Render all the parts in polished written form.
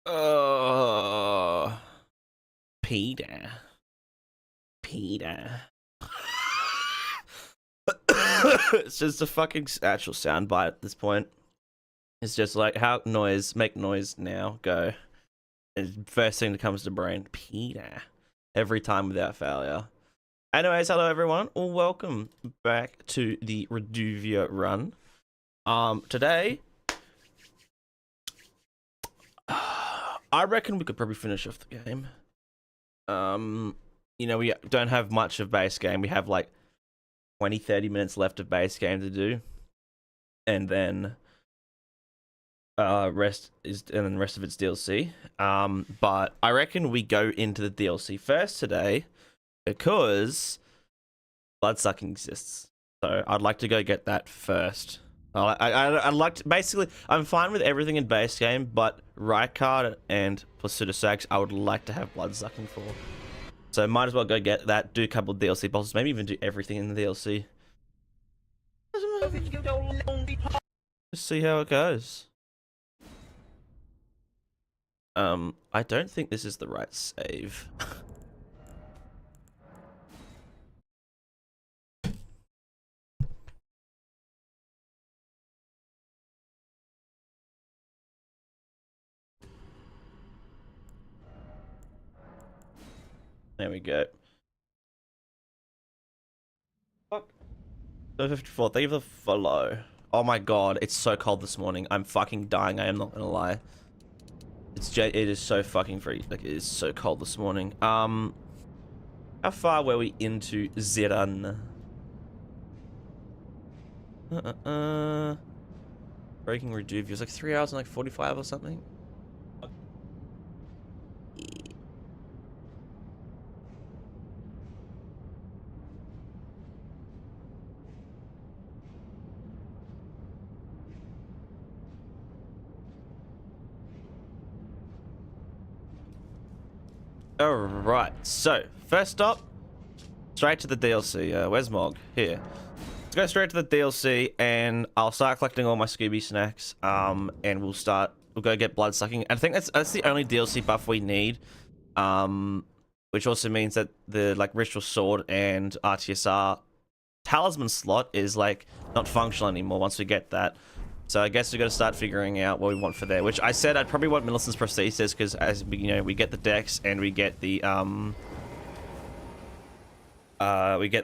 Uh, Peter. Peter. It's just a fucking actual soundbite at this point. It's just like, how noise, make noise now, go. And first thing that comes to brain, Peter. Every time without failure. Anyways, hello everyone. Welcome back to the Reduvia run. Today, I reckon we could probably finish off the game. You know, we don't have much of base game. We have like 20-30 minutes left of base game to do, and then rest of it's DLC. But I reckon we go into the DLC first today because bloodsucking exists. So I'd like to go get that first. I'd like to, basically, I'm fine with everything in base game, but Rykard and Placidusax, I would like to have bloodsucking for. So might as well go get that, do a couple of DLC bosses, maybe even do everything in the DLC. Just see how it goes. I don't think this is the right save. There we go. Fuck. 54, thank you for the follow. Oh my god, it's so cold this morning. I'm fucking dying, I am not gonna lie. It is so fucking free. Like, it is so cold this morning. How far were we into Zeran? Breaking Reduvia. It was like 3 hours and like 45 or something. Alright, so first up, straight to the DLC. Where's Mog? Here. Let's go straight to the DLC, and I'll start collecting all my Scooby snacks. And we'll go get bloodsucking. I think that's the only DLC buff we need. Which also means that the ritual sword and RTSR talisman slot is like not functional anymore once we get that. So I guess we got to start figuring out what we want for there. Which I said I'd probably want Millicent's prosthesis because, as you know, we get the dex and we get the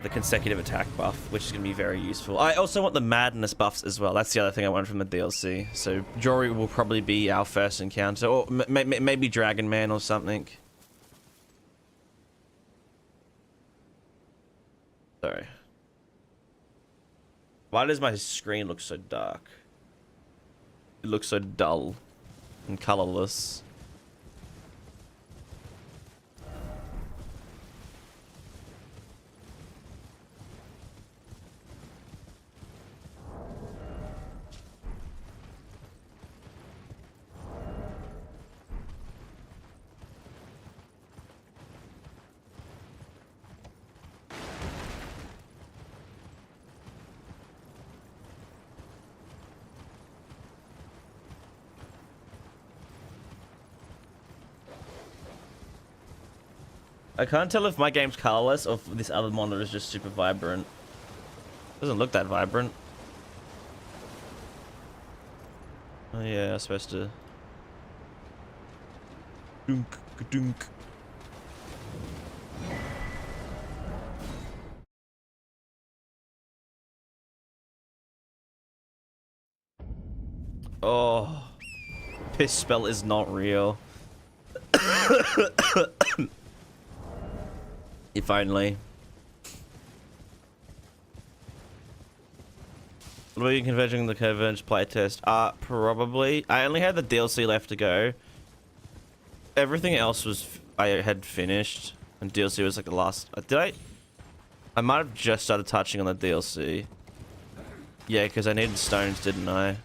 consecutive attack buff, which is going to be very useful. I also want the madness buffs as well. That's the other thing I want from the DLC. So Jory will probably be our first encounter, or maybe Dragon Man or something. Sorry. Why does my screen look so dark? It looks so dull and colorless. I can't tell if my game's colorless or if this other monitor is just super vibrant. Doesn't look that vibrant. Oh yeah, I'm supposed to. Dunk, dunk. Oh, piss spell is not real. If only. Were you converging the Converge playtest? Probably. I only had the DLC left to go. Everything else was I had finished, and DLC was like the last. I might have just started touching on the DLC. Yeah, because I needed stones, didn't I?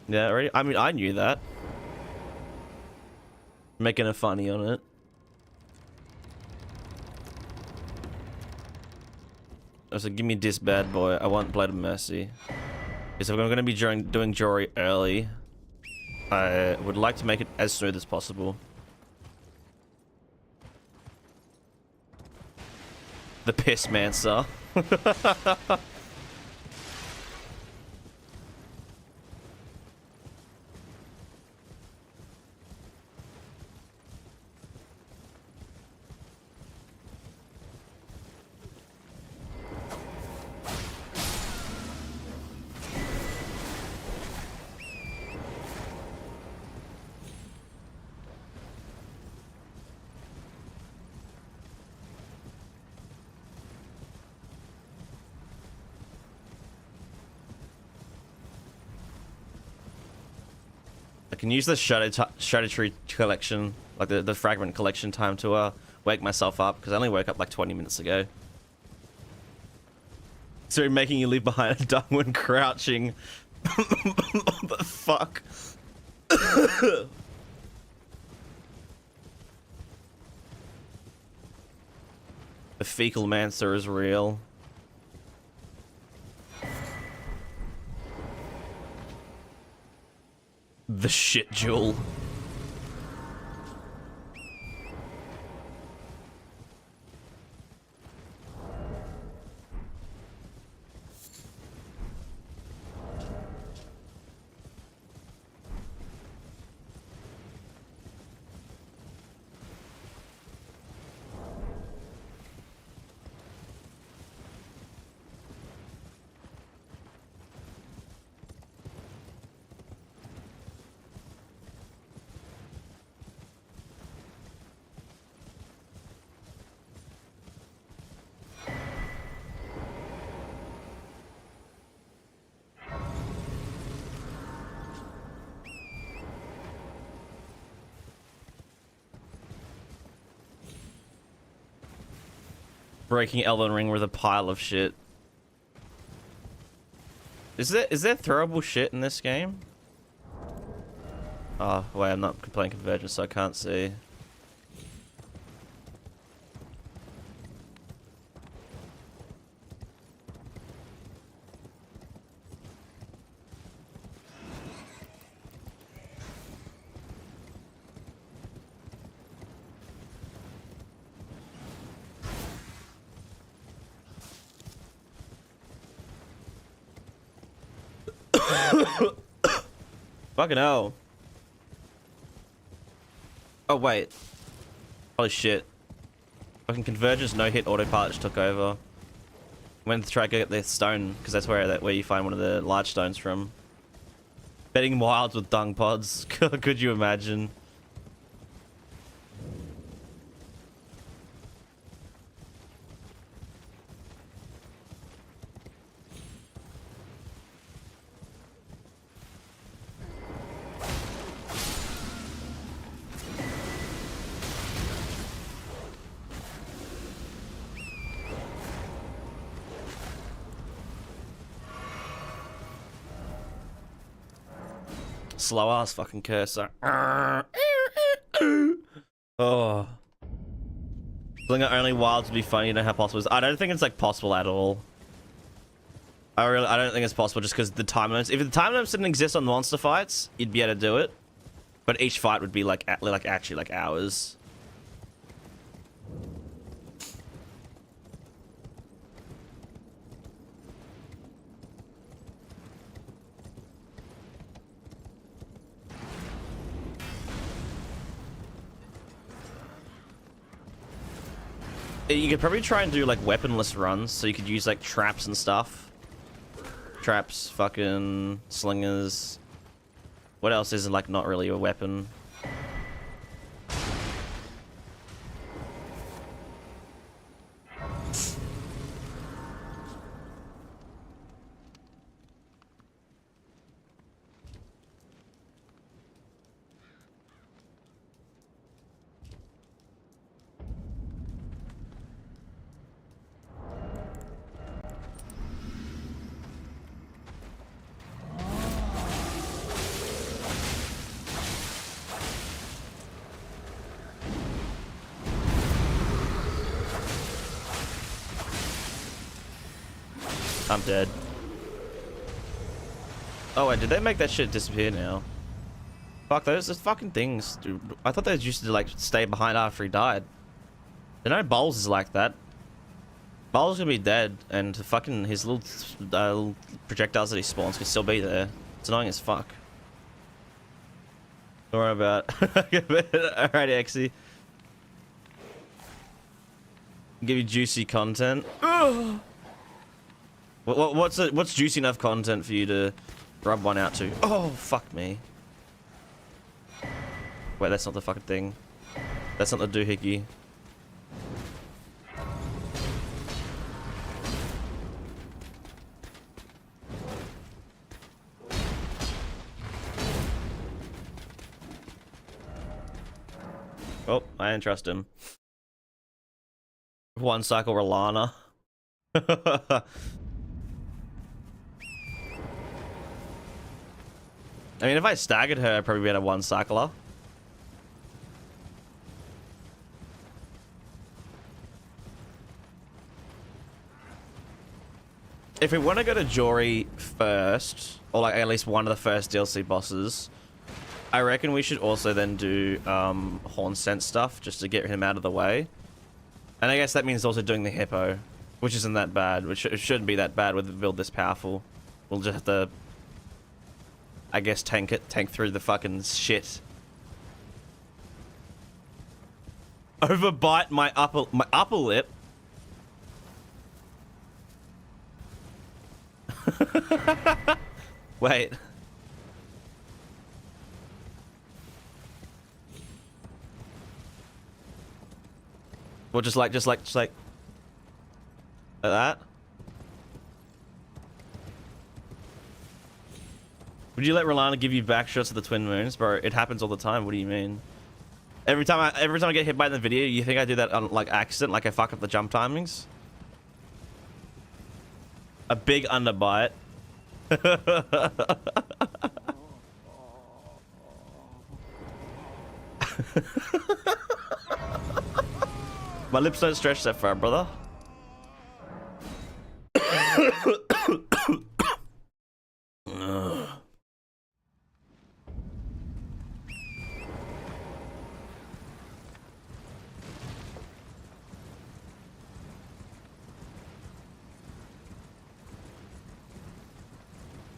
Yeah, already. I mean, I knew that. Making a funny on it. I was like, give me this bad boy. I want Blade of Mercy. Because if I'm going to be doing Jory early, I would like to make it as smooth as possible. The Pissmancer. I can use the Shadow Tree collection, like the fragment collection time to wake myself up, because I only woke up like 20 minutes ago. So making you leave behind a dung when crouching. What the fuck? The fecal mancer is real. The shit jewel. Breaking Elden Ring with a pile of shit. Is there throwable shit in this game? Oh, wait, I'm not playing Convergence, so I can't see. Fucking hell. Oh, wait. Holy shit. Fucking Convergence no-hit autopilot just took over. Went to try to get the stone, because that's where you find one of the large stones from. Betting wilds with dung pods. Could you imagine? Slow ass fucking cursor. Oh. Feeling that only wilds would be funny, you know how possible it is. I don't think it's like possible at all. I don't think it's possible just because the time limits. If the time limits didn't exist on monster fights, you'd be able to do it. But each fight would be like actually like hours. You could probably try and do like weaponless runs, so you could use like traps and stuff. Traps, fucking slingers. What else isn't like not really a weapon? I'm dead. Oh wait, did they make that shit disappear now? Fuck, those fucking things, dude. I thought those used to like stay behind after he died. You know, Bowls is like that. Bowls gonna be dead, and fucking his little projectiles that he spawns can still be there. It's annoying as fuck. Don't worry about. Alright, Exy. Give you juicy content. What's juicy enough content for you to rub one out to? Oh, fuck me. Wait, that's not the fucking thing. That's not the doohickey. Oh, I didn't trust him. One cycle Rolana. I mean, if I staggered her, I'd probably be at a one cycler. If we want to go to Jory first, or like at least one of the first DLC bosses, I reckon we should also then do Horn Scent stuff just to get him out of the way. And I guess that means also doing the Hippo, which isn't that bad. Which it shouldn't be that bad with a build this powerful. We'll just have to, I guess, tank through the fucking shit. Overbite my upper lip. Wait. Well, just like that. Would you let Rolana give you back shots of the twin moons, bro? It happens all the time. What do you mean? Every time I get hit by in the video, you think I do that on like accident, like I fuck up the jump timings? A big underbite. My lips don't stretch that far, brother.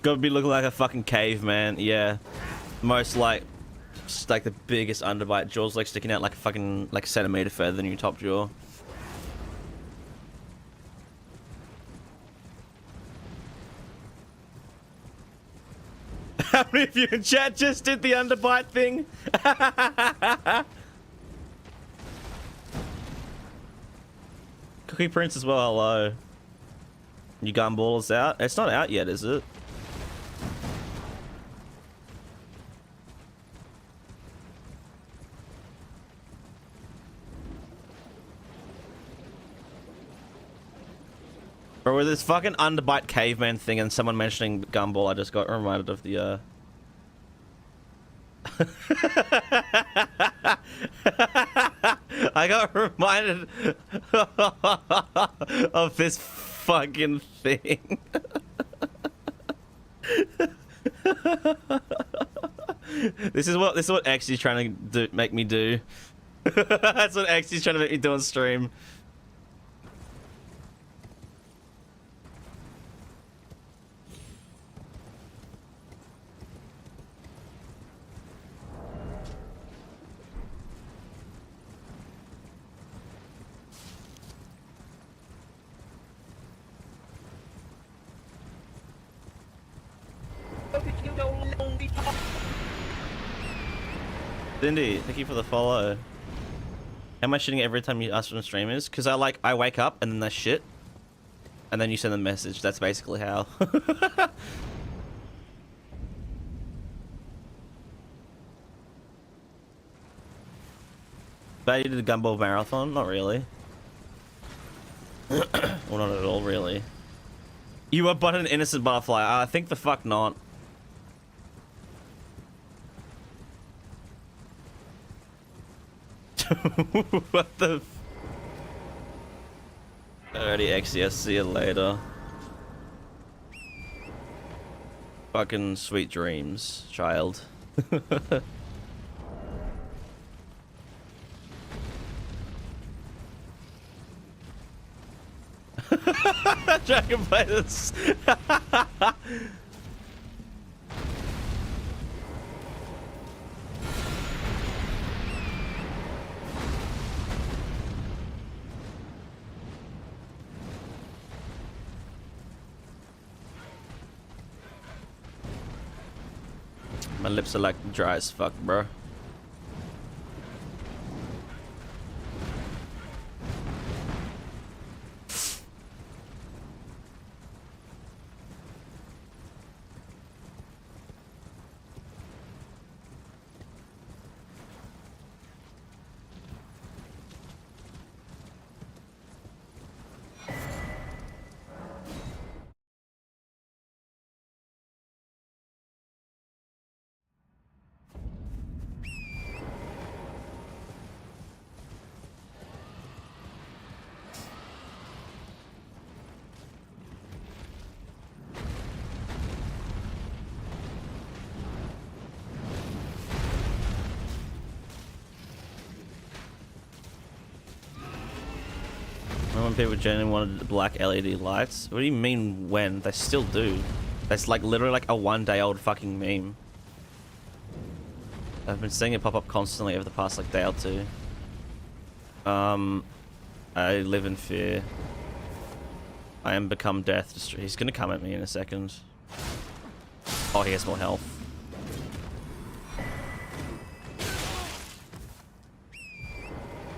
Gotta be looking like a fucking caveman, yeah. Most like the biggest underbite, jaws like sticking out like a fucking like a centimeter further than your top jaw. How many of you in chat just did the underbite thing? Cookie Prince as well, hello. Your gumball is out? It's not out yet, is it? Or with this fucking underbite caveman thing and someone mentioning Gumball, I just got reminded of the I got reminded of this fucking thing. This is what X is trying to make me do. That's what X is trying to make me do on stream. Cindy, thank you for the follow. Am I shitting every time you ask for streamers? Because I wake up and then there's shit. And then you send a message. That's basically how. But you did the Gumball Marathon? Not really. Well, not at all, really. You were but an innocent butterfly. I think the fuck not. What the? Alrighty, XCS. See you later. Fucking sweet dreams, child. Dragonbladers. My lips are like dry as fuck, bro. When people genuinely wanted black LED lights. What do you mean when? They still do. That's like literally like a 1 day old fucking meme. I've been seeing it pop up constantly over the past like day or two. I live in fear. I am become death. He's gonna come at me in a second. Oh, he has more health.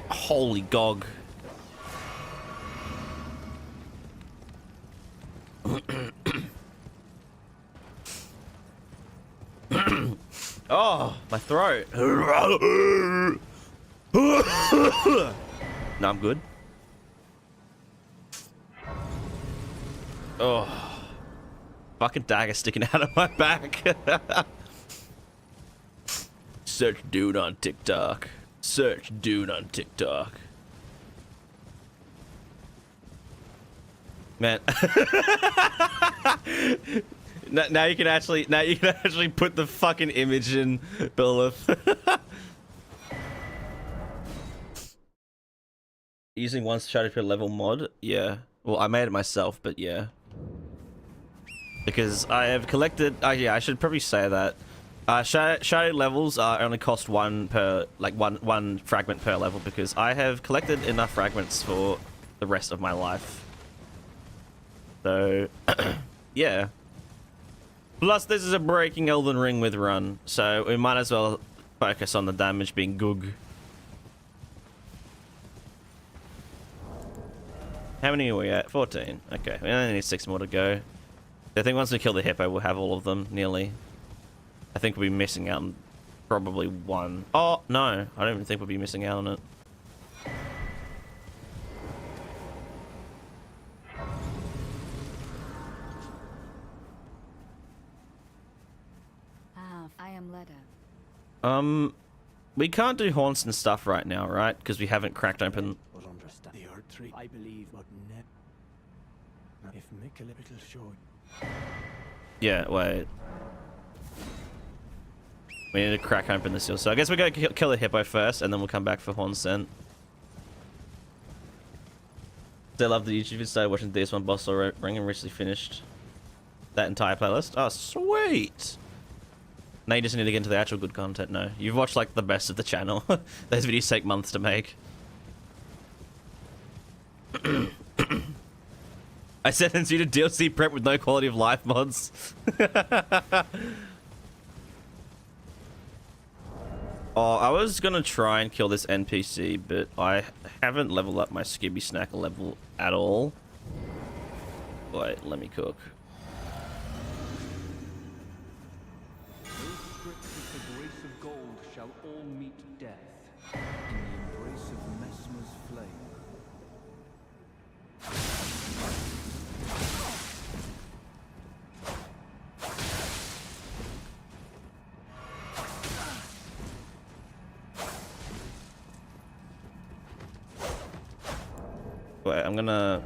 Holy gog. Oh, my throat. No, I'm good. Oh, fucking dagger sticking out of my back. Search dude on TikTok. Search dude on TikTok. Man. Now you can actually put the fucking image in, Billith. Using one shadow per level mod? Yeah. Well, I made it myself, but yeah. Because I have collected. Yeah, I should probably say that. Shadow levels only cost one per, like one fragment per level, because I have collected enough fragments for the rest of my life. So, yeah. Plus, this is a breaking Elden Ring with run, so we might as well focus on the damage being goog. How many are we at? 14. Okay, we only need 6 more to go. I think once we kill the Hippo, we'll have all of them, nearly. I think we'll be missing out on probably 1. Oh, no. I don't even think we'll be missing out on it. I am Leda. We can't do haunts and stuff right now, right? Because we haven't cracked open. The Earth Tree, I believe, but if make a little show. Yeah, wait. We need to crack open the seal. So I guess we go kill the Hippo first, and then we'll come back for Horn Scent. I love the YouTube. Started watching DS1 Boss or Ring and recently finished that entire playlist. Oh, sweet. Now you just need to get into the actual good content. No, you've watched like the best of the channel. Those videos take months to make. I sentenced you to DLC prep with no quality of life mods. Oh, I was gonna try and kill this NPC, but I haven't leveled up my Skibby Snack level at all. Wait, let me cook. Wait, I'm gonna...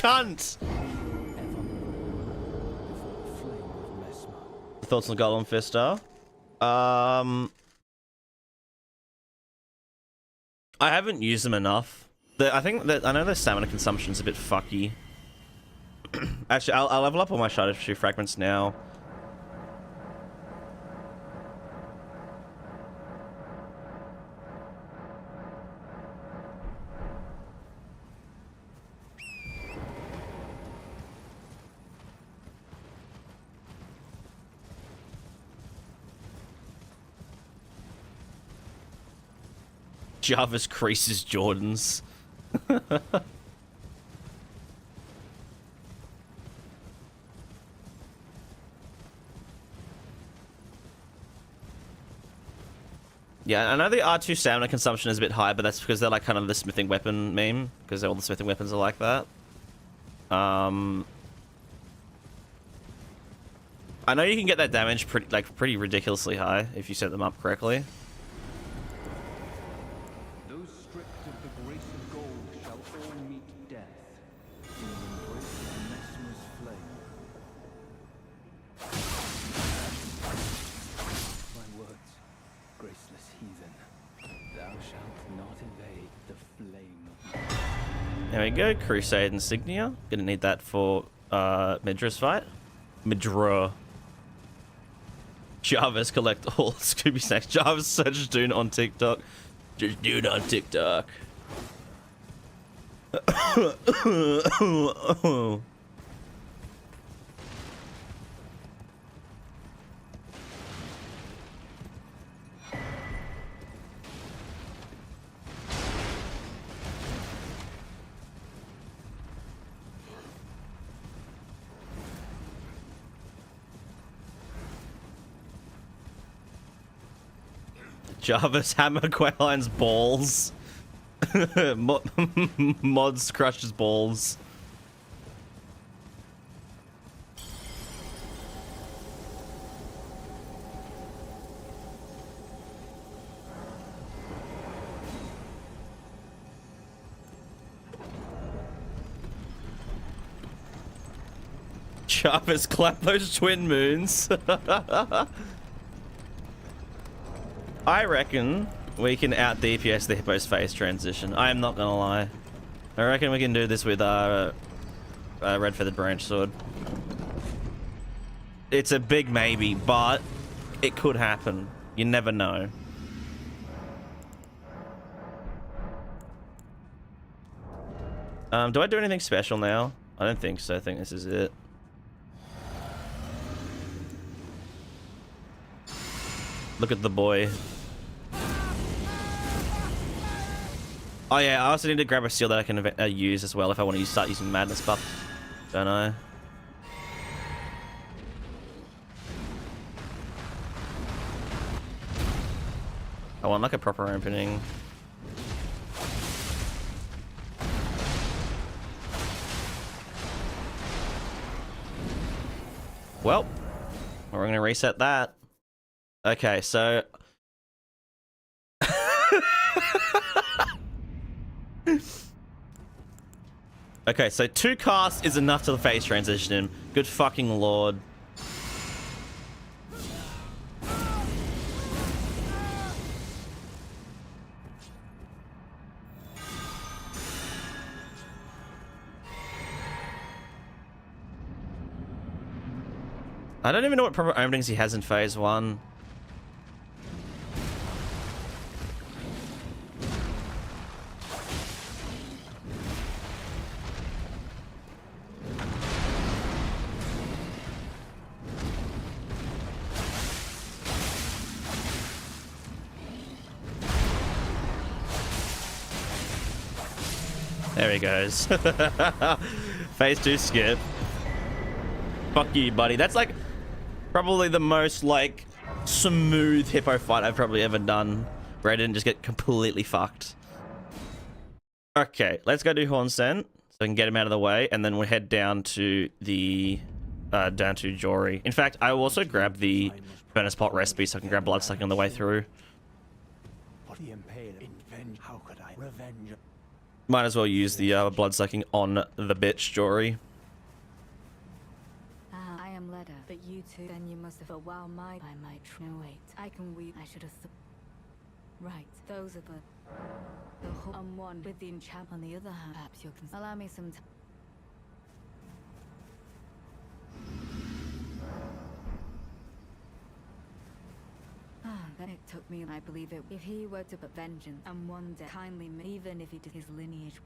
cunt! Thoughts on Golem Fister? I haven't used them enough. I think that I know their stamina consumption's a bit fucky. Actually, I'll level up all my Shadow Shoe fragments now. Jarvis creases Jordans. Yeah, I know the R2 stamina consumption is a bit high, but that's because they're like kind of the smithing weapon meme, because all the smithing weapons are like that. I know you can get that damage pretty ridiculously high if you set them up correctly. Those stripped of the grace of gold shall all meet death in the embrace of Mesmer's flame. My words, graceless heathen, thou shalt not evade the flame of There we go, Crusade Insignia. Gonna need that for Midra's fight. Midra. Jarvis collect all Scooby snacks. Jarvis search Dune on TikTok. Just Dune on TikTok. Jarvis hammer Quayline's balls. Mods crushes balls. Jarvis clap those twin moons. I reckon we can out DPS the Hippo's phase transition. I am not gonna lie. I reckon we can do this with our red feathered branch sword. It's a big maybe, but it could happen. You never know. Do I do anything special now? I don't think so. I think this is it. Look at the boy. Oh yeah, I also need to grab a seal that I can use as well if I want to start using madness buff. Don't I? I want like a proper opening. Well, we're gonna reset that. Okay, so okay, so 2 casts is enough to phase transition him. Good fucking lord. I don't even know what proper openings he has in phase 1. There he goes. Phase 2 skip. Fuck you, buddy. That's like probably the most like smooth Hippo fight I've probably ever done, where I didn't just get completely fucked. Okay, let's go do Horn Scent so I can get him out of the way, and then we'll head down to the down to Jory. In fact, I will also grab the furnace pot recipe so I can grab bloodsucking on the way through. What the impale in revenge? How could I revenge? Might as well use the blood sucking on the bitch, Jory. I am Leda, but you two, then you must have. But while I might. No, wait. I can weep. I should have. Right. Those are the whole and one with the enchant. On the other hand, perhaps you can allow me some time. Then it took me, and I believe it. If he were to put vengeance, and one day kindly, even if he did his lineage,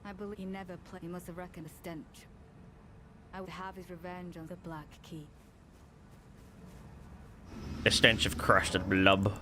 I believe he never played. He must have reckoned a stench. I would have his revenge on the Black Key. A stench of crushed blood.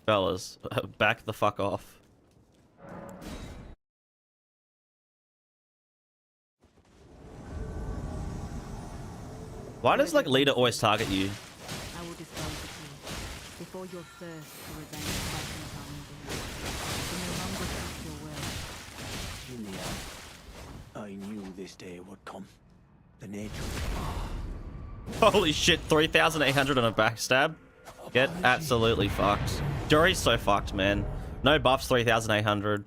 Fellas, back the fuck off. Why does like leader always target you? I will dispose of you before your thirst for revenge frightens our evil. You no longer trust your will. Julia, I knew this day would come. The nature Holy shit, 3,800 on a backstab? Get absolutely fucked. Jory's so fucked, man. No buffs, 3,800.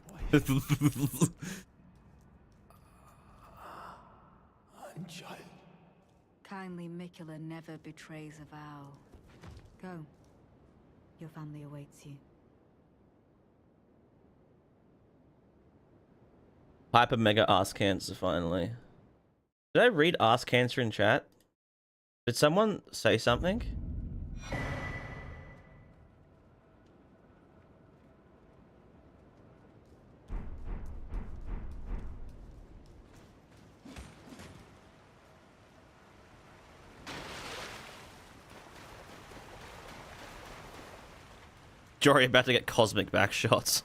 Kindly Mikula never betrays a vow. Go. Your family awaits you. Hyper Mega Ass Cancer, finally. Did I read Ass Cancer in chat? Did someone say something? Jory about to get cosmic back shots.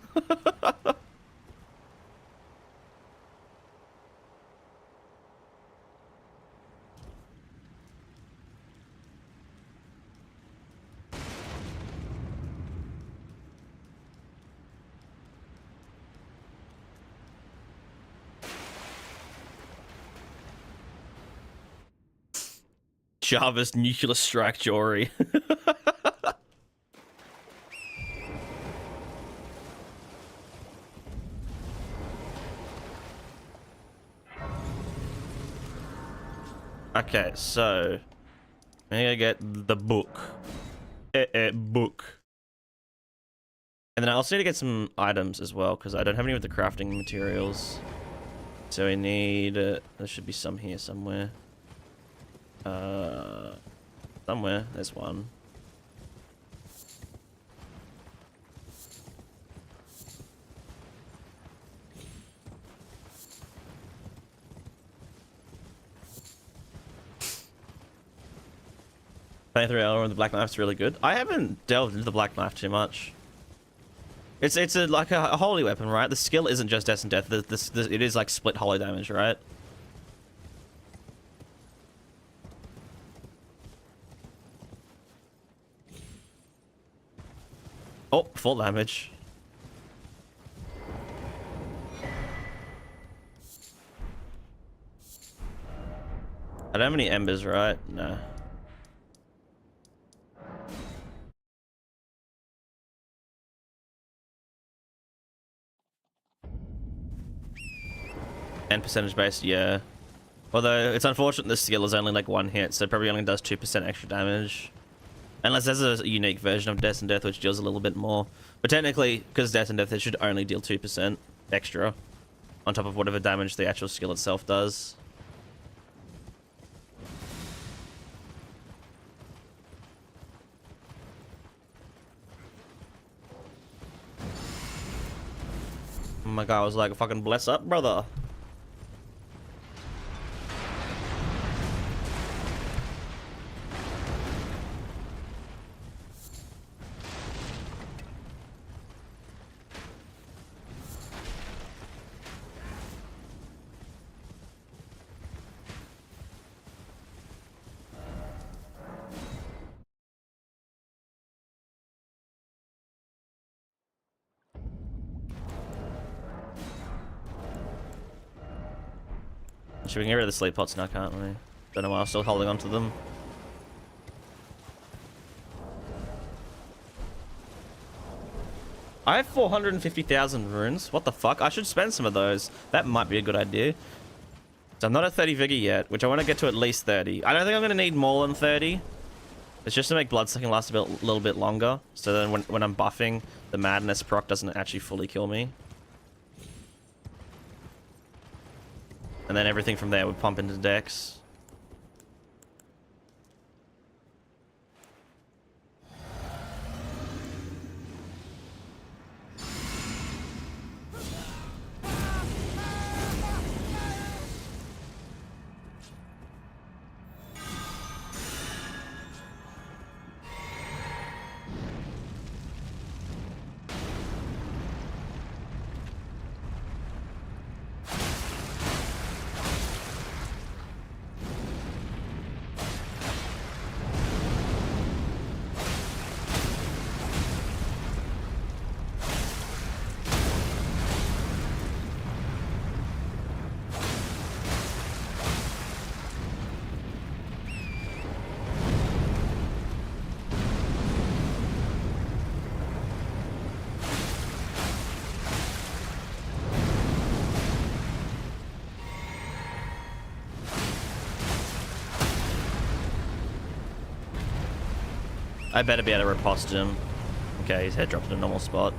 Java's nuclear strike Jory. Okay, so I'm gonna get the book. Book. And then I also need to get some items as well, because I don't have any of the crafting materials. So we need there should be some here somewhere. Somewhere, there's one. Playing through Elden with the Black Knife's really good. I haven't delved into the Black Knife too much. It's like a holy weapon, right? The skill isn't just death and death. It is like split holy damage, right? Oh, full damage. I don't have any embers, right? No. And percentage based, yeah. Although it's unfortunate this skill is only like one hit, so it probably only does 2% extra damage. Unless there's a unique version of Death and Death which deals a little bit more. But technically, because Death and Death, it should only deal 2% extra on top of whatever damage the actual skill itself does. Oh my god, I was like, fucking bless up, brother. We can get rid of the sleep pots now, can't we? Don't know why I'm still holding on to them. I have 450,000 runes. What the fuck? I should spend some of those. That might be a good idea. So I'm not at 30 vigor yet, which I want to get to at least 30. I don't think I'm going to need more than 30. It's just to make bloodsucking last a little bit longer. So then when I'm buffing, the madness proc doesn't actually fully kill me. And then everything from there would pump into Dex. I better be able to riposte him. Okay, his head dropped in a normal spot.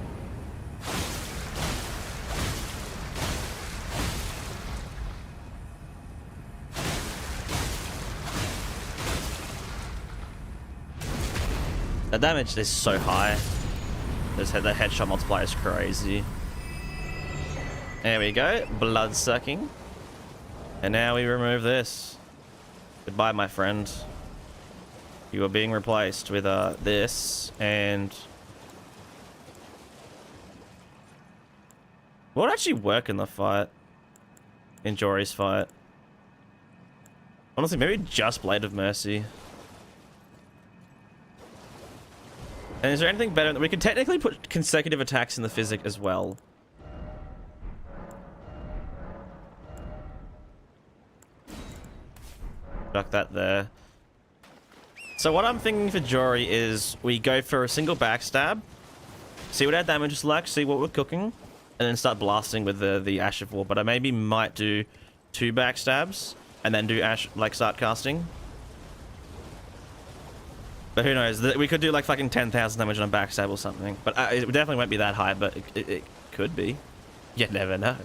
The damage is so high. The headshot multiplier is crazy. There we go, blood sucking. And now we remove this. Goodbye, my friend. You are being replaced with this and what would actually work in the fight? In Jory's fight? Honestly, maybe just Blade of Mercy. And is there anything better? We could technically put consecutive attacks in the physic as well. Duck that there. So what I'm thinking for Jory is we go for a single backstab, see what our damage is like, see what we're cooking, and then start blasting with the Ash of War. But I maybe might do 2 backstabs and then do Ash, like start casting. But who knows? We could do like fucking 10,000 damage on a backstab or something. But it definitely won't be that high, but it could be. You never know.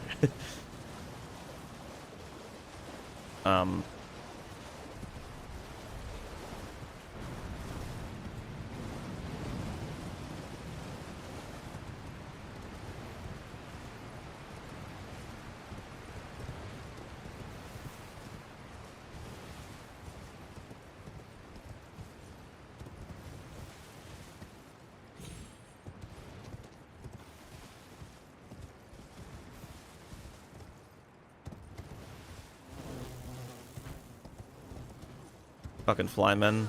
Fucking flyman.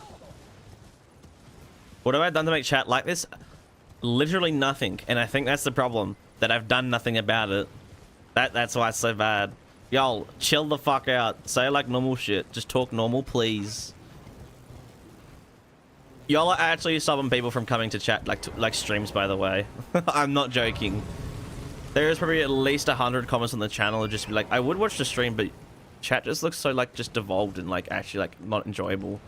What have I done to make chat like this? Literally nothing. And I think that's the problem. That I've done nothing about it. That's why it's so bad. Y'all, chill the fuck out. Say like normal shit. Just talk normal, please. Y'all are actually stopping people from coming to chat, like streams, by the way. I'm not joking. There is probably at least 100 comments on the channel just be like, I would watch the stream, but chat just looks so like just devolved and like actually like not enjoyable.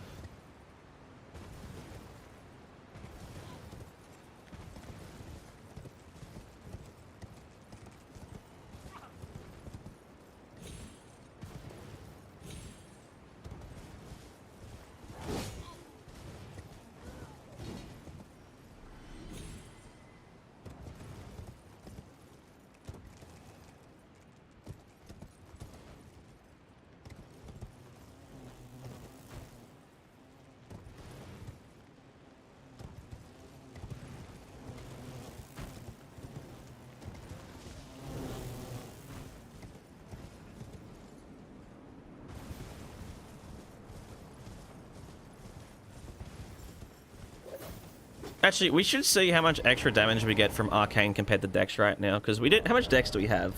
Actually, we should see how much extra damage we get from Arcane compared to Dex right now, because we didn't. How much Dex do we have?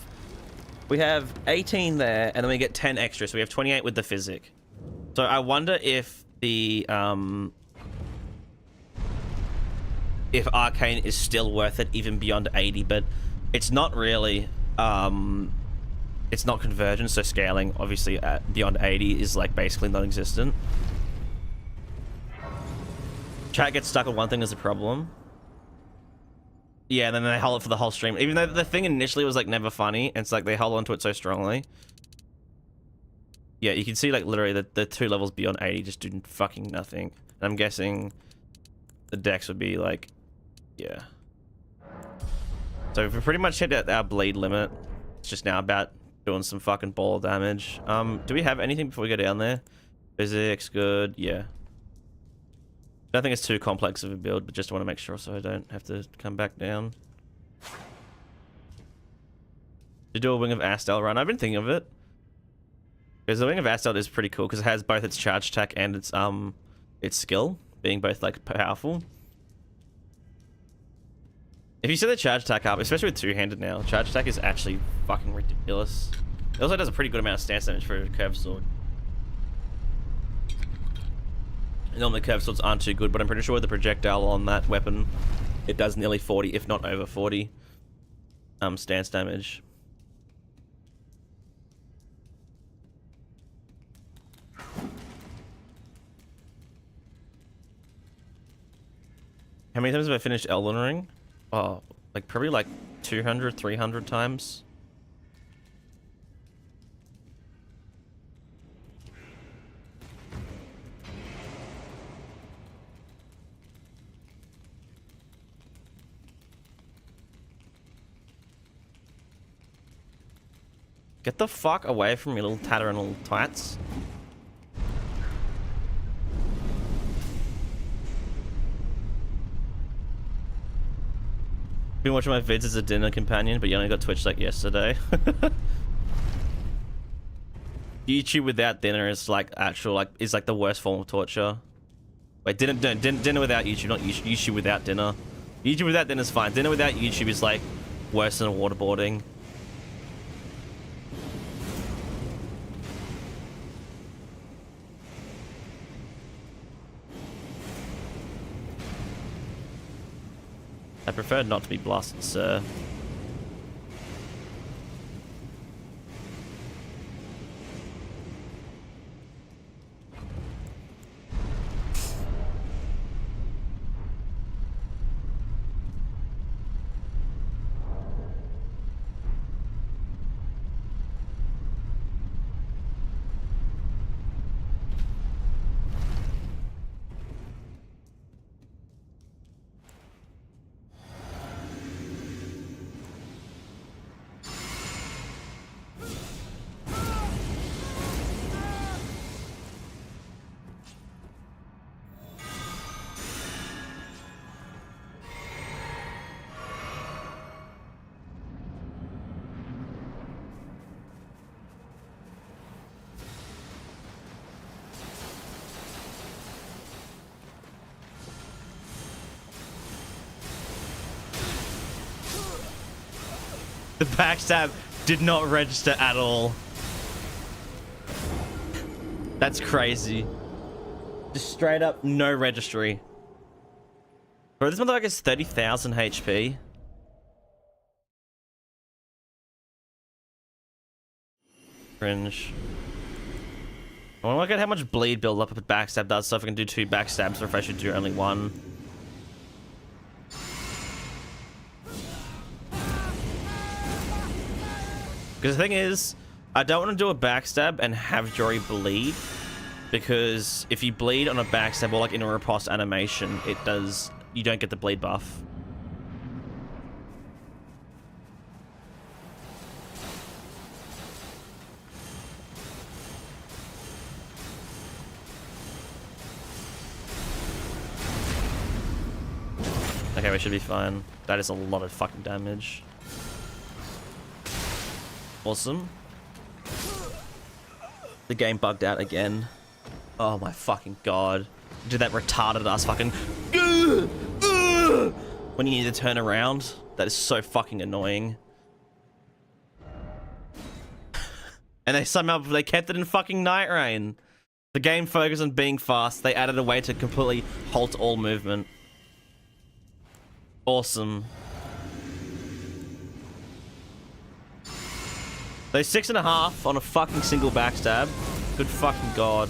We have 18 there, and then we get 10 extra, so we have 28 with the Physic. So I wonder if the if Arcane is still worth it even beyond 80, but it's not really. It's not convergence, so scaling obviously at beyond 80 is like basically non-existent. Chat gets stuck on one thing as a problem. Yeah, and then they hold it for the whole stream. Even though the thing initially was like never funny, it's like they hold on to it so strongly. Yeah, you can see like literally the 2 levels beyond 80 just do fucking nothing. And I'm guessing the Dex would be like, yeah. So we've pretty much hit our bleed limit. It's just now about doing some fucking ball damage. Do we have anything before we go down there? Physics, good, yeah. I don't think it's too complex of a build, but just want to make sure so I don't have to come back down. To do a Wing of Astel run, I've been thinking of it. Because the Wing of Astel is pretty cool because it has both its charge attack and its skill being both like powerful. If you set the charge attack up, especially with two-handed now, charge attack is actually fucking ridiculous. It also does a pretty good amount of stance damage for a curved sword. Normally curved swords aren't too good, but I'm pretty sure with the projectile on that weapon, it does nearly 40, if not over 40, stance damage. How many times have I finished Elden Ring? Oh, like probably like 200, 300 times. Get the fuck away from me, little tatter and little twats. Been watching my vids as a dinner companion, but you only got Twitch like yesterday. YouTube without dinner is like actual is like the worst form of torture. Wait, dinner without YouTube, not YouTube without dinner. YouTube without dinner is fine. Dinner without YouTube is like worse than waterboarding. I prefer not to be blasted, sir. The backstab did not register at all. That's crazy. Just straight up no registry. Bro, this motherfucker is 30,000 HP. Cringe. I want to look at how much bleed build up a backstab does, so if I can do 2 backstabs or if I should do only 1. Because the thing is, I don't want to do a backstab and have Jory bleed. Because if you bleed on a backstab or like in a riposte animation, it does... you don't get the bleed buff. Okay, we should be fine. That is a lot of fucking damage. Awesome. The game bugged out again. Oh my fucking god. Did that retarded ass fucking... when you need to turn around. That is so fucking annoying. And they kept it in fucking Night Rain. The game focused on being fast. They added a way to completely halt all movement. Awesome. They 6.5 on a fucking single backstab. Good fucking god.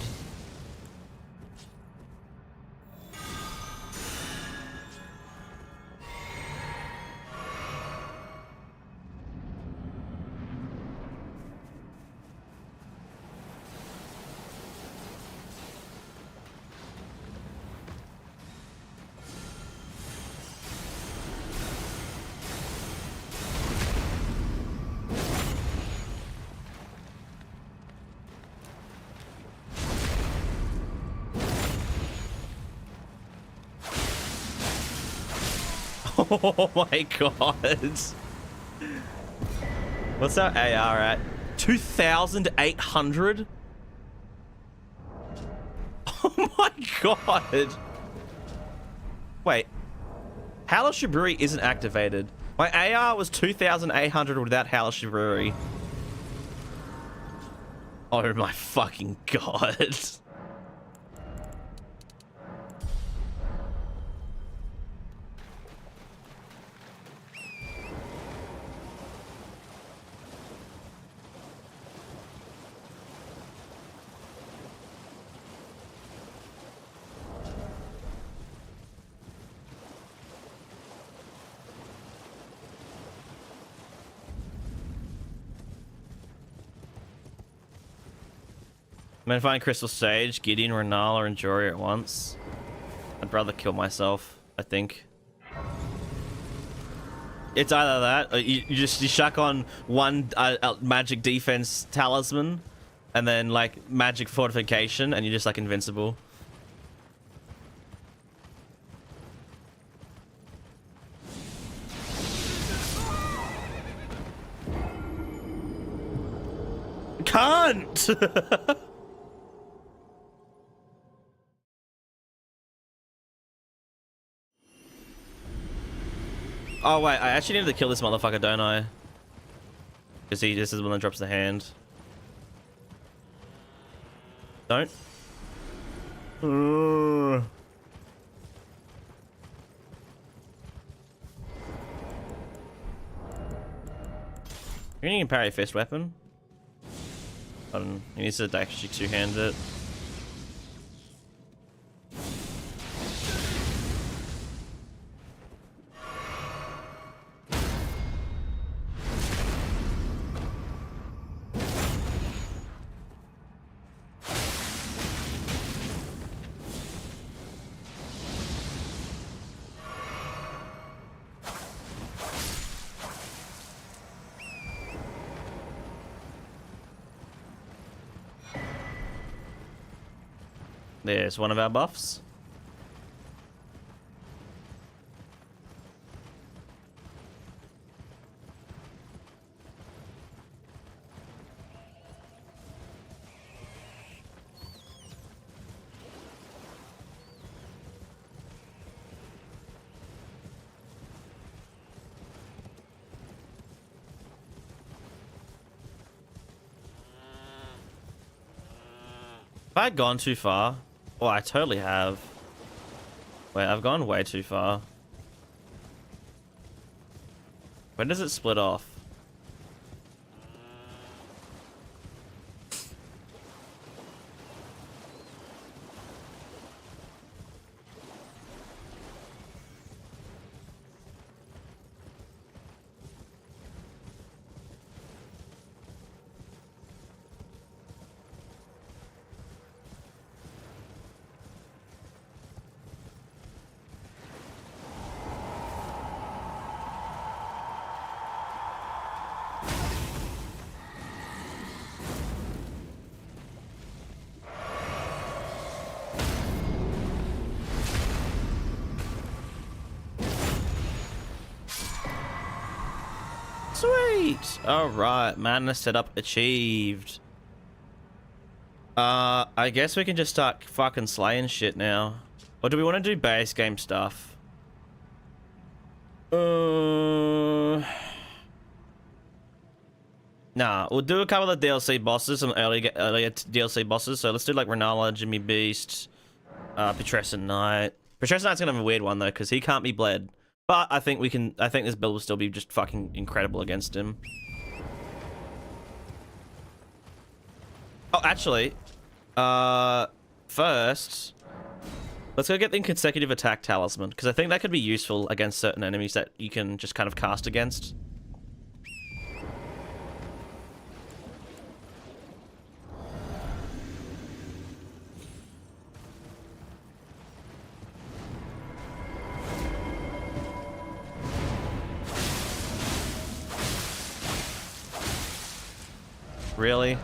Oh my god. What's our AR at? 2,800? Oh my god. Wait. Hellish Brewery isn't activated. My AR was 2,800 without Hellish Brewery. Oh my fucking god. I'm gonna find Crystal Sage, Gideon, Renala, and Jory at once. I'd rather kill myself, I think. It's either that, or you shuck on one magic defense talisman, and then like magic fortification, and you're just like invincible. Can't! Oh wait, I actually need to kill this motherfucker, don't I? Because he just is the one that drops the hand. Don't. You can parry a fist weapon. He needs to actually two-hand it. There's one of our buffs. Have I gone too far? Oh, I totally have. Wait, I've gone way too far. When does it split off? Sweet! Alright, madness setup achieved. I guess we can just start fucking slaying shit now. Or do we want to do base game stuff? Nah, we'll do a couple of DLC bosses, some earlier DLC bosses. So let's do like Renala, Jimmy Beast, Putrescent Knight. Putrescent Knight's gonna have a weird one though, because he can't be bled. But I think we can. I think this build will still be just fucking incredible against him. Oh, actually, first, let's go get the consecutive attack talisman, because I think that could be useful against certain enemies that you can just kind of cast against. Really?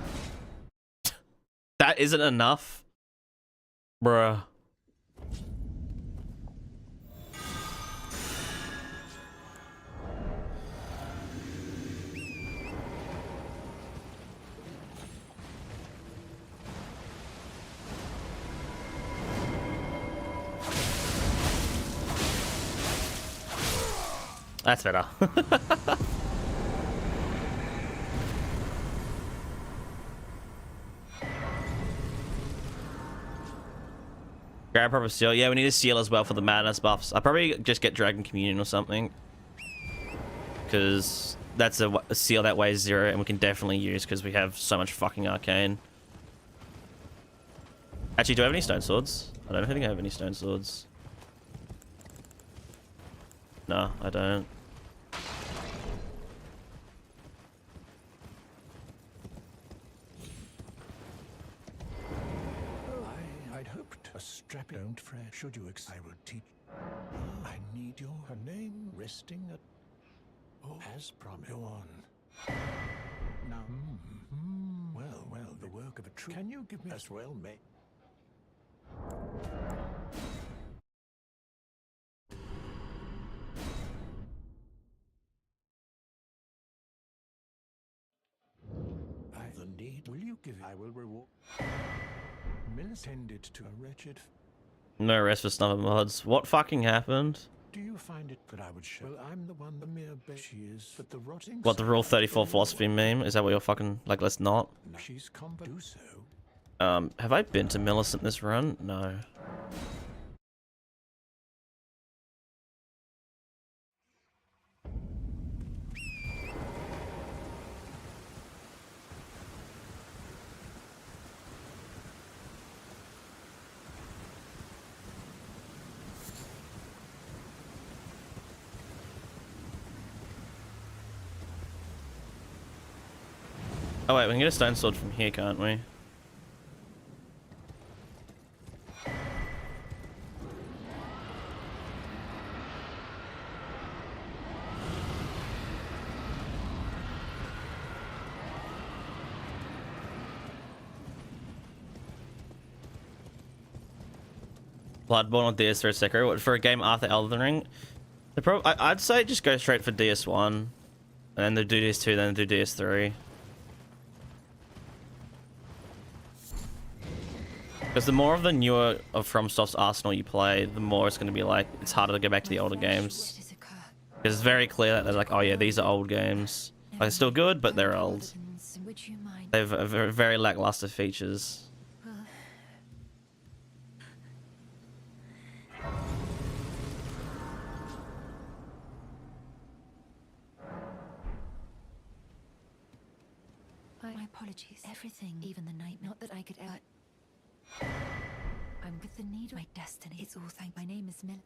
That isn't enough? Bruh. That's better. Grab proper seal. Yeah, we need a seal as well for the madness buffs. I'll probably just get Dragon Communion or something, because that's a seal that weighs 0 and we can definitely use because we have so much fucking arcane. Actually, do I have any stone swords? I don't think I have any stone swords. No, I don't. I'd hoped a strap. Don't fret. Should you I will teach. I need your her name resting at. Oh, as promised. Go on. Now. Well, the work of a true. Can you give me as well, mate? The need. Will you give it? I will reward. Mills tended to a wretched. No rest for Snubber mods. What fucking happened? Do you find it that I would show? Well, I'm the one the mere she is, but the rotting. What, the Rule 34 philosophy meme? Is that what you're fucking like? Let's not. No, she's do so. Have I been to Millicent this run? No. Oh wait, we can get a stone sword from here, can't we? Bloodborne or DS3 or Sekiro? For a game after Elden Ring? I'd say just go straight for DS1. And then they do DS2, then they do DS3. Because the more of the newer of FromSoft's arsenal you play, the more it's going to be like, it's harder to go back to the older games. Because it's very clear that they're like, oh yeah, these are old games. Like, they're still good, but they're old. They have very lackluster features. My apologies. Everything, even the night. Not that I could ever. I'm with the need of my destiny. It's all thank. My name is Mill.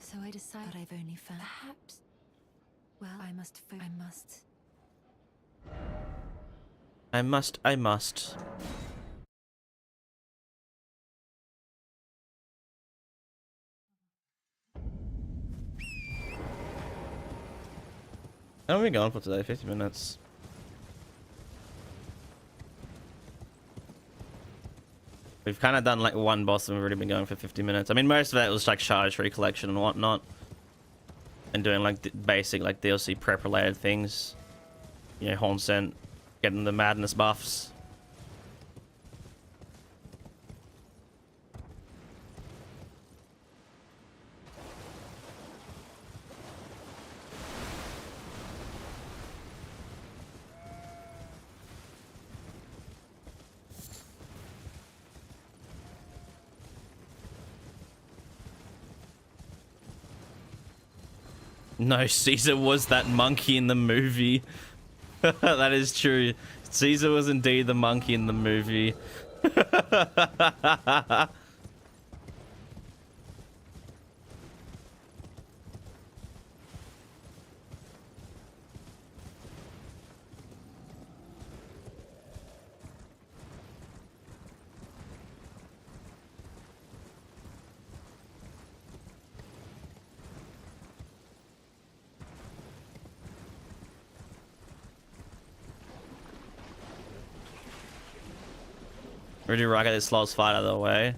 So I decided I've only found. Perhaps. Well, I must. I must. How are we going for today? 50 minutes. We've kind of done like one boss and we've already been going for 50 minutes. I mean, most of that was like charge recollection and whatnot. And doing like basic like DLC prep related things. You know, Horn Scent, getting the madness buffs. No, Caesar was that monkey in the movie. That is true. Caesar was indeed the monkey in the movie. Really right, get this slowest fight out of the way.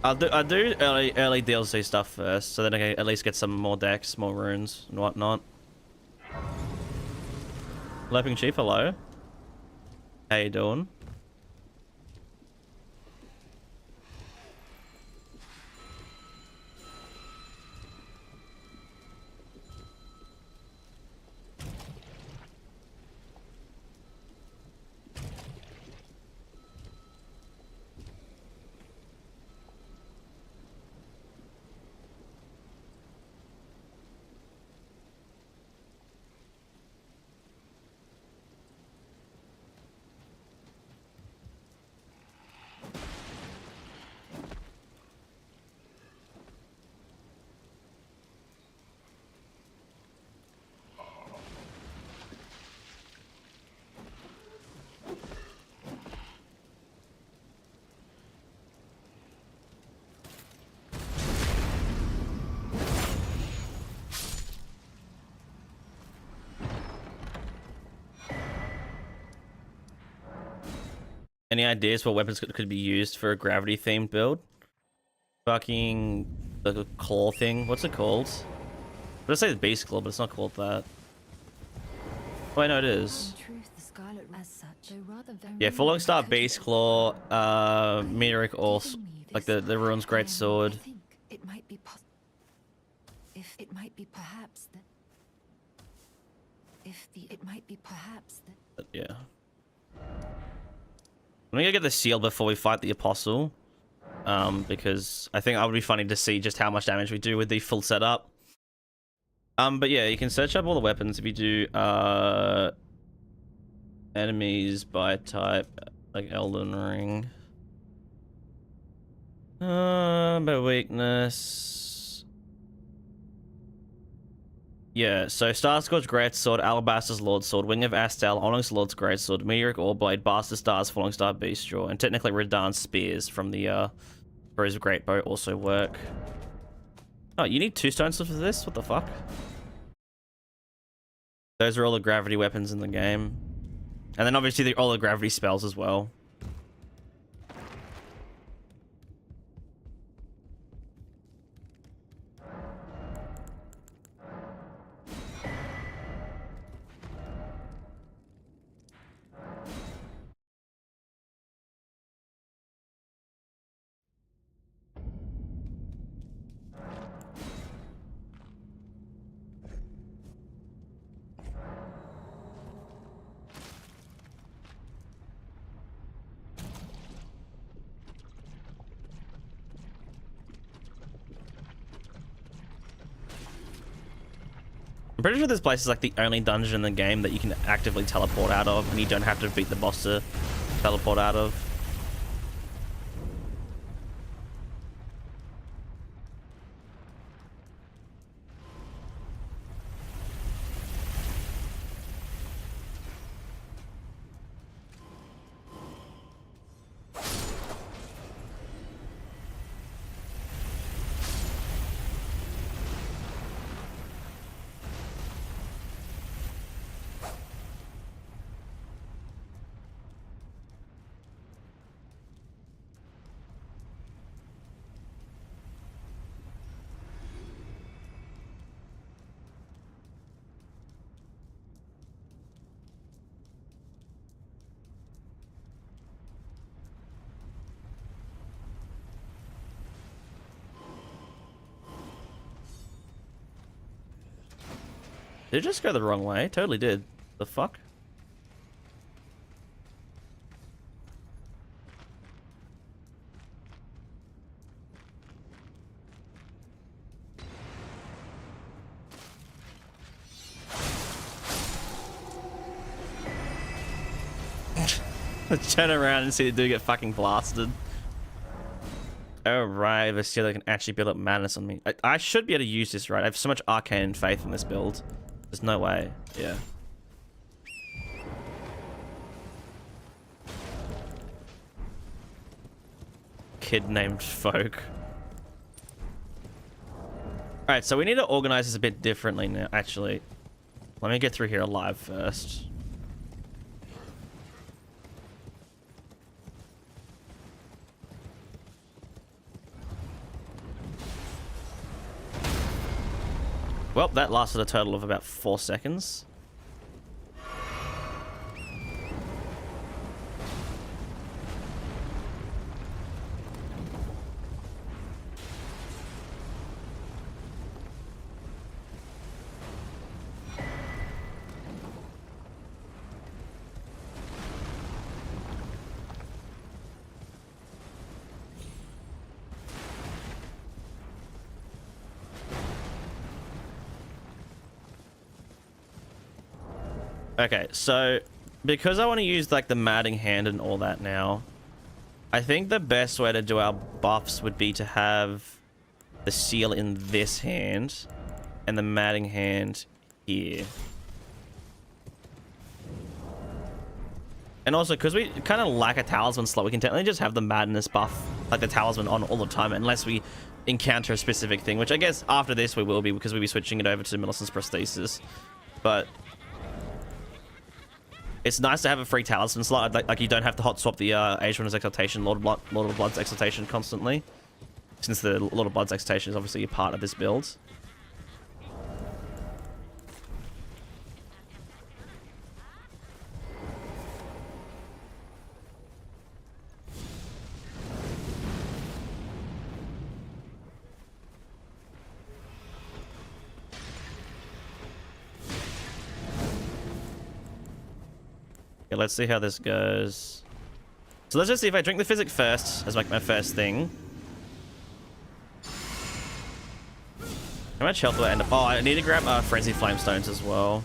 I'll do early DLC stuff first, so then I can at least get some more decks, more runes, and whatnot. Lurping Chief, hello. How you doing? Any ideas what weapons could be used for a gravity themed build? Fucking the claw thing. What's it called? Let's say the beast claw, but it's not called that. Oh, I know it is. Yeah, Falling Star, beast claw, meteoric or like the rune's great sword. It might be it might be perhaps But yeah. I'm gonna get the seal before we fight the apostle, because I think it would be funny to see just how much damage we do with the full setup. But yeah, you can search up all the weapons if you do enemies by type, like Elden Ring. By weakness. Yeah, so Starscourge Greatsword, Alabaster's Lord Sword, Wing of Astal, Onyx Lord's Greatsword, Meteoric Oreblade, Bastard Stars, Falling Star Beastjaw, and technically Redan's Spears from the Bros of Great Bow also work. Oh, you need 2 stones for this? What the fuck? Those are all the gravity weapons in the game. And then obviously all the gravity spells as well. I'm pretty sure this place is like the only dungeon in the game that you can actively teleport out of, and you don't have to beat the boss to teleport out of. Did it just go the wrong way? Totally did. The fuck? Turn around and see the dude get fucking blasted. Oh right, the Steeler can actually build up madness on me. I should be able to use this, right? I have so much arcane faith in this build. There's no way. Yeah. Kid named Folk. Alright, so we need to organize this a bit differently now, actually. Let me get through here alive first. Well, that lasted a total of about 4 seconds. Okay, so because I want to use like the matting hand and all that now, I think the best way to do our buffs would be to have the seal in this hand and the matting hand here. And also, because we kind of lack a talisman slot, we can technically just have the madness buff, like the talisman, on all the time, unless we encounter a specific thing, which I guess after this we will be, because we'll be switching it over to Millicent's prosthesis. But it's nice to have a free talisman slot, like you don't have to hot swap the Age Runner's Exaltation, Lord of Blood's Exaltation constantly, since the Lord of Blood's Exaltation is obviously a part of this build. Okay, let's see how this goes. So let's just see if I drink the physic first as like my first thing. How much health do I end up? Oh, I need to grab Frenzy Flamestones as well.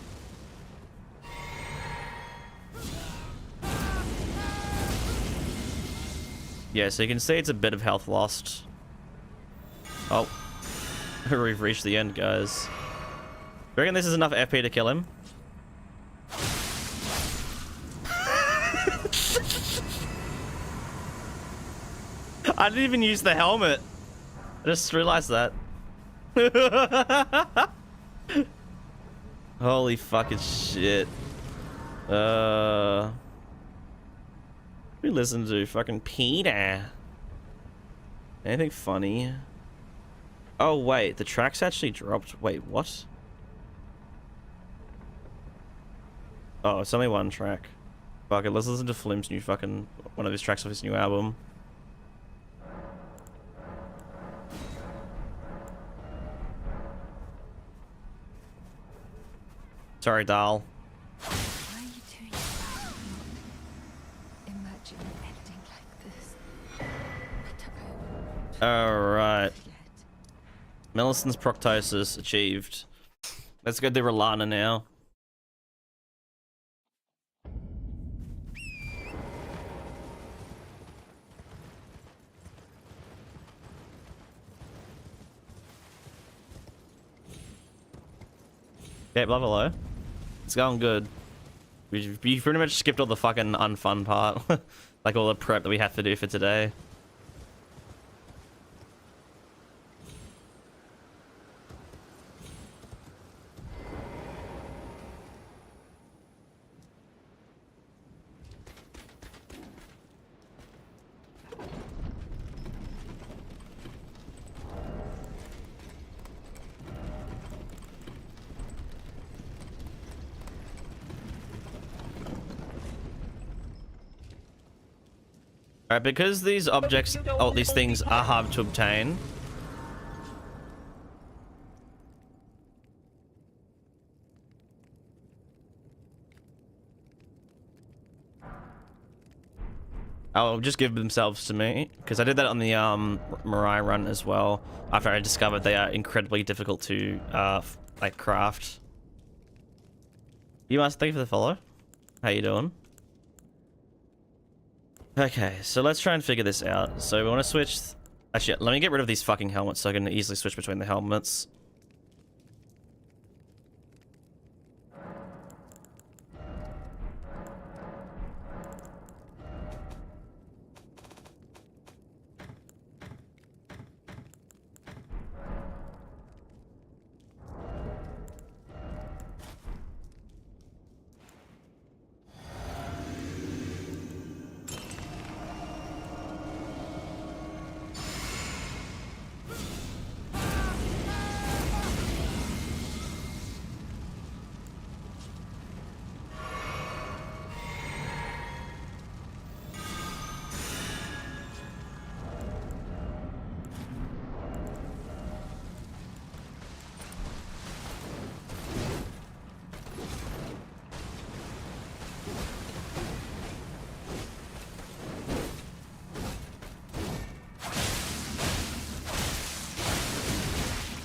Yeah, so you can see it's a bit of health lost. Oh, we've reached the end, guys. Do you reckon this is enough FP to kill him? I didn't even use the helmet. I just realized that. Holy fucking shit. We listen to fucking Peter. Anything funny? Oh wait, the track's actually dropped. Wait, what? Oh, it's only one track. Fuck it, let's listen to Flim's new fucking one of his tracks of his new album. Sorry, doll. Why are you doing that? Imagine an ending like this. Alright. Millicent's Proctosis achieved. Let's go do Rolana now. Okay, level low. It's going good. We pretty much skipped all the fucking unfun part. Like all the prep that we have to do for today. Alright, because these objects, oh, these things are hard to obtain. I'll just give themselves to me, because I did that on the Mirai run as well, after I discovered they are incredibly difficult to like craft. You must thank you for the follow. How you doing? Okay, so let's try and figure this out. So we want to switch... Actually, let me get rid of these fucking helmets so I can easily switch between the helmets.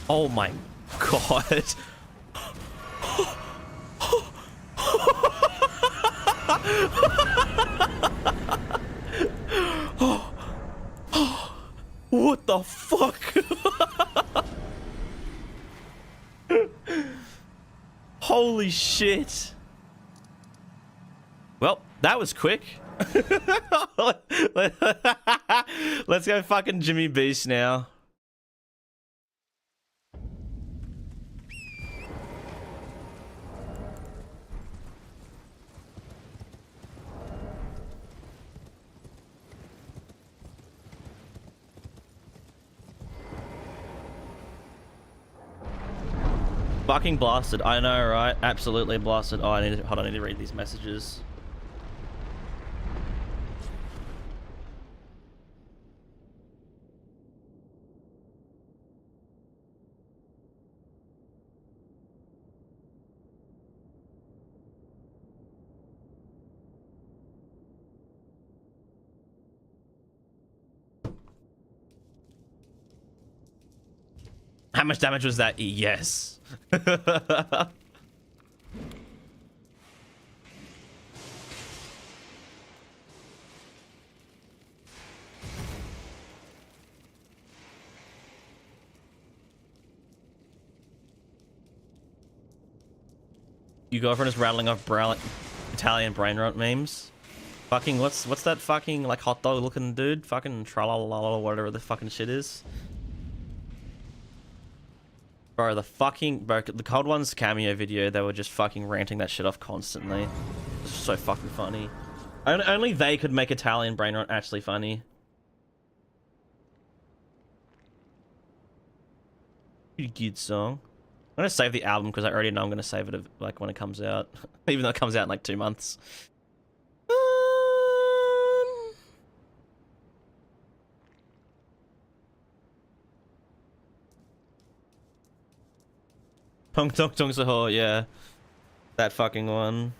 Oh my god. What the fuck? Holy shit. Well, that was quick. Let's go fucking Jimmy Beast now. Fucking blasted. I know, right? Absolutely blasted. Oh, I need to, hold on, I need to read these messages. How much damage was that? Yes. Your girlfriend is rattling off Italian brain rot memes. Fucking what's that fucking like hot dog looking dude? Fucking tralalala, whatever the fucking shit is. Bro, the Cold Ones cameo video, they were just fucking ranting that shit off constantly. It's so fucking funny. Only they could make Italian brain rot actually funny. Pretty good song. I'm gonna save the album because I already know I'm gonna save it like when it comes out, even though it comes out in like 2 months. Tong Tong Tong Saho, yeah. That fucking one.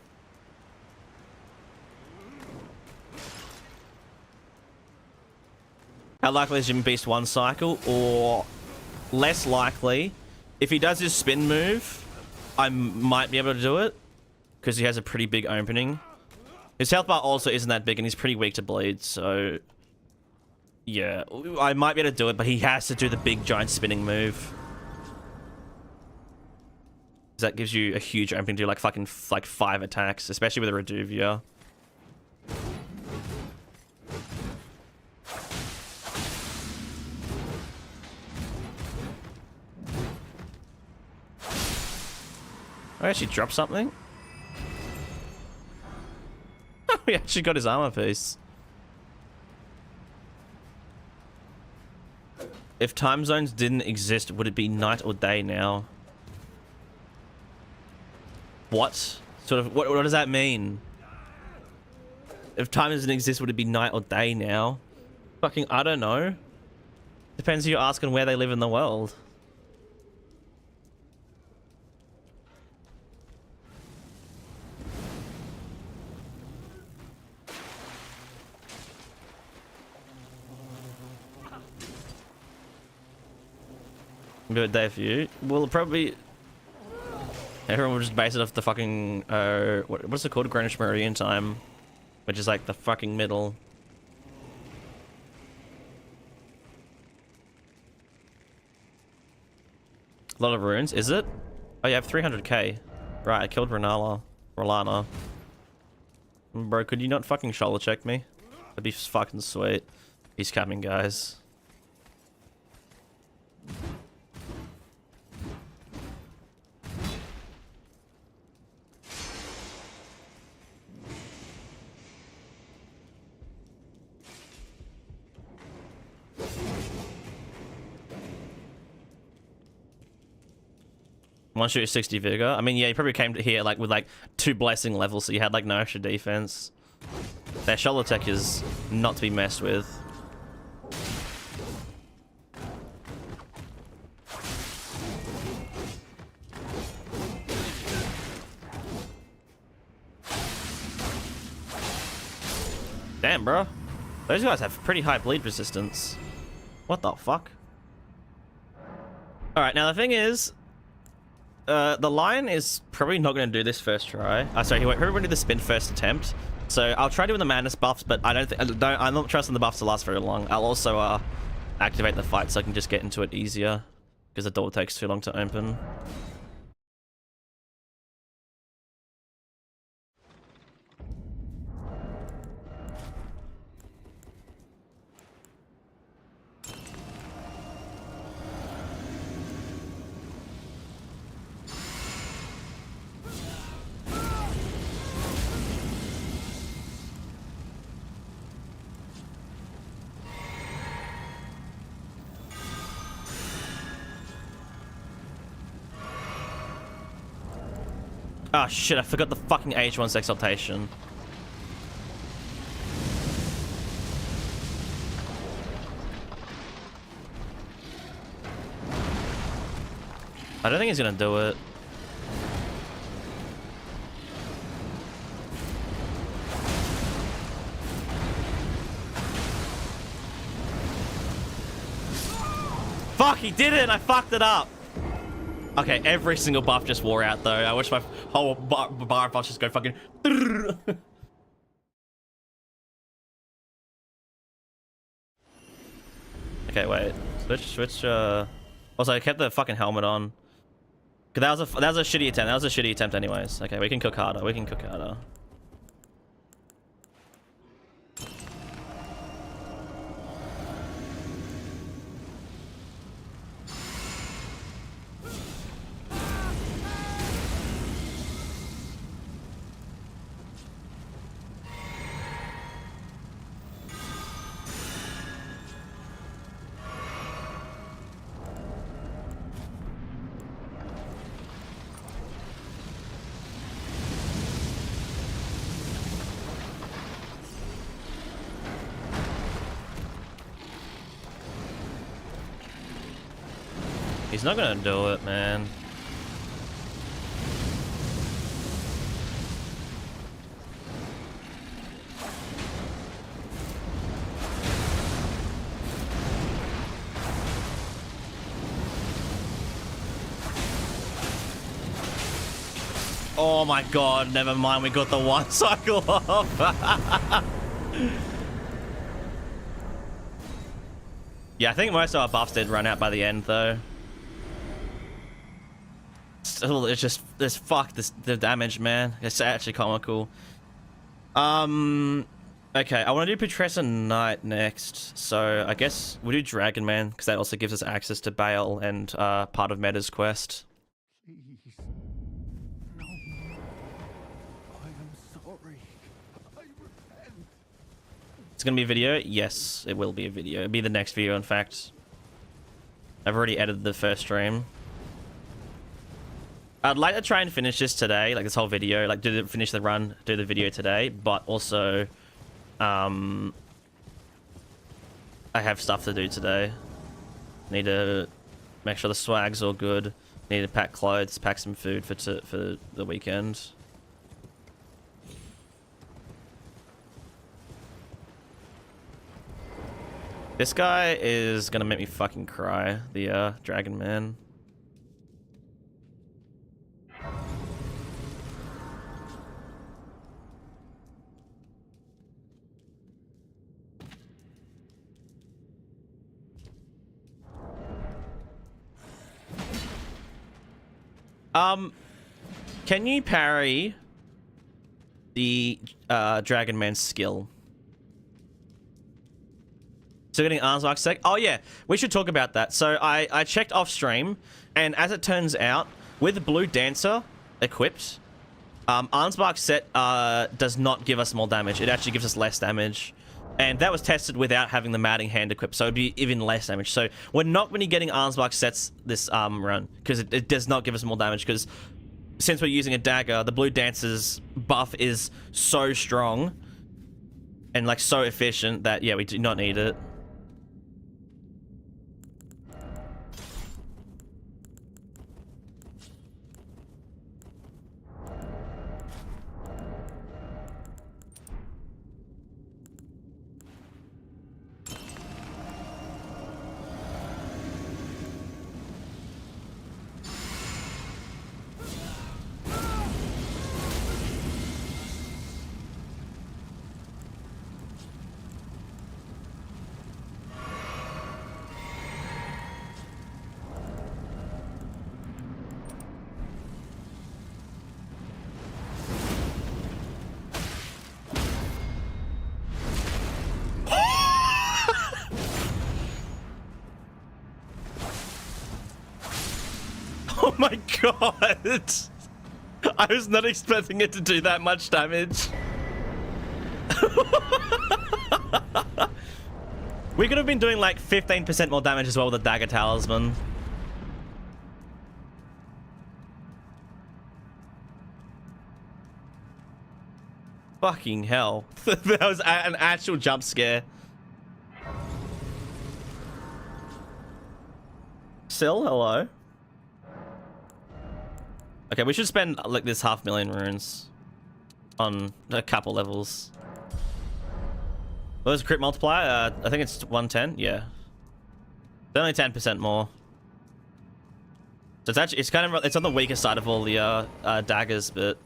How likely is Jimmy Beast one cycle? Or less likely, if he does his spin move, I might be able to do it. Because he has a pretty big opening. His health bar also isn't that big and he's pretty weak to bleed, so... Yeah, I might be able to do it, but he has to do the big giant spinning move. That gives you a huge opening to do like fucking 5 attacks, especially with a Reduvia. I actually dropped something. We actually got his armor piece. If time zones didn't exist, would it be night or day now? What? Sort of, what does that mean? If time doesn't exist, would it be night or day now? Fucking, I don't know. Depends who you're asking where they live in the world. Do a day for you. We'll probably... Everyone will just base it off the fucking... what's it called? Greenwich Meridian time. Which is like the fucking middle. A lot of runes, is it? Oh, you have 300k. Right, I killed Rolana. Bro, could you not fucking shoulder check me? That'd be fucking sweet. He's coming, guys. One shoot 60 vigor. I mean, yeah, you probably came to here like with like 2 blessing levels, so you had like no extra defense. Their shoulder tech is not to be messed with. Damn, bro. Those guys have pretty high bleed resistance. What the fuck? Alright, now the thing is, the lion is probably not going to do this first try. Sorry, he won't probably do the spin first attempt. So I'll try doing the madness buffs, but I'm not trusting the buffs to last very long. I'll also activate the fight so I can just get into it easier, because the door takes too long to open. Oh shit, I forgot the fucking H1's exaltation. I don't think he's gonna do it. Fuck, he did it and I fucked it up. Okay, every single buff just wore out though. I wish my whole bar buffs just go fucking... Okay, wait. Switch, Also, I kept the fucking helmet on. Cause that was a shitty attempt. That was a shitty attempt anyways. Okay, we can cook harder. We can cook harder. He's not gonna do it, man. Oh my god, never mind, we got the one cycle off. Yeah, I think most of our buffs did run out by the end though. Still, it's just the damage, man. It's actually comical. Okay, I want to do Putressa Knight next, so I guess we'll do Dragon Man because that also gives us access to Bale and part of Meta's quest. Please. No. I am sorry. I repent. It's gonna be a video? Yes, it will be a video. It'll be the next video, in fact. I've already edited the first stream. I'd like to try and finish this today, like this whole video, like finish the run, do the video today, but also, I have stuff to do today. Need to make sure the swag's all good. Need to pack clothes, pack some food for the weekend. This guy is gonna make me fucking cry, the Dragon Man. Can you parry the Dragon Man's skill? Still getting arms mark sec. Oh yeah, we should talk about that. So I checked off stream, and as it turns out, with Blue Dancer equipped, arms mark set does not give us more damage. It actually gives us less damage. And that was tested without having the Matting Hand equipped, so it'd be even less damage. So we're not going to be getting arms mark sets this run, because it does not give us more damage, because since we're using a dagger, the Blue Dancer's buff is so strong and like so efficient that, yeah, we do not need it. Oh my god! I was not expecting it to do that much damage. We could have been doing like 15% more damage as well with the Dagger Talisman. Fucking hell. That was an actual jump scare. Sil, hello. Okay, we should spend like this 500,000 runes on a couple levels. What was crit multiplier? I think it's 110. Yeah, it's only 10% more. So it's actually it's on the weaker side of all the daggers, but.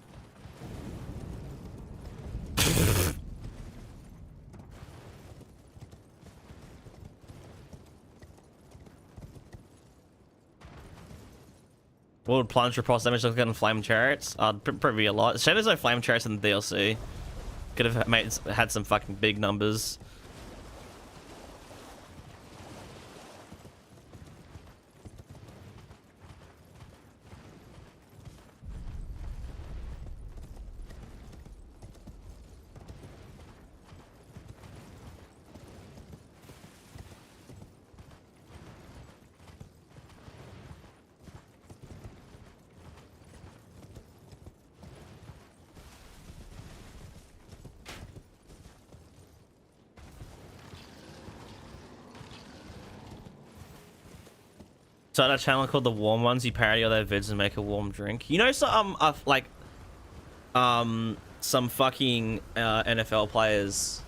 What would plunge repulse damage look like on flame chariots? Probably a lot. Shame there's no flame chariots in the DLC. Could have had some fucking big numbers. Start a channel called The Warm Ones. You parody all their vids and make a warm drink. You know, some some fucking NFL players.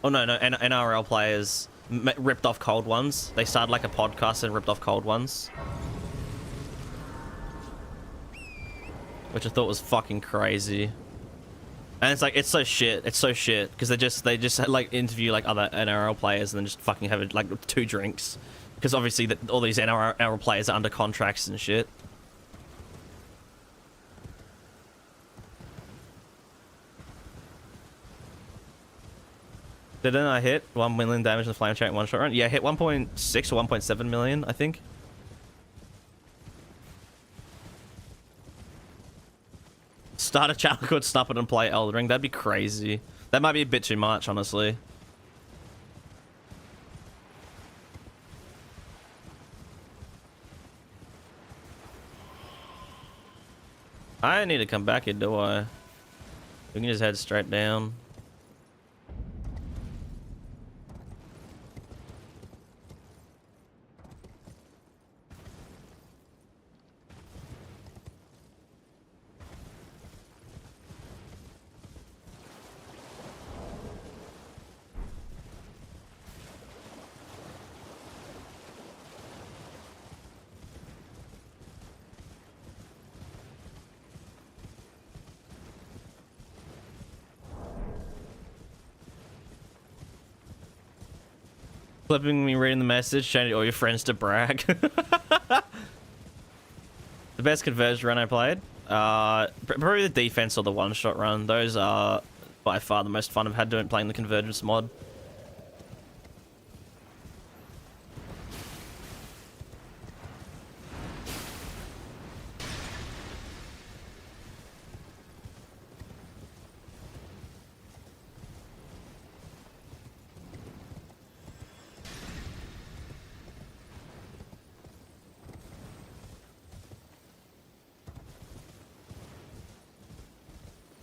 Oh no, NRL players ripped off Cold Ones. They started like a podcast and ripped off Cold Ones, which I thought was fucking crazy. And it's like, it's so shit because they just like interview like other NRL players and then just fucking have like 2 drinks. Because obviously all these NRL players are under contracts and shit. Didn't I hit 1 million damage in the flame chariot in one shot run? Yeah, I hit 1.6 or 1.7 million, I think. Start a channel called Snap It and Play Elden Ring. That'd be crazy. That might be a bit too much, honestly. I need to come back here, do I? We can just head straight down. Flipping me reading the message, showing all your friends to brag. The best conversion run I played? Probably the defense or the one-shot run. Those are by far the most fun I've had doing playing the convergence mod.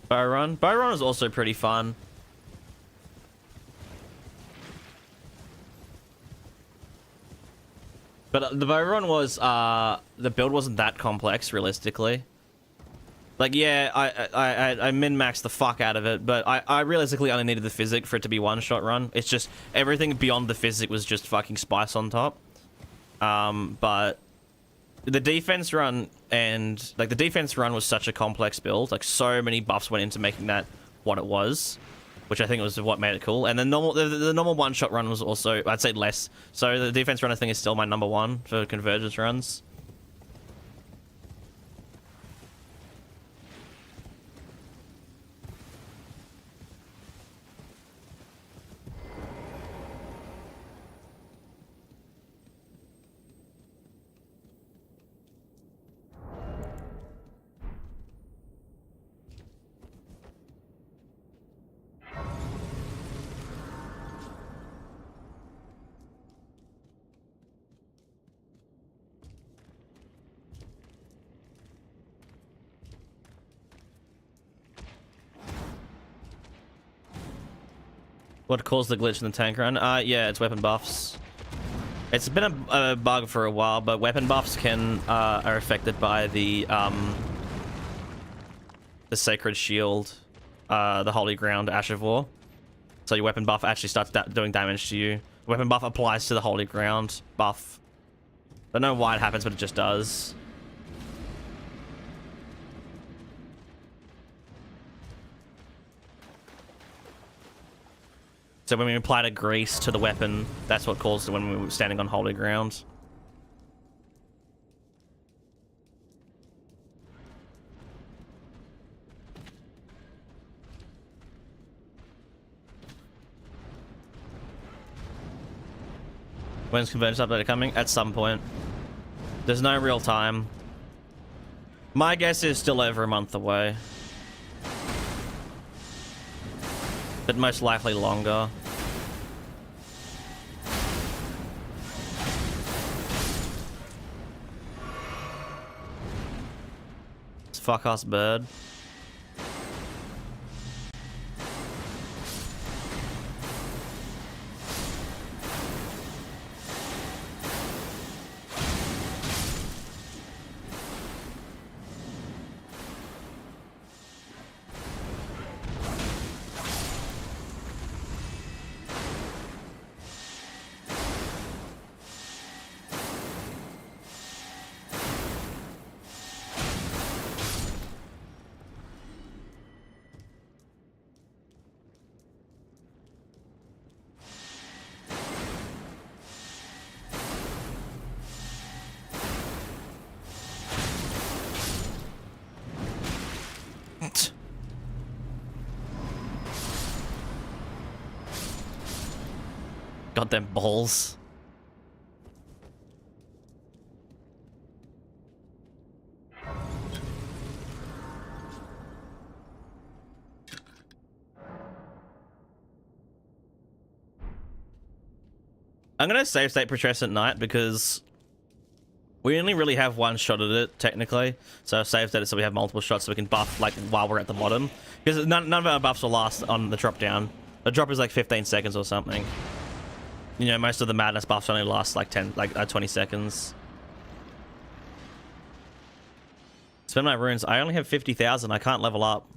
Bow run. Bow run is also pretty fun. But the bow run was, the build wasn't that complex, realistically. Like, yeah, I min-maxed the fuck out of it, but I realistically only needed the physic for it to be one-shot run. It's just, everything beyond the physic was just fucking spice on top. But the defense run and, like, the defense run was such a complex build. Like, so many buffs went into making that what it was, which I think was what made it cool. And the normal one-shot run was also, I'd say, less. So the defense run, I think, is still my #1 for convergence runs. What caused the glitch in the tank run? Yeah, it's weapon buffs. It's been a bug for a while, but weapon buffs are affected by the Sacred Shield, the Holy Ground, Ash of War. So your weapon buff actually starts doing damage to you. Weapon buff applies to the Holy Ground buff. Don't know why it happens, but it just does. So when we applied a grease to the weapon, that's what caused it when we were standing on holy ground. When's convergence update coming? At some point. There's no real time. My guess is still over a month away. But most likely longer. It's fuck us bird. Got them balls. I'm gonna save state Putrescent Knight because we only really have one shot at it, technically. So I've saved it so we have multiple shots so we can buff like while we're at the bottom. Because none of our buffs will last on the drop down. The drop is like 15 seconds or something. You know, most of the madness buffs only last like 20 seconds. Spend my runes. I only have 50,000. I can't level up.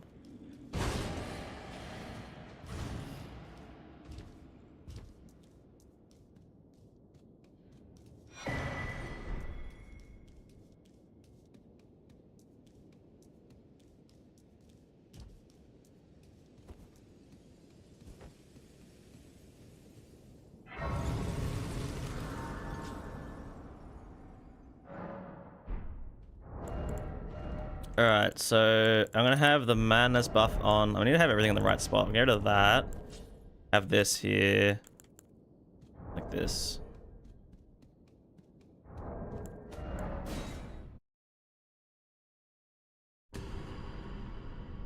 Alright, so I'm gonna have the madness buff on. I need to have everything in the right spot. Get rid of that. Have this here. Like this.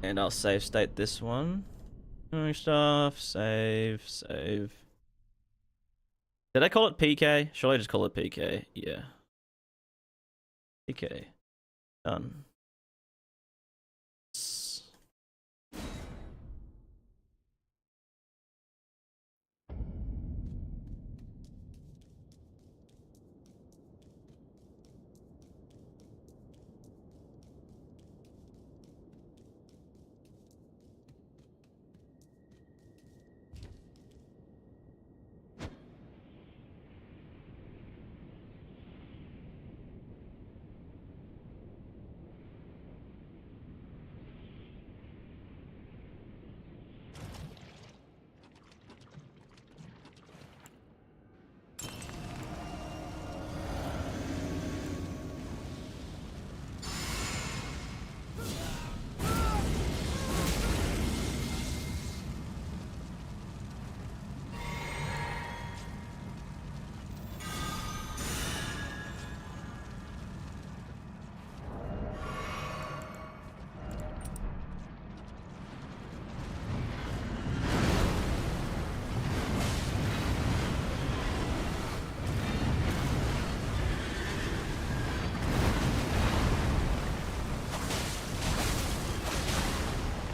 And I'll save state this one. Doing stuff. Save. Save. Did I call it PK? Surely I just call it PK. Yeah. PK. Done.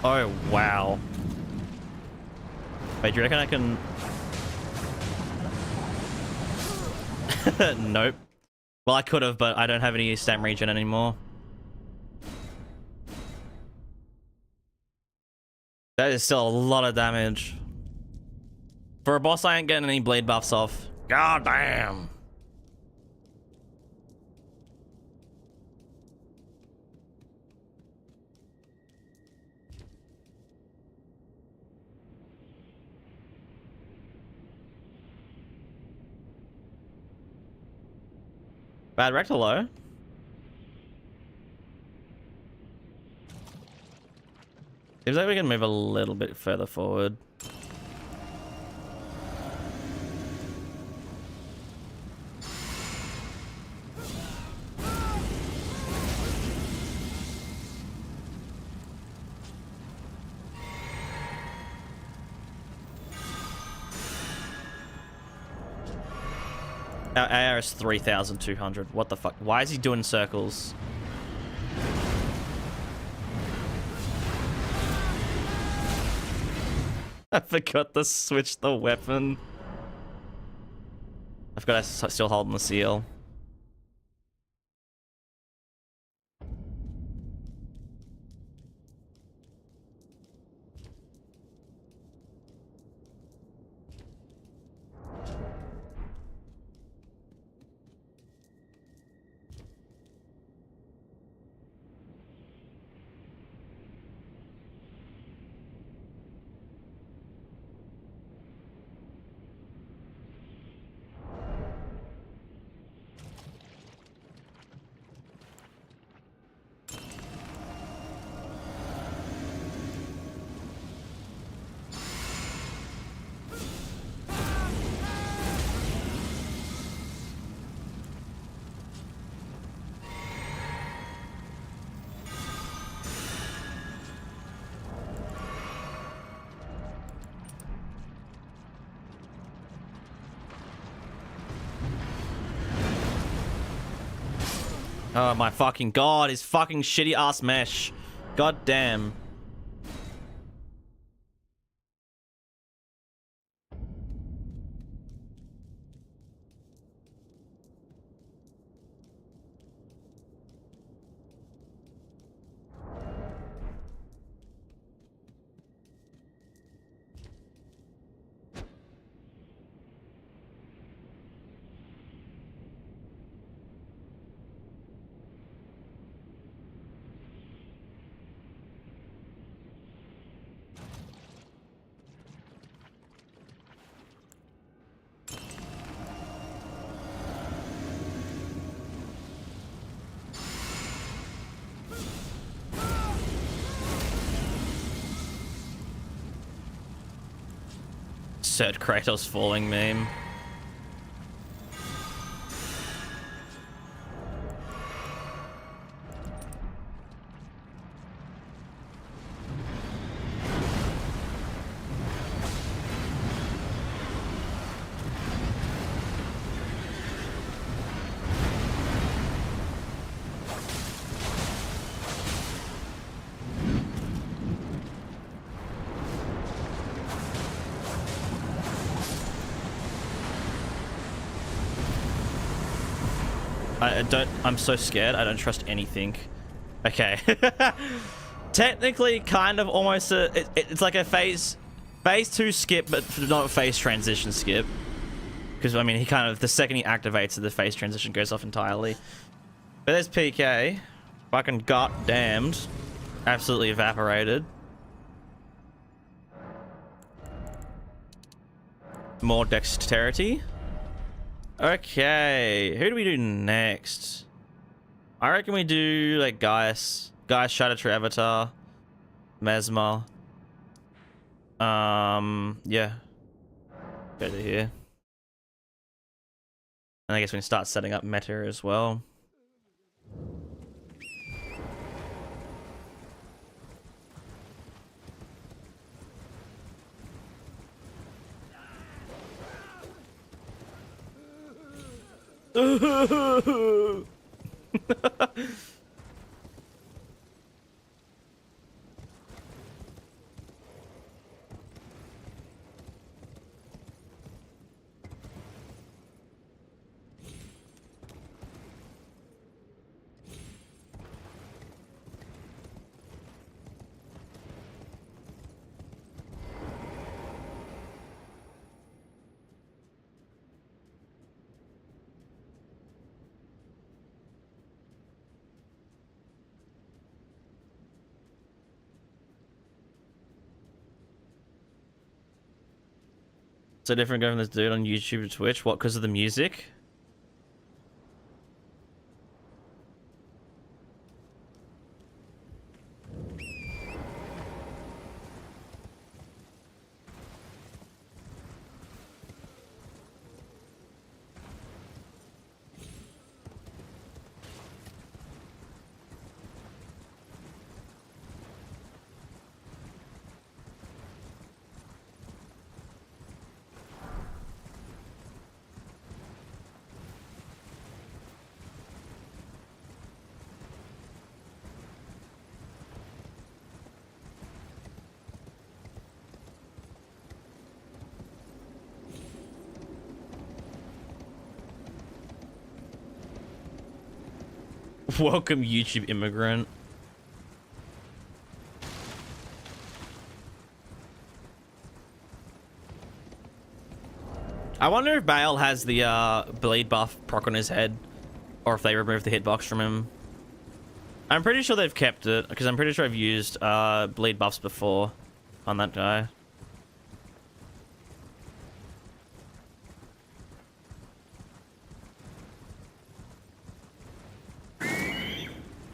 Oh, wow. Wait, do you reckon I can... Nope. Well, I could have, but I don't have any stam regen anymore. That is still a lot of damage. For a boss, I ain't getting any bleed buffs off. God damn. Bad rector low. Seems like we can move a little bit further forward. Our AR is 3,200. What the fuck? Why is he doing circles? I forgot to switch the weapon. I forgot I was still holding the seal. Oh my fucking god, his fucking shitty ass mesh. God damn. Insert Kratos falling meme. I'm so scared. I don't trust anything. Okay. Technically, kind of almost it's like a phase 2 skip, but not a phase transition skip. Because, I mean, he kind of, the second he activates it, the phase transition goes off entirely. But there's PK. Fucking goddamned. Absolutely evaporated. More dexterity. Okay, who do we do next? I reckon we do like Gaius, Shadow True Avatar, Mesmer. Yeah. Go to here. And I guess we can start setting up meta as well. So different going from this dude on YouTube to Twitch? What, because of the music? Welcome, YouTube immigrant. I wonder if Bale has the bleed buff proc on his head, or if they removed the hitbox from him. I'm pretty sure they've kept it, because I'm pretty sure I've used bleed buffs before on that guy.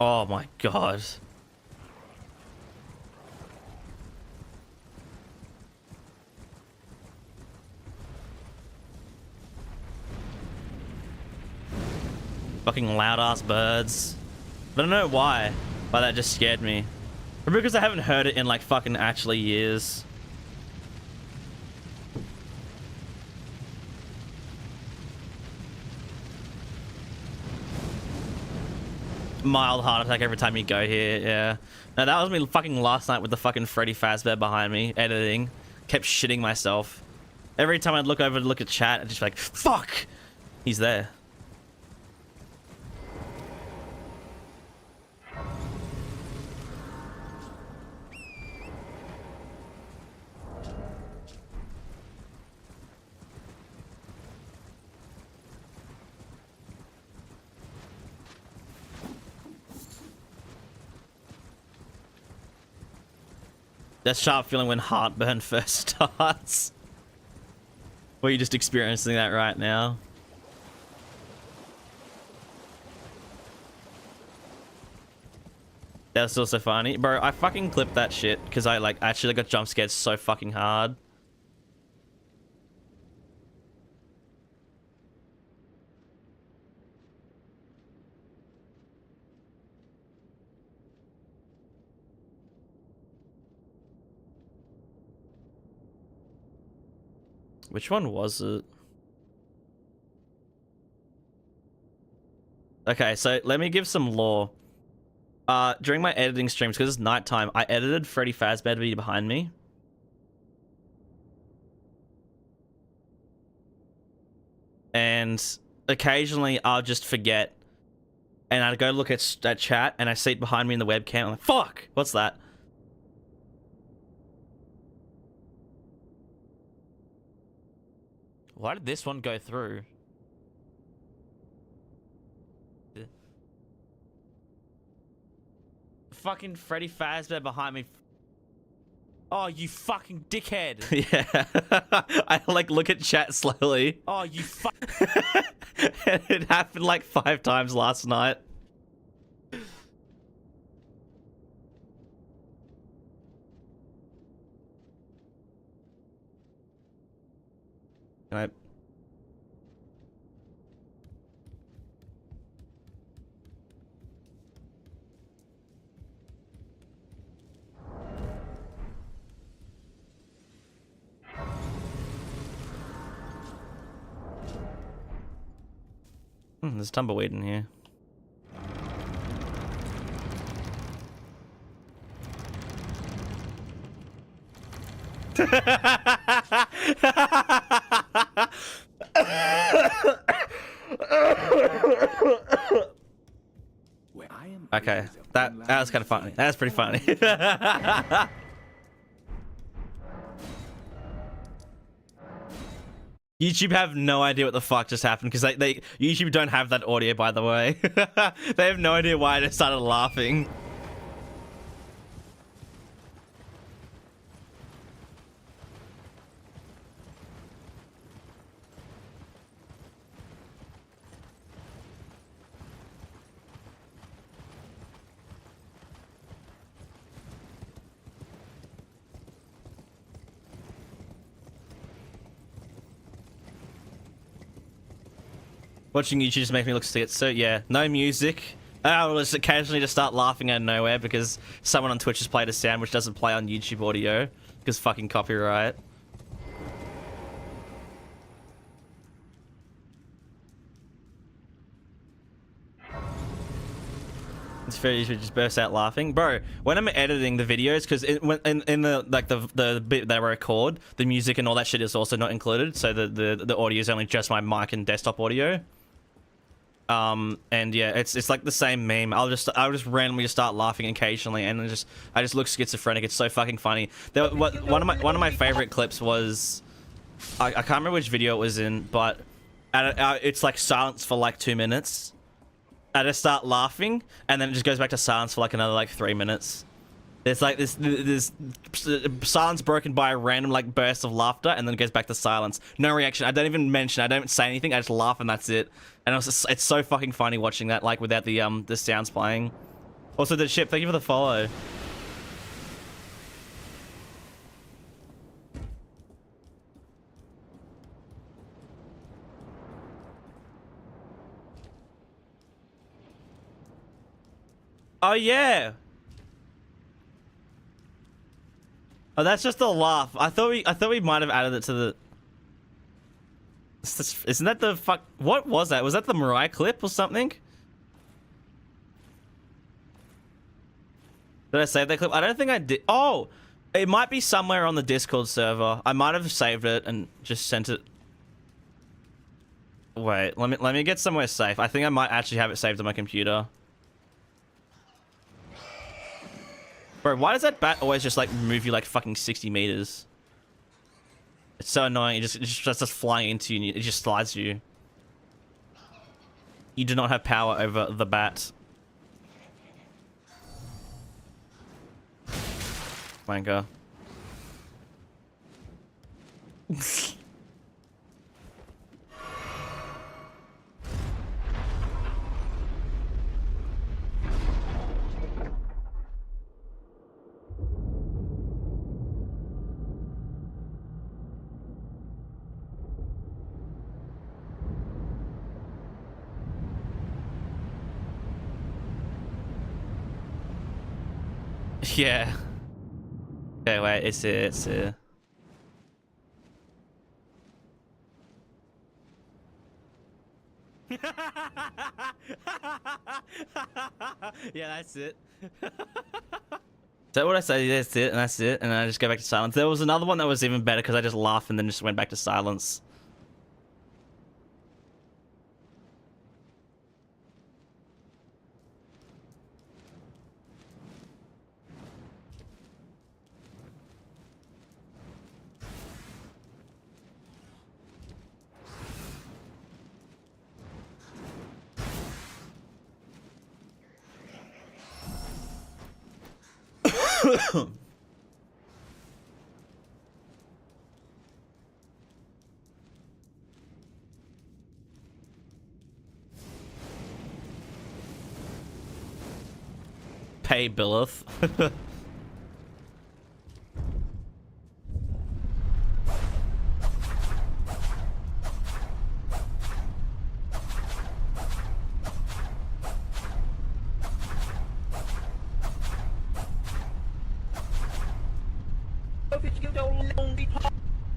Oh my god. Fucking loud ass birds. I don't know why, but that just scared me. Probably because I haven't heard it in like fucking actually years. Mild heart attack every time you go here, yeah. No, that was me fucking last night with the fucking Freddy Fazbear behind me, editing. Kept shitting myself. Every time I'd look over to look at chat, I'd just be like, fuck! He's there. That sharp feeling when heartburn first starts. Or you're just experiencing that right now. That's also funny. Bro, I fucking clipped that shit because I like actually got jump scared so fucking hard. Which one was it? Okay, so let me give some lore. During my editing streams, because it's nighttime, I edited Freddy Fazbear behind me. And occasionally I'll just forget. And I'd go look at chat, and I see it behind me in the webcam. I'm like, fuck! What's that? Why did this one go through? Fucking Freddy Fazbear behind me. Oh, you fucking dickhead! Yeah. I like look at chat slowly. Oh, you fuck! It happened like 5 times last night. Can I... there's tumbleweed in here. Okay, that was kind of funny. That's pretty funny. YouTube have no idea what the fuck just happened because they YouTube don't have that audio, by the way. They have no idea why I just started laughing. Watching YouTube just makes me look scared. So yeah, no music. I will just occasionally just start laughing out of nowhere because someone on Twitch has played a sound which doesn't play on YouTube audio because fucking copyright. It's very easy to just burst out laughing, bro. When I'm editing the videos, because in the like the bit that I record, the music and all that shit is also not included, so the audio is only just my mic and desktop audio. And yeah, it's like the same meme. I'll just randomly just start laughing occasionally, and I just look schizophrenic. It's so fucking funny. One of my favorite clips was I can't remember which video it was in, but it's like silence for like 2 minutes. I just start laughing, and then it just goes back to silence for like another like 3 minutes. There's like this silence broken by a random like burst of laughter, and then it goes back to silence. No reaction. I don't even mention. I don't say anything. I just laugh, and that's it. And it's so fucking funny watching that like without the sounds playing. Also, the ship. Thank you for the follow. Oh yeah. Oh, that's just a laugh. I thought we might have added it to the. Isn't that the fuck? What was that? Was that the Mariah clip or something? Did I save that clip? I don't think I did. Oh, it might be somewhere on the Discord server. I might have saved it and just sent it. Wait, let me get somewhere safe. I think I might actually have it saved on my computer. Bro, why does that bat always just like move you like fucking 60 meters? It's so annoying. It just flying into you. It just slides you. You do not have power over the bat. Wanker. Yeah. Okay, wait, it's here, it's here. Yeah, that's it. Is that what I say? That's it, and that's it, and I just go back to silence. There was another one that was even better because I just laughed and then just went back to silence. Pay Billeth.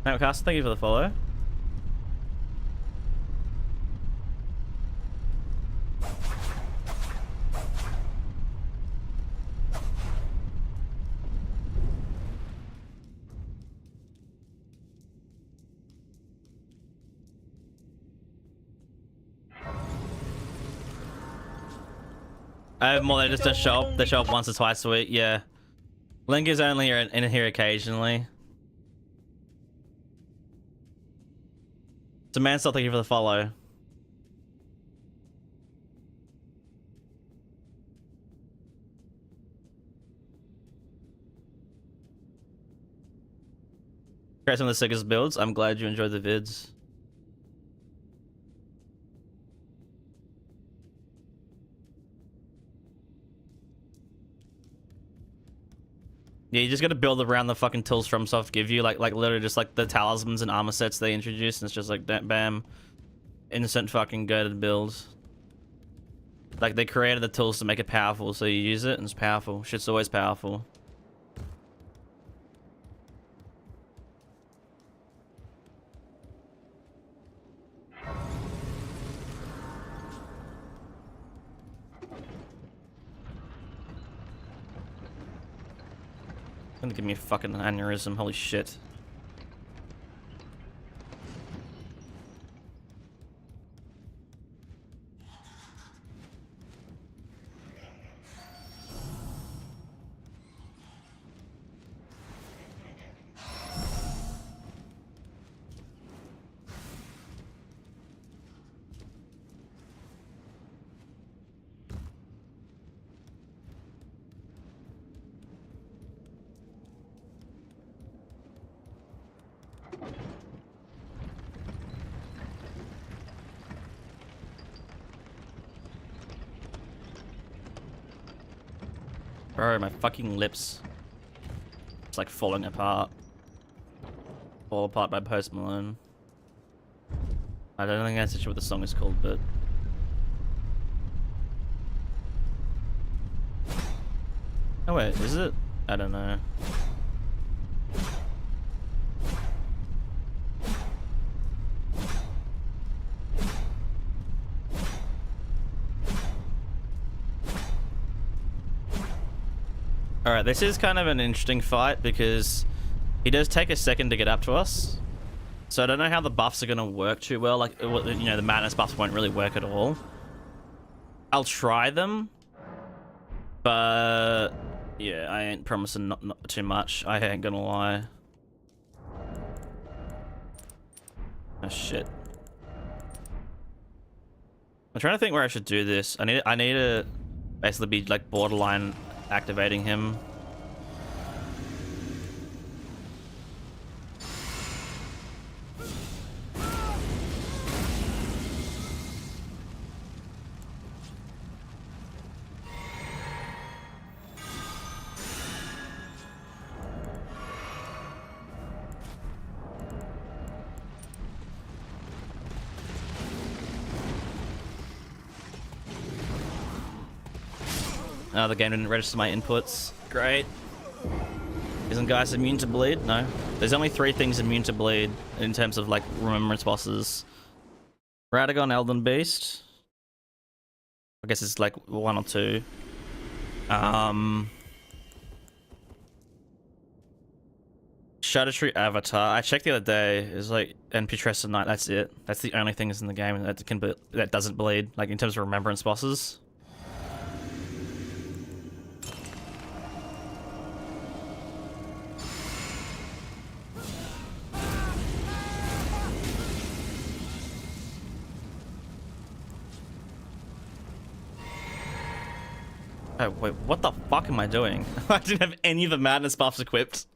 Outcast, thank you for the follow. I have more than just a shop. They show up once or twice a week, yeah. Link is only in here occasionally. So Mansell, thank you for the follow. Create some of the sickest builds. I'm glad you enjoyed the vids. Yeah, you just gotta build around the fucking tools FromSoft give you, like literally just like the talismans and armor sets they introduce, and it's just like that, bam, instant fucking go to build. Like they created the tools to make it powerful, so you use it and it's powerful. Shit's always powerful. Gonna give me a fucking aneurysm, holy shit. Bro, my fucking lips. It's like falling apart. Fall apart by Post Malone. I don't think that's actually what the song is called, but... Oh wait, is it? I don't know. Alright, this is kind of an interesting fight because he does take a second to get up to us. So I don't know how the buffs are going to work too well. Like, you know, the madness buffs won't really work at all. I'll try them. But yeah, I ain't promising not too much. I ain't gonna lie. Oh shit. I'm trying to think where I should do this. I need to basically be like borderline activating him. Oh, the game didn't register my inputs. Great. Isn't guys immune to bleed? No. There's only 3 things immune to bleed in terms of like remembrance bosses. Radagon, Elden Beast. I guess it's like 1 or 2. Shadow Tree Avatar. I checked the other day. It's like and Putressa Knight. That's it. That's the only things in the game that doesn't bleed. Like in terms of remembrance bosses. Oh wait, what the fuck am I doing? I didn't have any of the madness buffs equipped.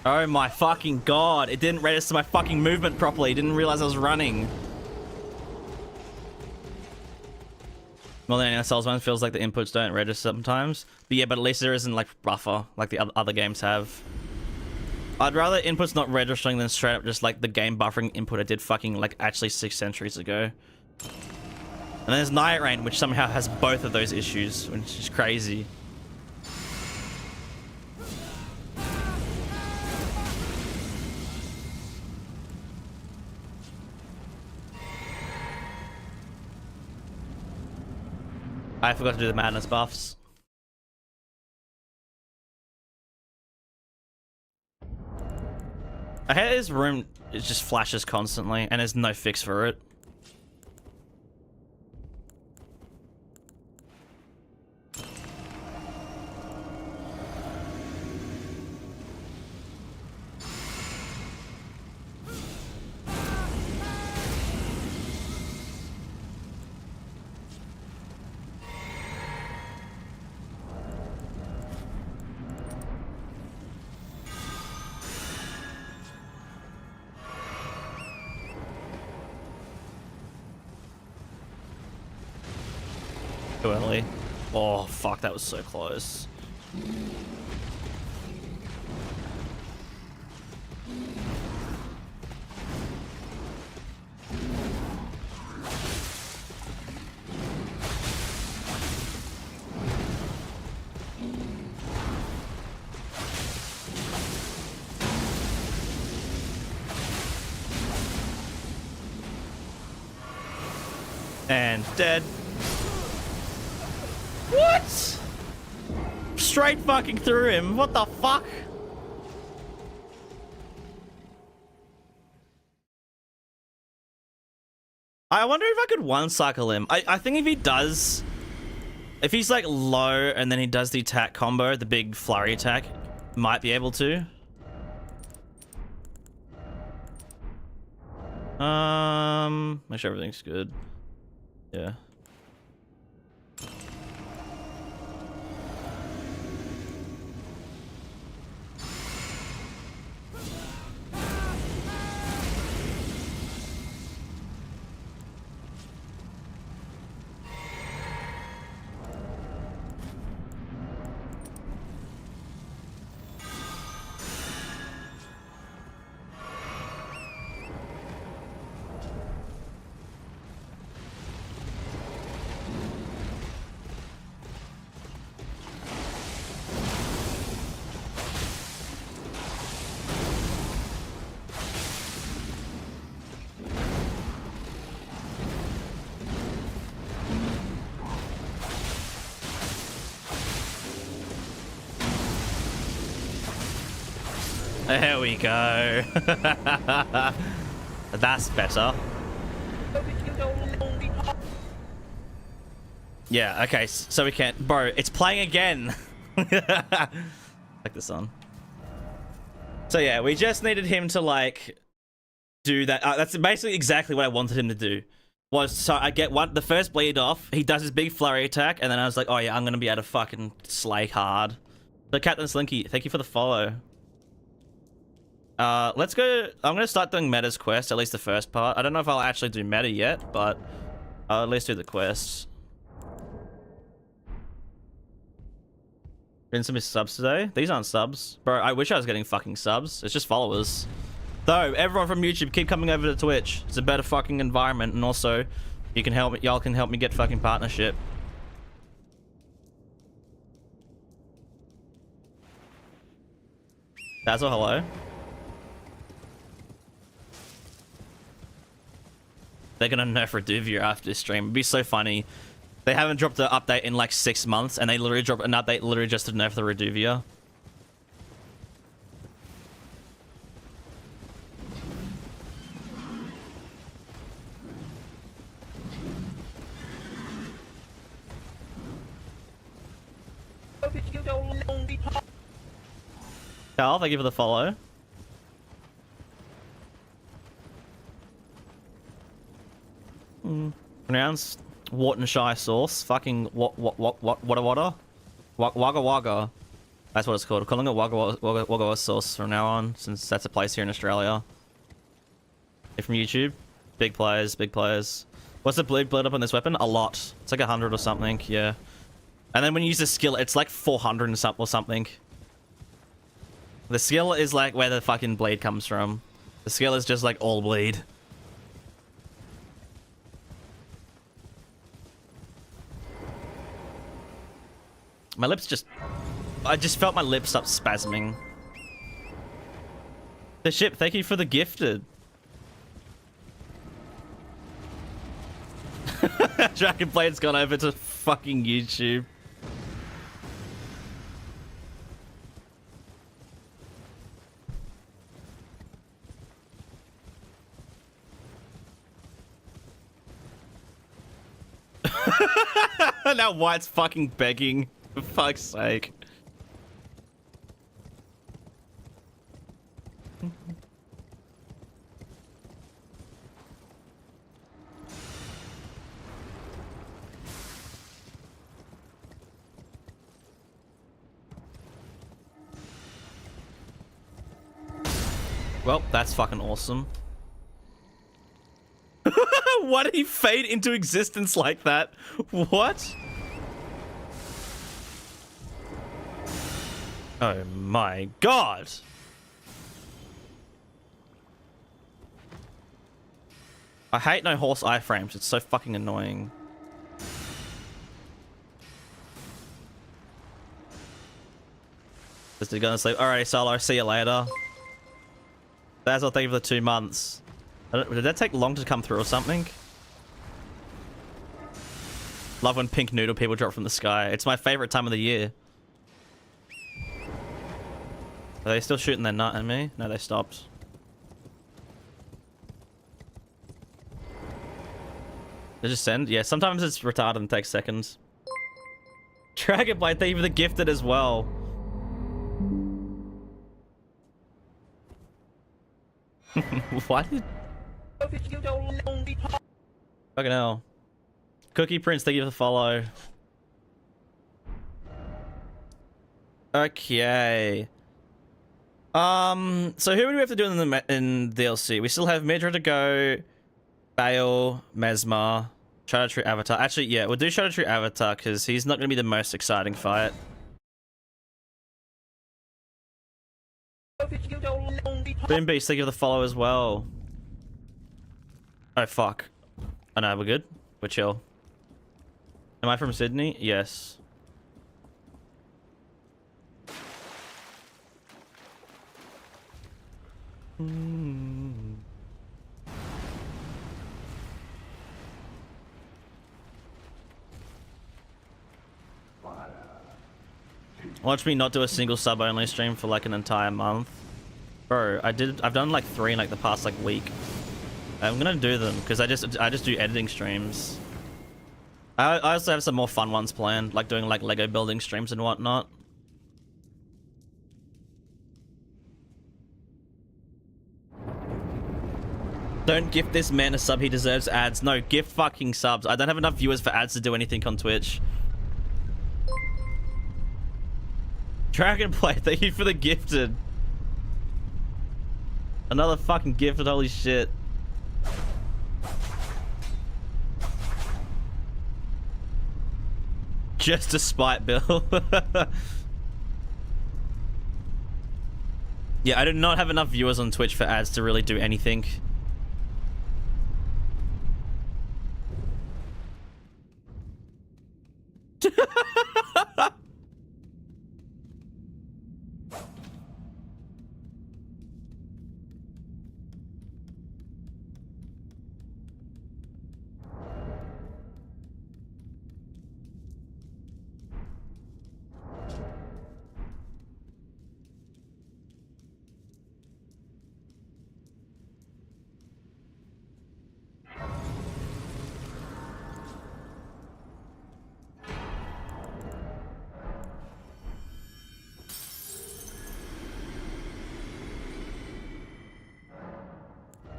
Oh my fucking god, it didn't register my fucking movement properly. It didn't realize I was running. Millennium Soulsman feels like the inputs don't register sometimes. But yeah, but at least there isn't like buffer like the other games have. I'd rather inputs not registering than straight up just like the game buffering input I did fucking like actually 6 centuries ago. And there's Night Rain, which somehow has both of those issues, which is crazy. I forgot to do the madness buffs. I hate this room, it just flashes constantly and there's no fix for it. Too early. Oh fuck, that was so close. And dead. What? Straight fucking through him. What the fuck? I wonder if I could one cycle him. I think if he does, if he's like low and then he does the attack combo, the big flurry attack, might be able to. Make sure everything's good. Yeah. There we go. That's better. Yeah, okay, so we can't. Bro, it's playing again. Like this on. So yeah, we just needed him to like do that. That's basically exactly what I wanted him to do. Was so I get the first bleed off, he does his big flurry attack, and then I was like, oh yeah, I'm gonna be able to fucking slay hard. So Captain Slinky, thank you for the follow. Let's go. I'm gonna start doing Meta's quest, at least the first part. I don't know if I'll actually do Meta yet, but I'll at least do the quests. Getting some subs today? These aren't subs. Bro, I wish I was getting fucking subs. It's just followers. Though, everyone from YouTube, keep coming over to Twitch. It's a better fucking environment, and also, you can help me, y'all can help me get fucking partnership. Dazzle, hello. They're gonna nerf Reduvia after this stream. It'd be so funny. They haven't dropped the update in like 6 months, and they literally dropped an update literally just to nerf the Reduvia. Cal, thank you for the follow. Pronounced Worcestershire sauce. Fucking wagga wagga. That's what it's called. I'm calling it wagga sauce from now on, since that's a place here in Australia. They're from YouTube. Big players, big players. What's the bleed up on this weapon? A lot. It's like 100 or something, yeah. And then when you use the skill, it's like 400 or something. The skill is like where the fucking bleed comes from. The skill is just like all bleed. My lips just... I just felt my lips stop spasming. The ship, thank you for the gifted. Dragonblade's gone over to fucking YouTube. Now White's fucking begging. For fuck's sake. Well, that's fucking awesome. Why did he fade into existence like that? What? Oh my god! I hate no horse iframes, it's so fucking annoying. Just gonna sleep. Alright, Solo, see you later. Dazzle, thank you for the 2 months. Did that take long to come through or something? Love when pink noodle people drop from the sky. It's my favorite time of the year. Are they still shooting their nut at me? No, they stopped. They just send? Yeah, sometimes it's retarded and takes seconds. Dragonblade, thank you for the gifted as well. What? Fucking hell. Cookie Prince, thank you for the follow. Okay. So who do we have to do in DLC? We still have Midra to go, Bale, Mesmer, Shadow True Avatar. Actually, yeah, we'll do Shadow True Avatar because he's not going to be the most exciting fight. Boom Beast, thank you for the follow as well. Oh, fuck. Oh, no, we're good. We're chill. Am I from Sydney? Yes. Watch me not do a single sub only stream for like an entire month. Bro, I've done like 3 in like the past like week. I'm gonna do them because I just do editing streams. I also have some more fun ones planned, like doing like Lego building streams and whatnot. Don't gift this man a sub. He deserves ads. No, gift fucking subs. I don't have enough viewers for ads to do anything on Twitch. Dragonplay, thank you for the gifted. Another fucking gifted, holy shit. Just to spite Bill. Yeah, I do not have enough viewers on Twitch for ads to really do anything.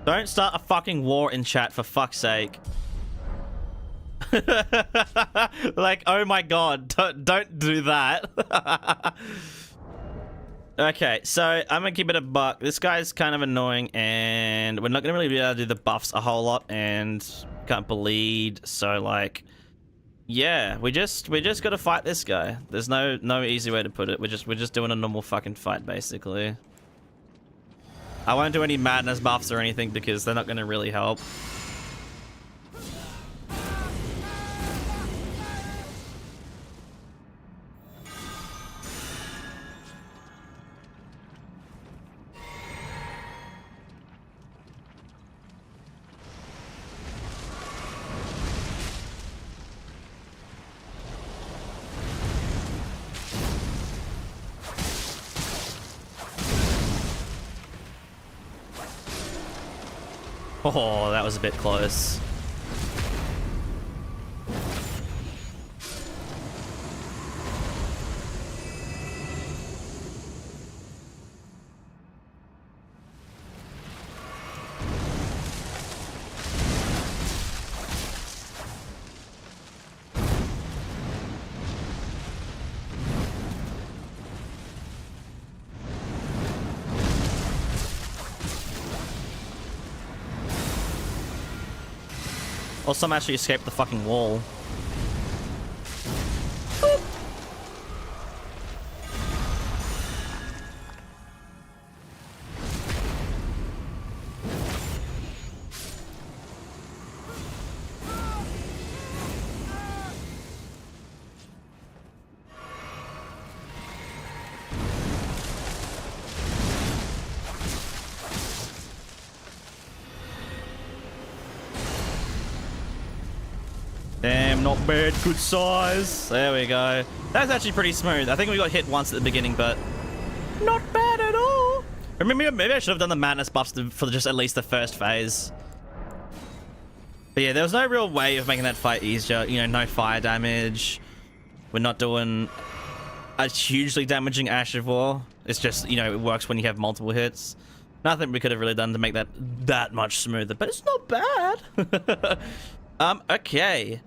Don't start a fucking war in chat, for fuck's sake. Like, oh my god, don't do that. Okay, so I'm gonna keep it a buck. This guy's kind of annoying, and we're not gonna really be able to do the buffs a whole lot, and can't bleed. So like, yeah, we just gotta fight this guy. There's no easy way to put it. We're just doing a normal fucking fight, basically. I won't do any madness buffs or anything because they're not going to really help. Oh, that was a bit close. Or some actually escaped the fucking wall. Damn, not bad. Good size. There we go. That's actually pretty smooth. I think we got hit once at the beginning, but not bad at all. Or maybe I should have done the madness buffs for just at least the first phase. But yeah, there was no real way of making that fight easier. You know, no fire damage. We're not doing a hugely damaging Ash of War. It's just, you know, it works when you have multiple hits. Nothing we could have really done to make that much smoother, but it's not bad. Okay.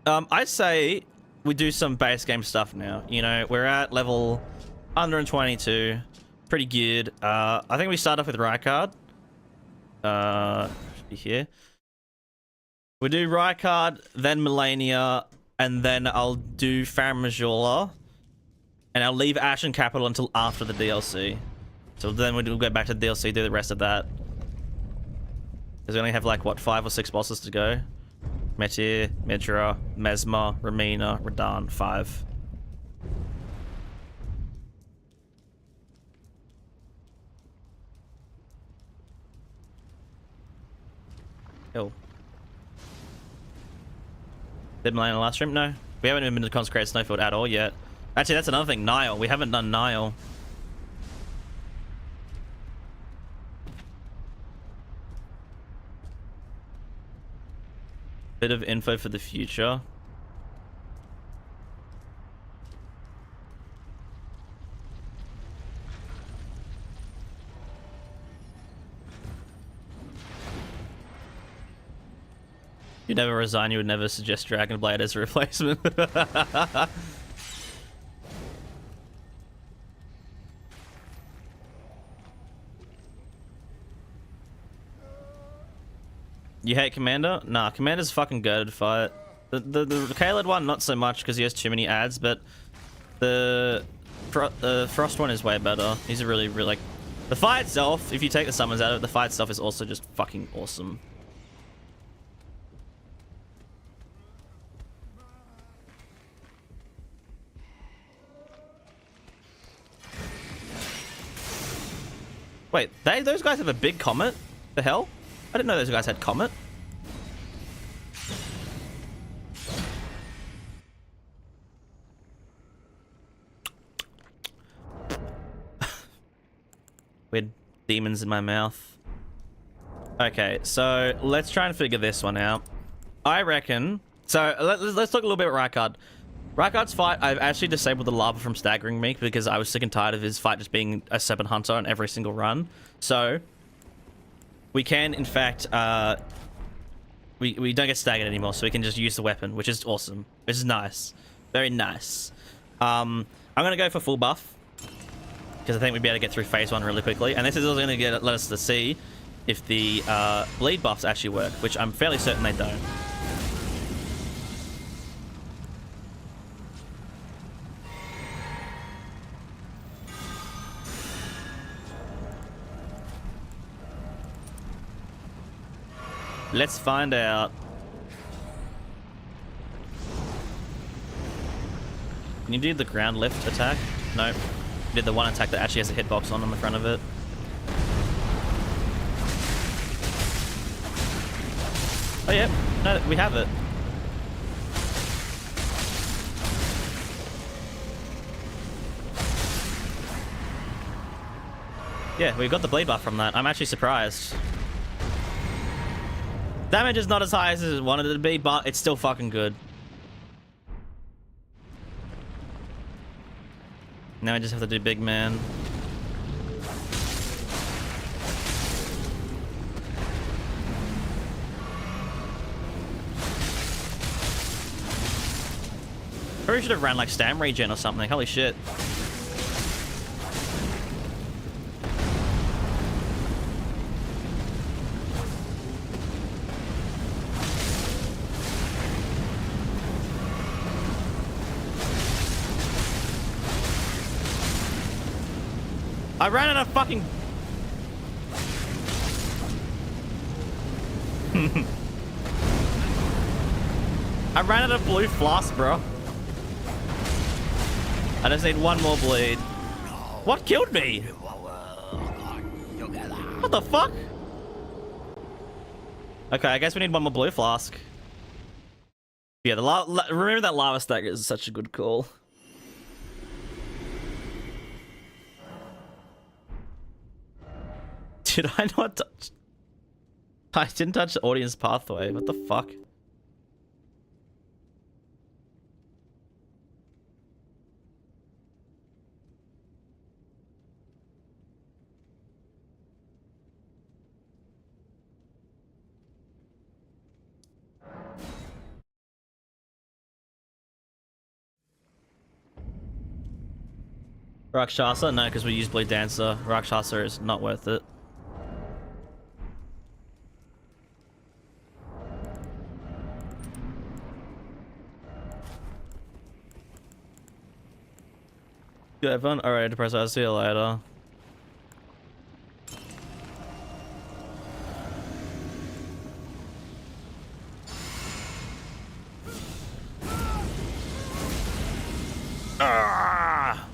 I say we do some base game stuff now. You know, we're at level 122. Pretty good. I think we start off with Rykard. Should be here. We do Rykard, then Melania, and then I'll do Faramajula. And I'll leave Ashen Capital until after the DLC. So then we'll go back to the DLC, do the rest of that. Because we only have like, what, 5 or 6 bosses to go? Metir, Midra, Mesmer, Ramina, Radahn, 5. Cool. Did Melania last stream? No. We haven't even been to Consecrated Snowfield at all yet. Actually, that's another thing. Nile. We haven't done Nile. Bit of info for the future. You'd never resign, you would never suggest Dragonblade as a replacement. You hate Commander? Nah, Commander's fucking good to fight. The Kaled one, not so much because he has too many ads, but the Frost one is way better. He's a really, like... The fight itself, if you take the summons out of it, the fight itself is also just fucking awesome. Wait, those guys have a big comet? The hell? I didn't know those guys had comet. Weird demons in my mouth. Okay, so let's try and figure this one out. I reckon... So let's talk a little bit about Rykard. Rykard's fight, I've actually disabled the lava from staggering me because I was sick and tired of his fight just being a Serpent Hunter on every single run. So we can, in fact, we don't get staggered anymore, so we can just use the weapon, which is awesome. Which is nice. Very nice. I'm going to go for full buff because I think we'd be able to get through phase 1 really quickly. And this is also going to let us to see if the bleed buffs actually work, which I'm fairly certain they don't. Let's find out. Can you do the ground lift attack? No. Did the one attack that actually has a hitbox on the front of it. Oh yeah, no, we have it. Yeah, we got the bleed buff from that. I'm actually surprised. Damage is not as high as it wanted it to be, but it's still fucking good. Now I just have to do big man. Probably should have ran like stam regen or something. Holy shit. I ran out of fucking... I ran out of blue floss, bro. I just need one more bleed. What killed me? What the fuck? Okay, I guess we need one more blue flask. Yeah, remember that lava stagger is such a good call. Did I not touch? I didn't touch the audience pathway. What the fuck? Rakshasa? No, because we use Blue Dancer. Rakshasa is not worth it. Good, everyone. Alright, Enterprise, I'll see you later. Ah!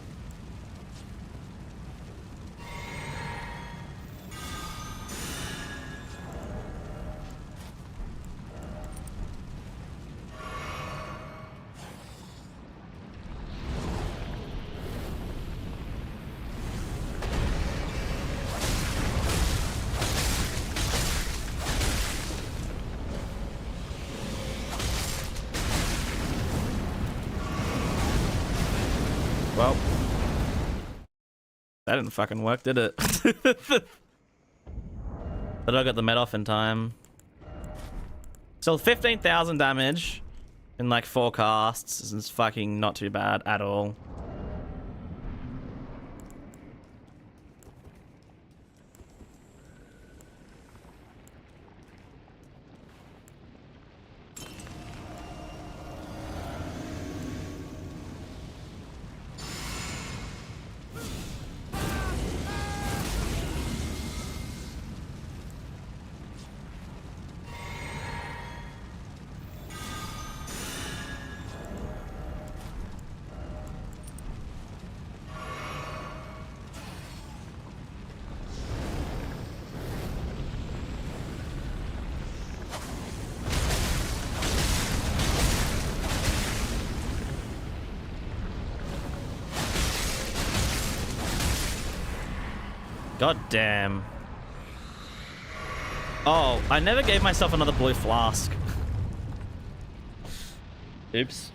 Well, that didn't fucking work, did it? But I got the med off in time. Still 15,000 damage in like 4 casts. It's fucking not too bad at all. God damn. Oh, I never gave myself another blue flask. Oops.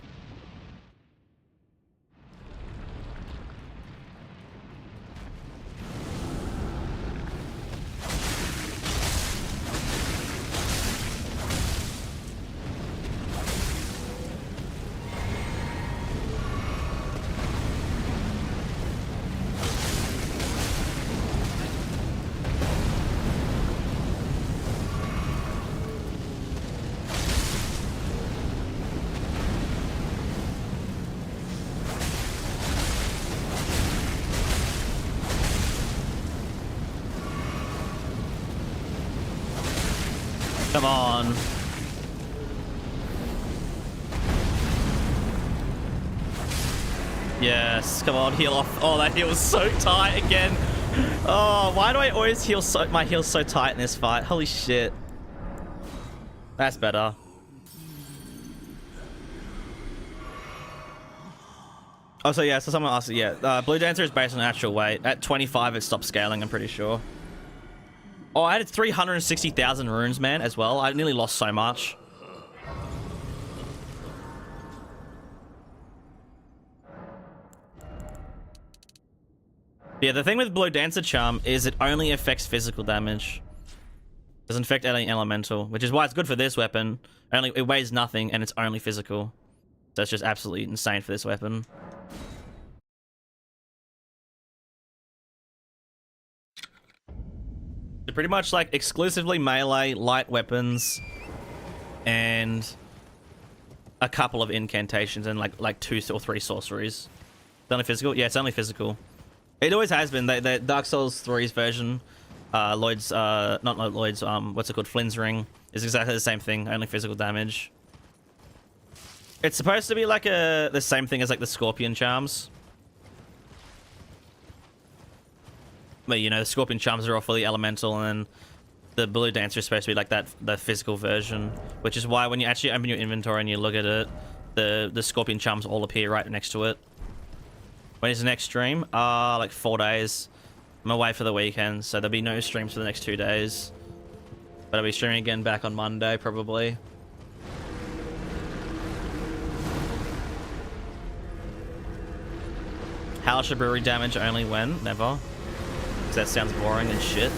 Come on. Yes, come on, heal off. Oh, that heal was so tight again. Oh, why do I always heal my heal's so tight in this fight? Holy shit. That's better. Oh, so yeah, so someone asked, yeah, Blue Dancer is based on actual weight. At 25, it stopped scaling, I'm pretty sure. Oh, I had 360,000 runes, man, as well. I nearly lost so much. Yeah, the thing with Blue Dancer Charm is it only affects physical damage. Doesn't affect any elemental, which is why it's good for this weapon. Only it weighs nothing and it's only physical. So it's just absolutely insane for this weapon. They're pretty much like exclusively melee, light weapons, and a couple of incantations and like 2 or 3 sorceries. It's only physical? Yeah, it's only physical. It always has been. The Dark Souls 3's version, Lloyd's, not Lloyd's, what's it called? Flynn's Ring, is exactly the same thing, only physical damage. It's supposed to be like the same thing as like the Scorpion Charms. But you know, the Scorpion Charms are all fully elemental, and then the Blue Dancer is supposed to be like that, the physical version. Which is why when you actually open your inventory and you look at it, the Scorpion Charms all appear right next to it. When is the next stream? Like 4 days. I'm away for the weekend, so there'll be no streams for the next 2 days. But I'll be streaming again back on Monday, probably. How should brewery damage only when? Never. Because that sounds boring and shit.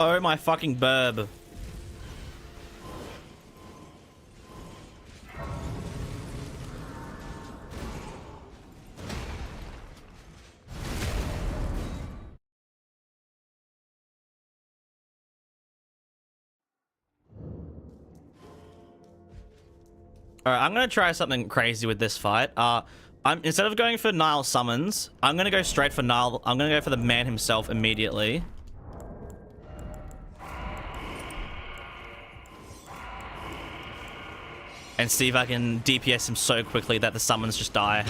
Oh my fucking burb. Alright, I'm gonna try something crazy with this fight. Instead of going for Nile summons, I'm gonna go straight for Nile. I'm gonna go for the man himself immediately. And see if I can DPS him so quickly that the summons just die.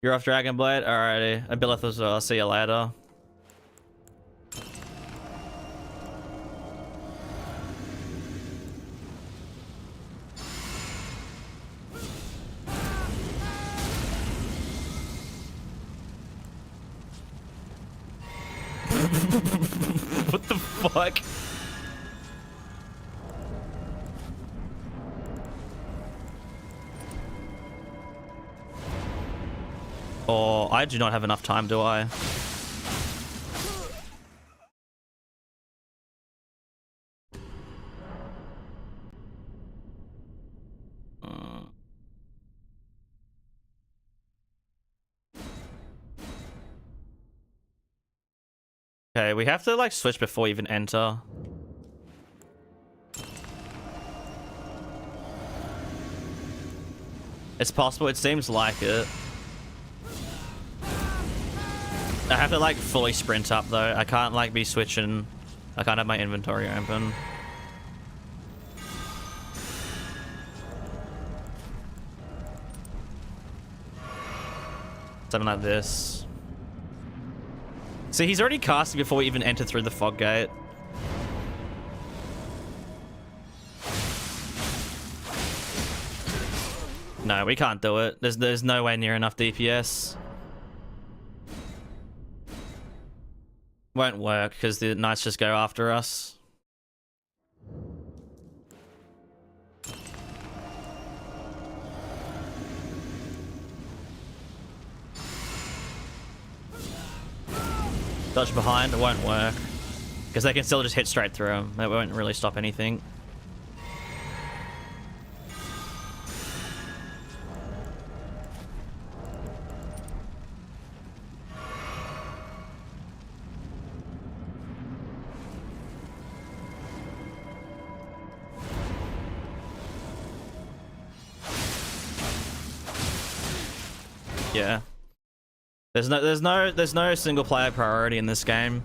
You're off Dragon Blade? Alrighty. Abileth as well. I'll see you later. What the fuck? Oh, I do not have enough time, do I? Okay, we have to like switch before we even enter. It's possible, it seems like it. I have to like fully sprint up though. I can't like be switching. I can't have my inventory open. Something like this. See, he's already casting before we even enter through the fog gate. No, we can't do it. There's no way near enough DPS. Won't work because the knights just go after us. Dodge behind, it won't work. Because they can still just hit straight through them. It won't really stop anything. Yeah. There's no single player priority in this game.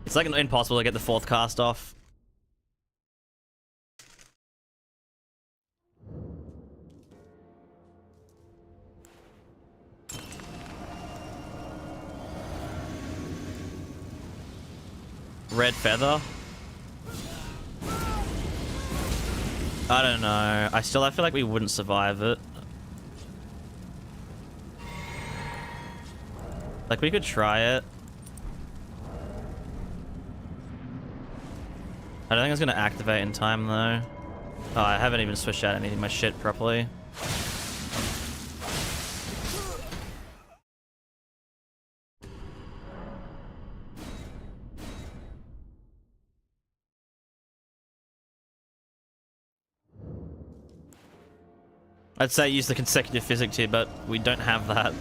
It's like impossible to get the fourth cast off. Red feather? I don't know. I feel like we wouldn't survive it. Like we could try it. I don't think it's gonna activate in time though. Oh, I haven't even switched out any of my shit properly. I'd say use the consecutive physics here, but we don't have that.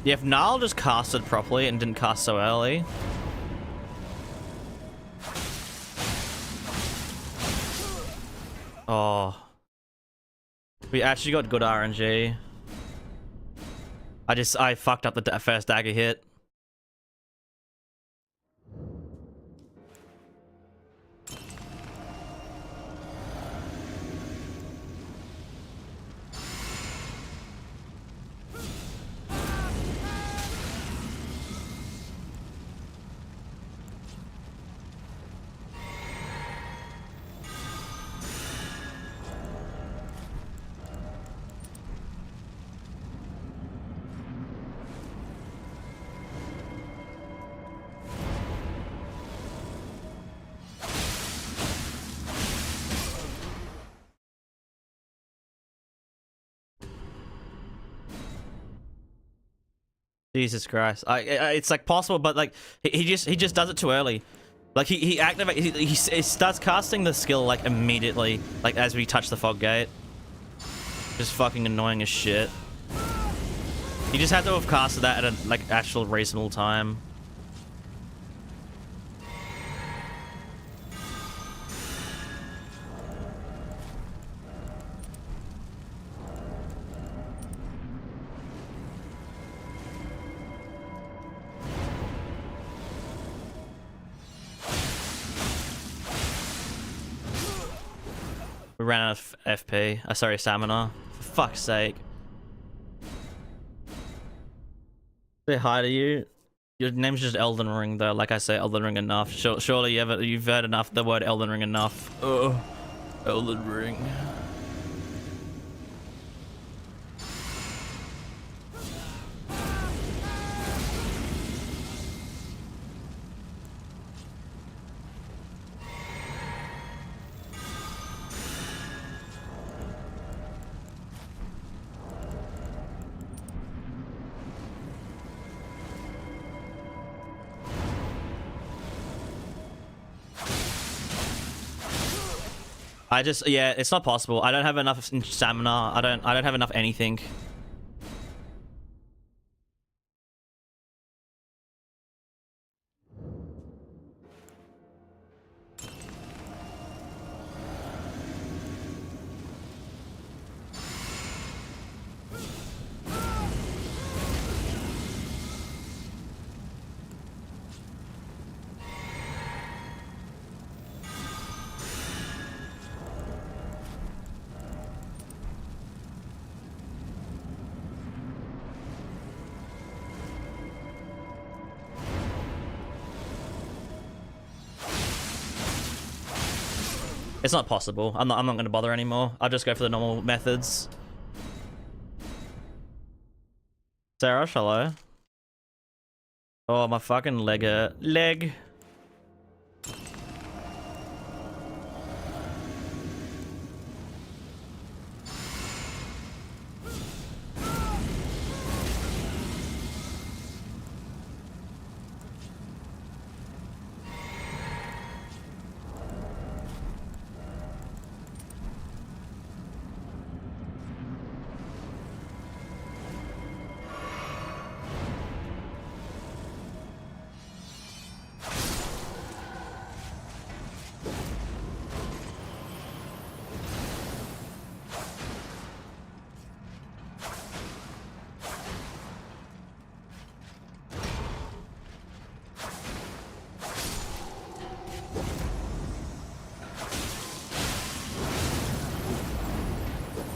Yeah, if Niall just casted properly and didn't cast so early. Oh. We actually got good RNG. I fucked up the first dagger hit. Jesus Christ! It's like possible, but like he just does it too early. Like he activates, he starts casting the skill like immediately, like as we touch the fog gate. Just fucking annoying as shit. You just have to have casted that at a like actual reasonable time. We ran out of FP. Sorry, stamina. For fuck's sake. Say hi to you. Your name's just Elden Ring, though. Like I say, Elden Ring enough. Surely you've heard enough the word Elden Ring enough. Oh, Elden Ring. Yeah, it's not possible. I don't have enough stamina. I don't have enough anything. It's not possible. I'm not going to bother anymore. I'll just go for the normal methods. Sarah, hello. Oh, my fucking leg.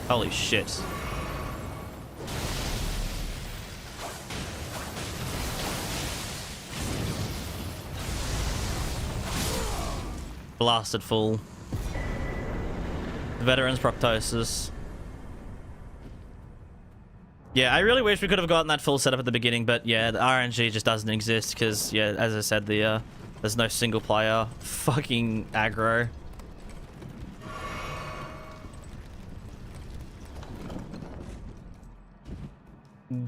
Holy shit. Blasted full. Veterans proptosis. Yeah, I really wish we could have gotten that full setup at the beginning, but yeah, the RNG just doesn't exist because, yeah, as I said, the There's no single player fucking aggro.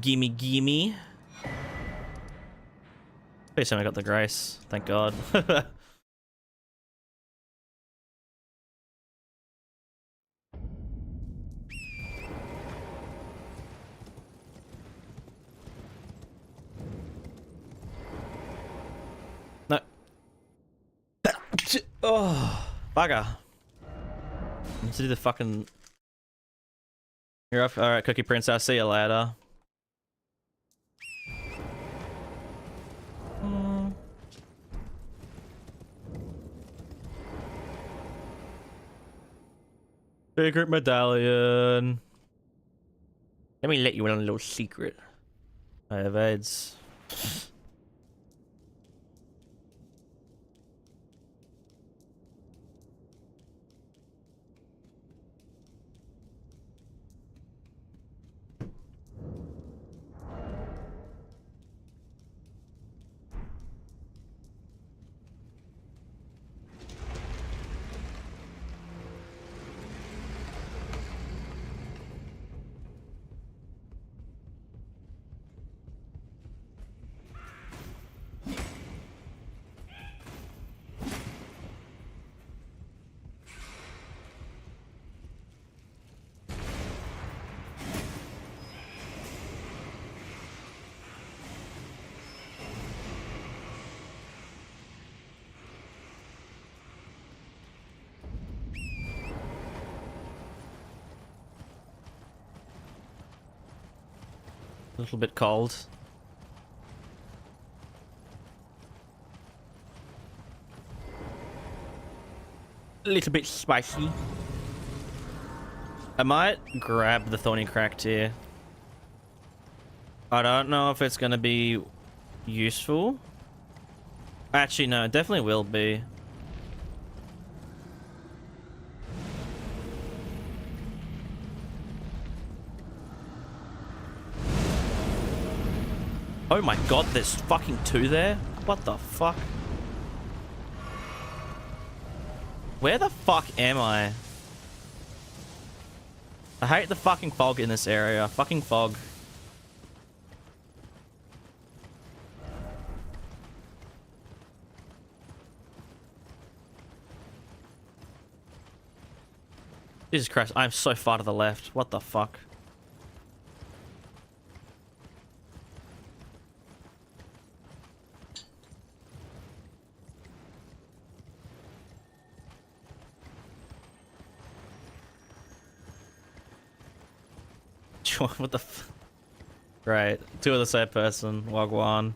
Gimme, gimme. At least I got the grace. Thank God. No. Oh, bugger. I need to do the fucking... You're up. Alright, Cookie Prince, I'll see you later. Secret medallion. Let me let you in on a little secret. I have AIDS. A little bit cold. A little bit spicy. I might grab the Thorny Cracked here. I don't know if it's gonna be useful. Actually, no, it definitely will be. Oh my god, there's fucking two there? What the fuck? Where the fuck am I? I hate the fucking fog in this area. Fucking fog. Jesus Christ, I'm so far to the left. What the fuck? What the f... Right, two of the same person. Wagwan.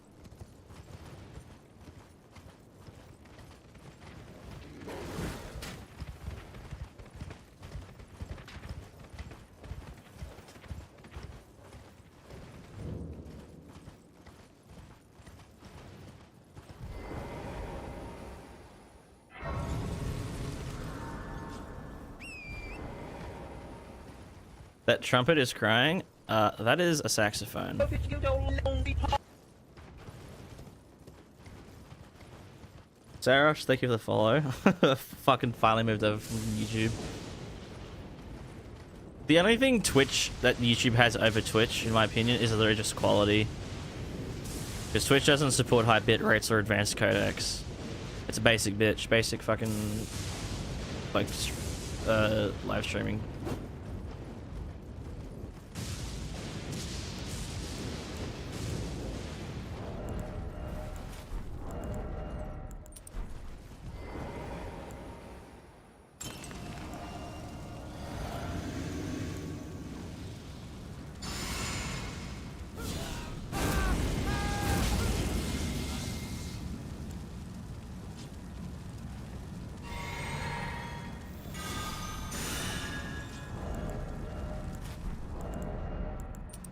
That trumpet is crying. That is a saxophone. Sarah, thank you for the follow. Fucking finally moved over from YouTube. The only thing Twitch that YouTube has over Twitch, in my opinion, is literally just quality. Because Twitch doesn't support high bit rates or advanced codecs. It's a basic bitch, basic fucking like live streaming.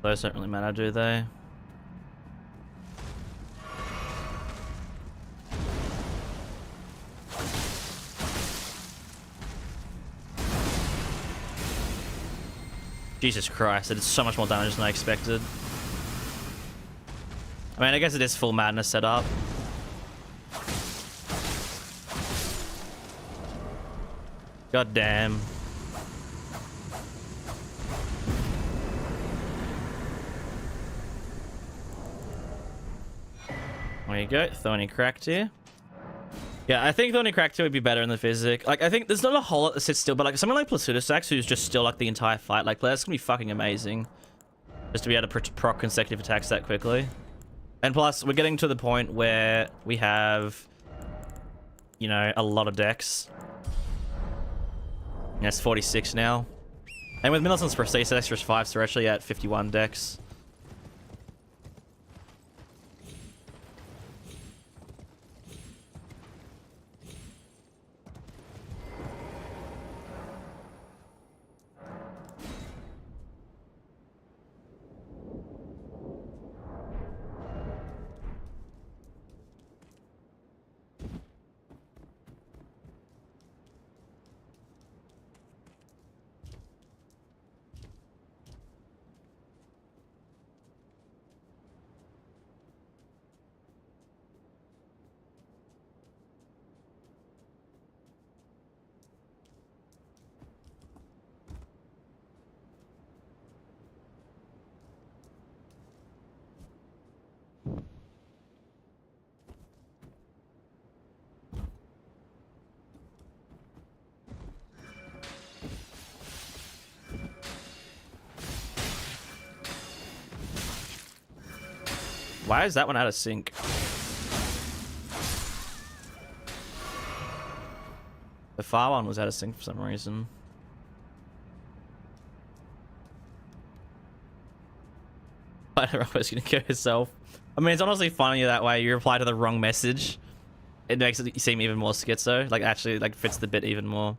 Those don't really matter, do they? Jesus Christ, it did so much more damage than I expected. I mean, I guess it is full madness setup. God damn. There you go. Thorny cracked here. Yeah, I think Thorny cracked here would be better in the physic. Like, I think there's not a whole lot that sits still, but like someone like Placidusax who's just still like the entire fight, like that's gonna be fucking amazing. Just to be able to proc consecutive attacks that quickly. And plus, we're getting to the point where we have, you know, a lot of decks. Yeah, it's 46 now. And with Middleton's Prestige, extra 5, so we're actually at 51 decks. Why is that one out of sync? The far one was out of sync for some reason. I don't know if it's gonna kill yourself. I mean, it's honestly funny that way. You reply to the wrong message. It makes it seem even more schizo. Like, actually, like, fits the bit even more.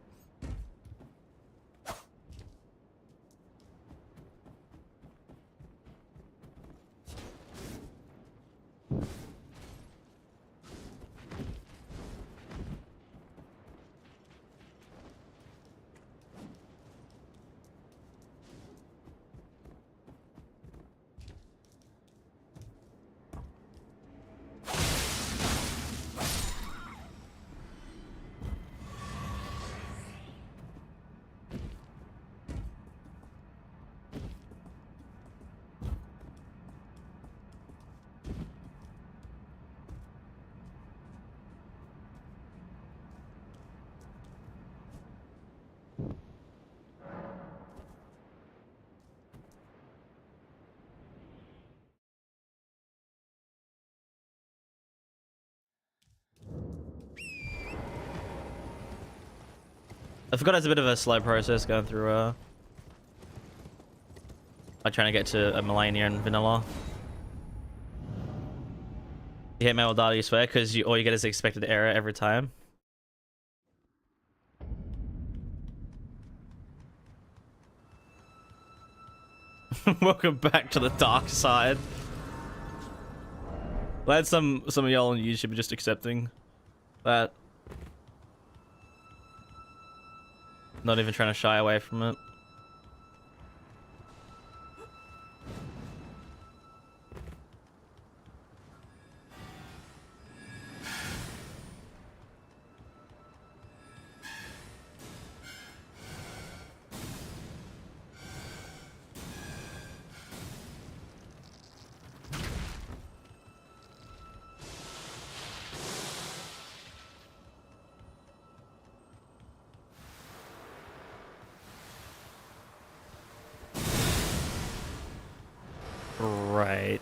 I forgot it's a bit of a slow process going through like trying to get to a Melania and Vanilla. You hit mail data, you swear, because all you get is the expected error every time. Welcome back to the dark side. Glad some of y'all on YouTube are just accepting that. Not even trying to shy away from it. Right.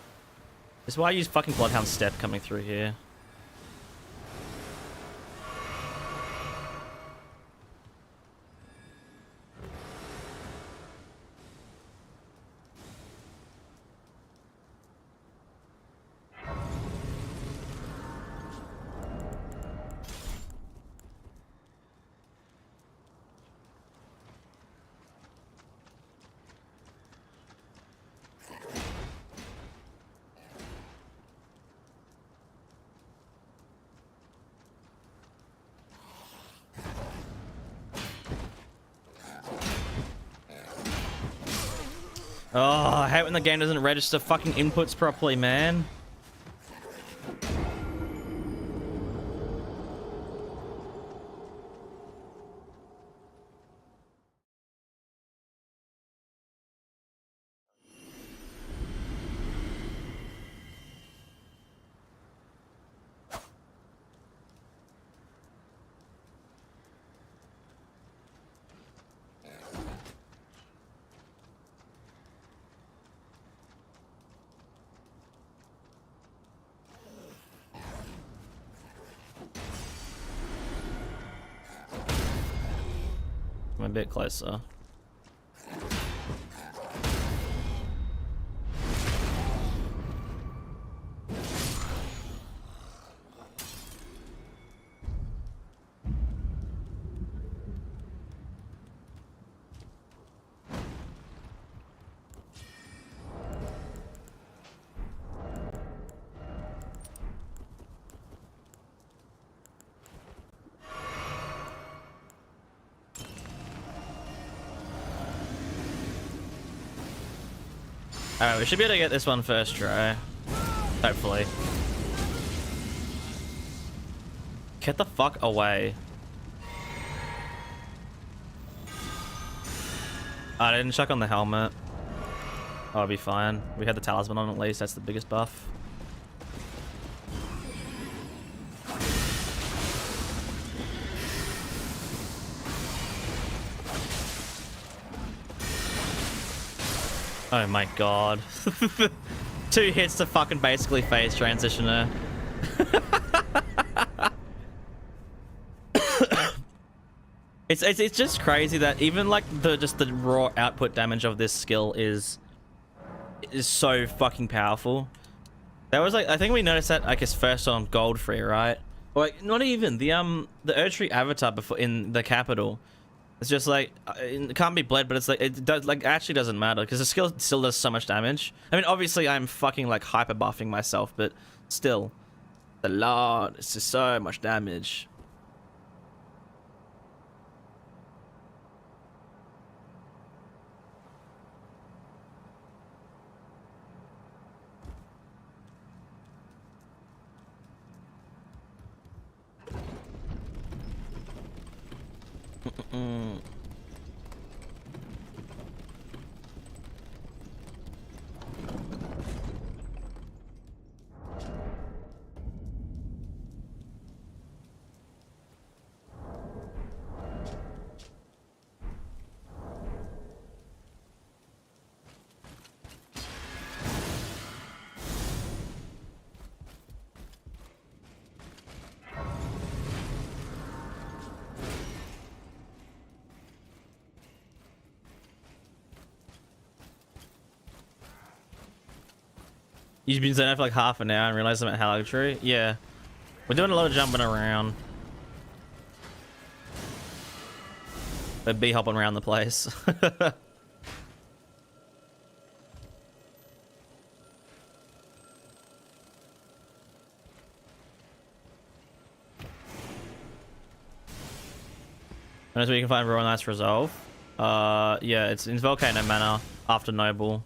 This is why I use fucking Bloodhound Step coming through here. Oh, I hate when the game doesn't register fucking inputs properly, man. a bit closer. Alright, we should be able to get this one first try. Hopefully. Get the fuck away. I didn't chuck on the helmet. Oh, I'll be fine. We had the talisman on at least. That's the biggest buff. Oh my god. 2 hits to fucking basically phase transitioner. It's just crazy that even like the raw output damage of this skill is so fucking powerful. That was like, I think we noticed that, I guess, first on Gold Free, right? Or like, not even the Erdtree avatar before in the capital. It's just like, it can't be bled, but it's like, it does, like, actually doesn't matter because the skill still does so much damage. I mean, obviously I'm fucking like hyper buffing myself, but still, a lot. It's just so much damage. You've been zoned out for like half an hour and realized I'm at Halagtree? Yeah. We're doing a lot of jumping around. They're bee hopping around the place. As we can find Royal Knight's Resolve. Yeah, it's in Volcano Manor after Noble.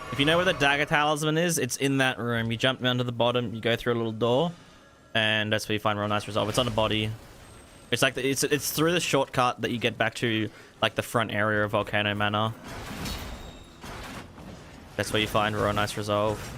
If you know where the dagger talisman is, it's in that room. You jump down to the bottom, you go through a little door, and that's where you find Royal Knight's Resolve. It's on the body. It's like it's through the shortcut that you get back to like the front area of Volcano Manor. That's where you find Royal Knight's Resolve.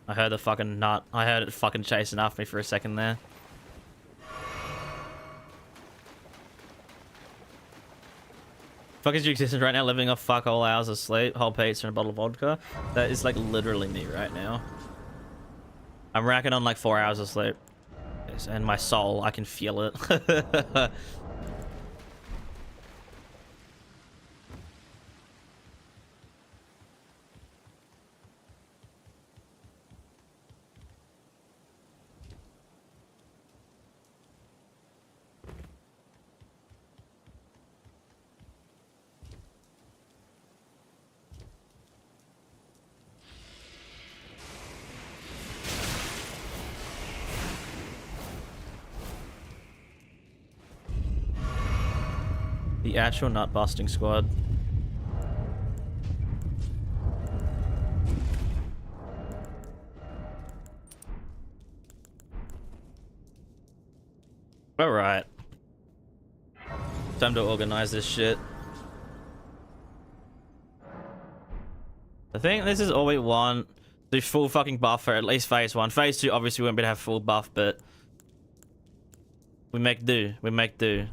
I heard the fucking nut. I heard it fucking chasing after me for a second there. Fuck is your existence right now, living off fuck all hours of sleep, whole pizza and a bottle of vodka? That is like literally me right now. I'm racking on like 4 hours of sleep. Yes, and my soul, I can feel it. The actual nut busting squad. Alright. Time to organize this shit. I think this is all we want. Do full fucking buff for at least phase 1. Phase 2 obviously we won't be able to have full buff, but we make do. We make do.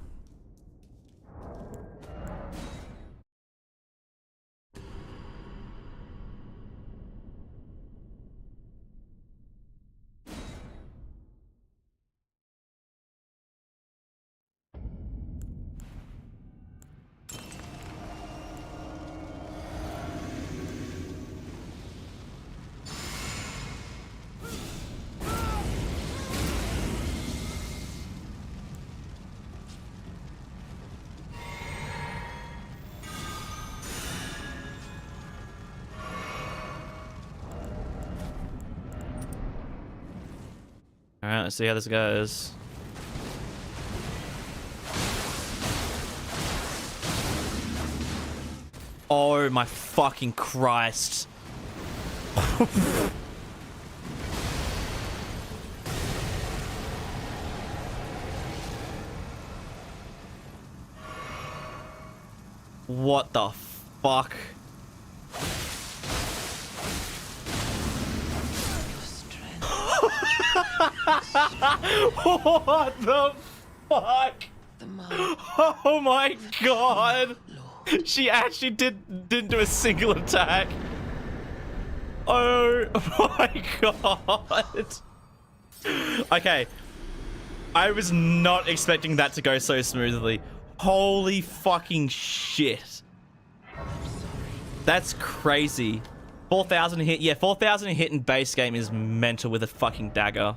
Alright, let's see how this goes. Oh my fucking Christ. What the fuck? What the fuck? Oh my god! She actually didn't do a single attack. Oh my god! Okay, I was not expecting that to go so smoothly. Holy fucking shit! That's crazy. 4,000 hit. Yeah, 4,000 hit in base game is mental with a fucking dagger.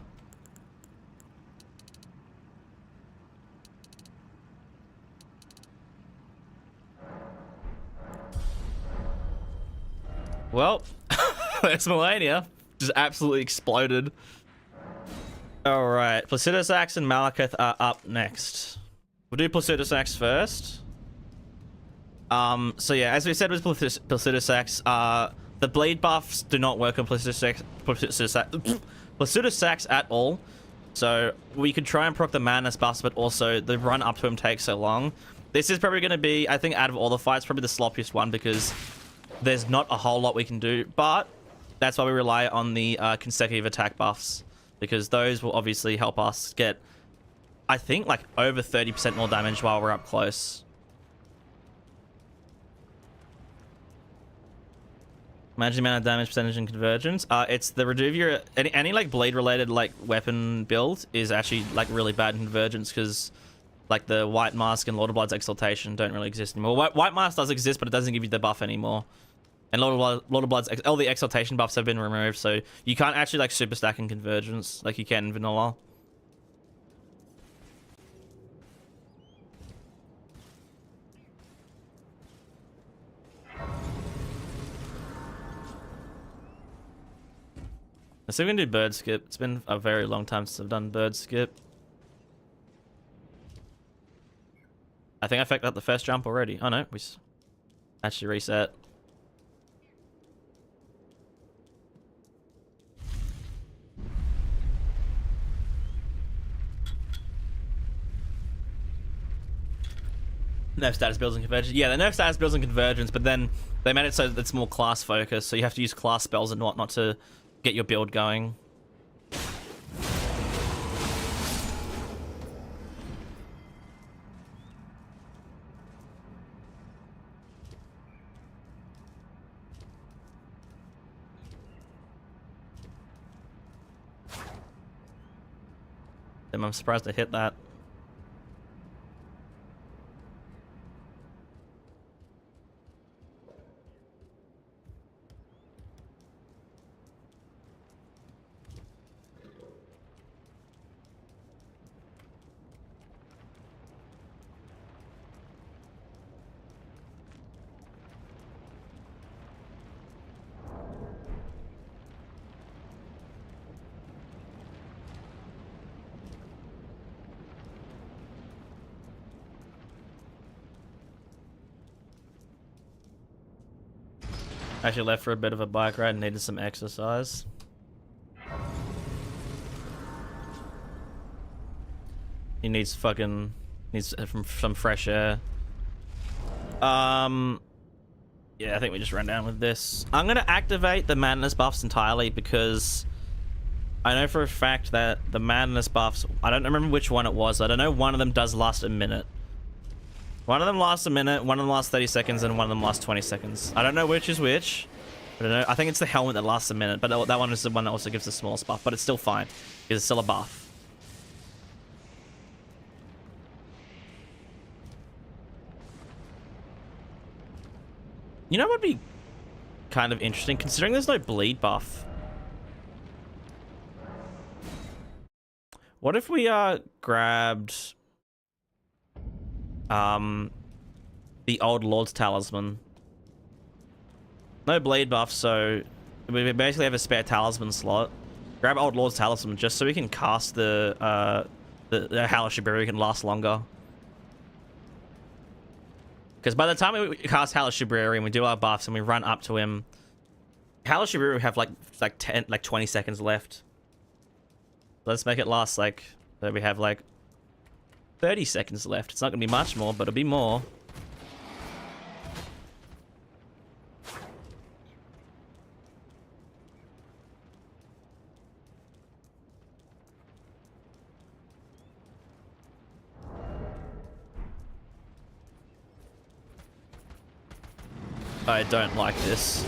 Well, there's Melania. Just absolutely exploded. Alright, Placidus Axe and Malekith are up next. We'll do Placidus Axe first. So yeah, as we said with Placidus Axe, the bleed buffs do not work on Placidus Axe at all. So we could try and proc the madness buffs, but also the run up to him takes so long. This is probably going to be, I think, out of all the fights, probably the sloppiest one because there's not a whole lot we can do. But that's why we rely on the consecutive attack buffs, because those will obviously help us get, I think, like over 30% more damage while we're up close. Imagine the amount of damage percentage and convergence. It's the Reduvia. Any like blade related like weapon build is actually like really bad in convergence because like the White Mask and Lord of Blood's Exaltation don't really exist anymore. White Mask does exist, but it doesn't give you the buff anymore. And Lord of Blood's all the Exaltation buffs have been removed, so you can't actually like super stack in convergence like you can in vanilla. Let's see if we can do bird skip. It's been a very long time since I've done bird skip. I think I fucked up the first jump already. Oh no, we actually reset. Nerf status builds and convergence. Yeah, the nerf status builds and convergence, but then they made it so that it's more class focused, so you have to use class spells and whatnot to get your build going. I'm surprised I hit that. Actually left for a bit of a bike ride and needed some exercise. He needs some fresh air. Yeah, I think we just ran down with this. I'm gonna activate the madness buffs entirely because I know for a fact that the madness buffs, I don't remember which one it was. I don't know, one of them does last a minute. One of them lasts a minute, one of them lasts 30 seconds, and one of them lasts 20 seconds. I don't know which is which. I don't know. I think it's the helmet that lasts a minute, but that one is the one that also gives the smallest buff, but it's still fine because it's still a buff. You know what would be kind of interesting, considering there's no bleed buff? What if we grabbed the old Lord's Talisman? No bleed buff, so we basically have a spare talisman slot. Grab old Lord's Talisman just so we can cast the Halashiburi can last longer. Because by the time we cast Halashiburi and we do our buffs and we run up to him, Halashiburi have like 20 seconds left. Let's make it last like, so we have like 30 seconds left. It's not gonna be much more, but it'll be more. I don't like this.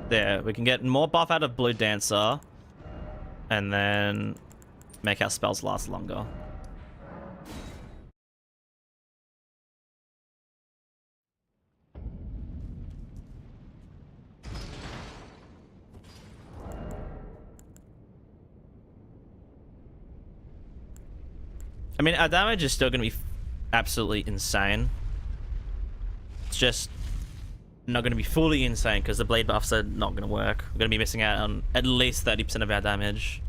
There, we can get more buff out of Blue Dancer and then make our spells last longer. I mean, our damage is still going to be absolutely insane. It's just not going to be fully insane because the bleed buffs are not going to work. We're going to be missing out on at least 30% of our damage.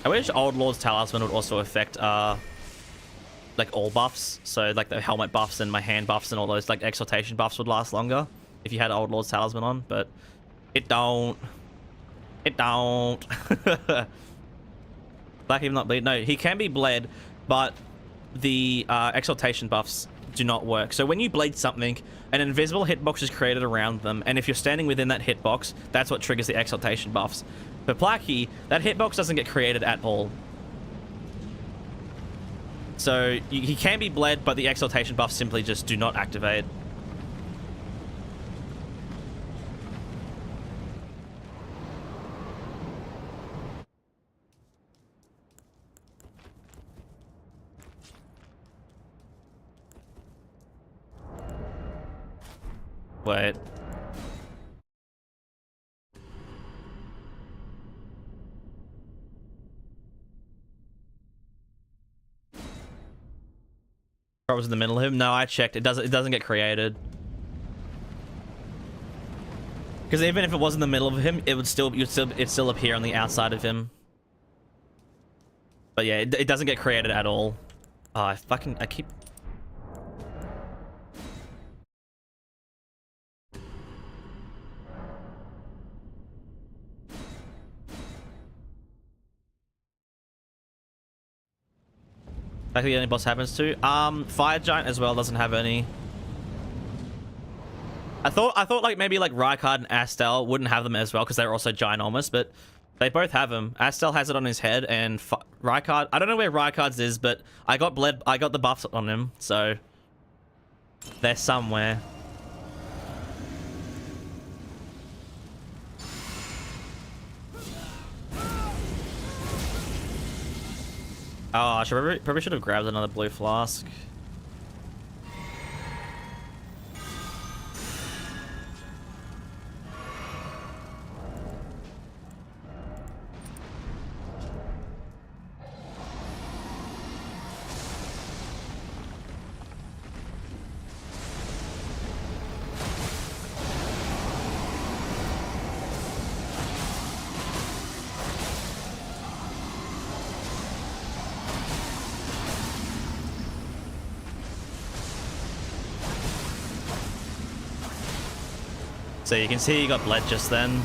I wish Old Lord's Talisman would also affect like all buffs. So like the helmet buffs and my hand buffs and all those like exaltation buffs would last longer if you had Old Lord's Talisman on, but it don't. It don't. Black even not bleed? No, he can be bled, but the exaltation buffs do not work. So when you bleed something, an invisible hitbox is created around them, and if you're standing within that hitbox, that's what triggers the exaltation buffs. For Placky, that hitbox doesn't get created at all. So he can be bled, but the exaltation buffs simply just do not activate. Wait. Was in the middle of him? No, I checked. It doesn't get created. Because even if it was in the middle of him, it'd still appear on the outside of him. But yeah, it doesn't get created at all. Oh, I keep. Like the only boss happens to. Fire Giant as well doesn't have any. I thought like maybe like Rykard and Astel wouldn't have them as well because they're also ginormous, but they both have them. Astel has it on his head, and Rykard. I don't know where Rykard's is, but I got the buffs on him, so they're somewhere. Oh, I probably should have grabbed another blue flask. So you can see he got bled just then.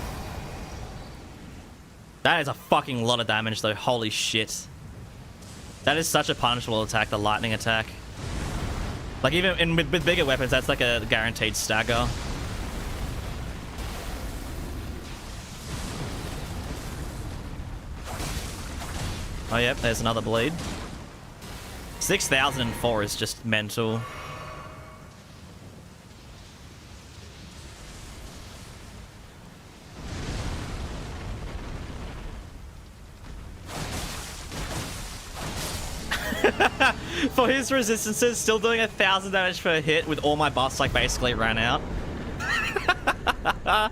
That is a fucking lot of damage though, holy shit. That is such a punishable attack, the lightning attack. Like even with bigger weapons, that's like a guaranteed stagger. Oh yep, there's another bleed. 6,004 is just mental. For his resistances, still doing 1,000 damage per hit with all my buffs like basically ran out.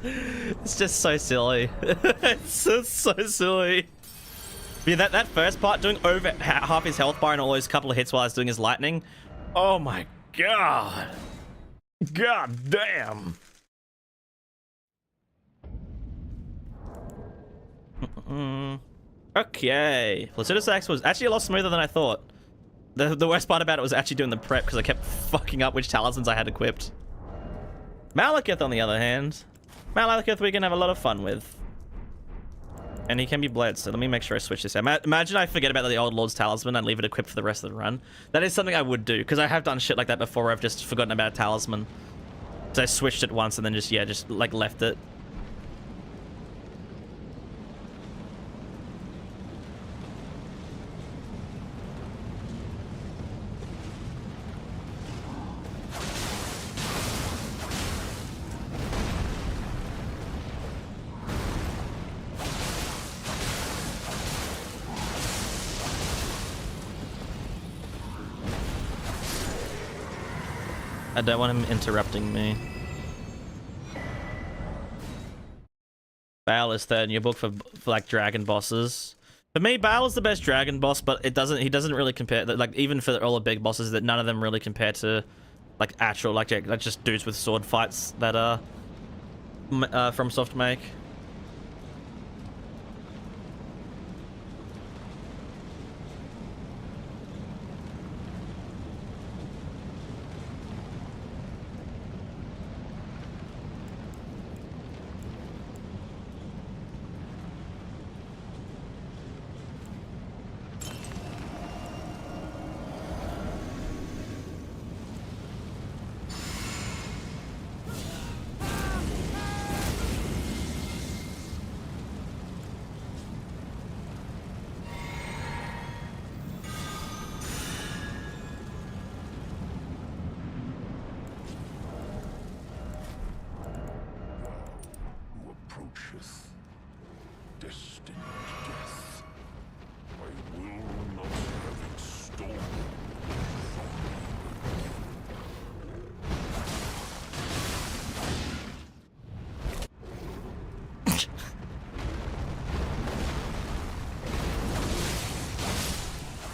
It's just so silly. It's just so silly. Yeah, that first part, doing over half his health bar and all those couple of hits while I was doing his lightning. Oh my god. God damn. Okay. Placidus Axe was actually a lot smoother than I thought. The worst part about it was actually doing the prep because I kept fucking up which talismans I had equipped. Malekith, on the other hand. Malekith we can have a lot of fun with. And he can be bled, so let me make sure I switch this out. Imagine I forget about the Old Lord's Talisman and leave it equipped for the rest of the run. That is something I would do, because I have done shit like that before where I've just forgotten about a talisman. So I switched it once and then just, yeah, just like left it. I don't want him interrupting me. Baal is third in your book for like dragon bosses. For me, Baal is the best dragon boss, but he doesn't really compare, like even for all the big bosses, that none of them really compare to like actual like just dudes with sword fights that are from Soft make. Destined death. I will not have it stolen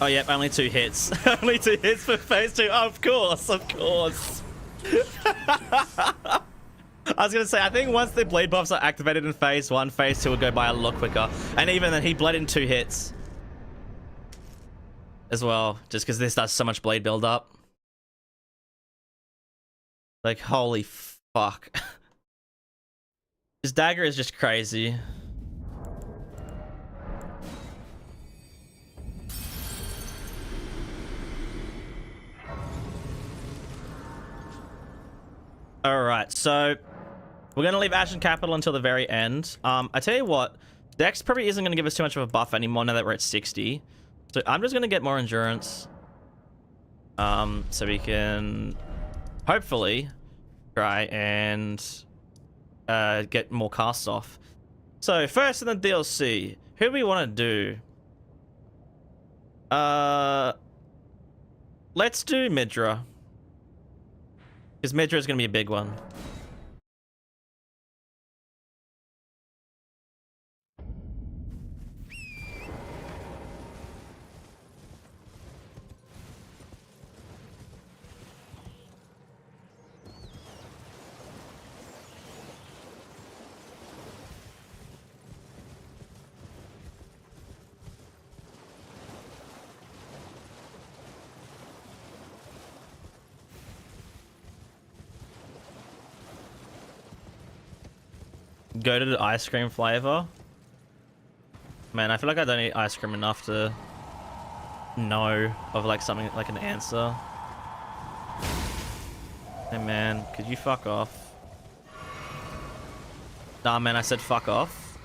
Oh yep, only 2 hits. Only 2 hits for phase 2. Oh, of course, of course. I was gonna say, I think once the bleed buffs are activated in phase 1, phase 2 will go by a lot quicker. And even then, he bled in 2 hits as well, just because this does so much bleed build up. Like, holy fuck. His dagger is just crazy. Alright, so we're going to leave Ashen Capital until the very end. I tell you what, Dex probably isn't going to give us too much of a buff anymore now that we're at 60. So I'm just going to get more endurance. So we can hopefully try and get more casts off. So first in the DLC, who do we want to do? Let's do Midra. Because Midra is going to be a big one. Go to the ice cream flavor. Man, I feel like I don't eat ice cream enough to know of like something like an answer. Hey man, could you fuck off? Nah man, I said fuck off.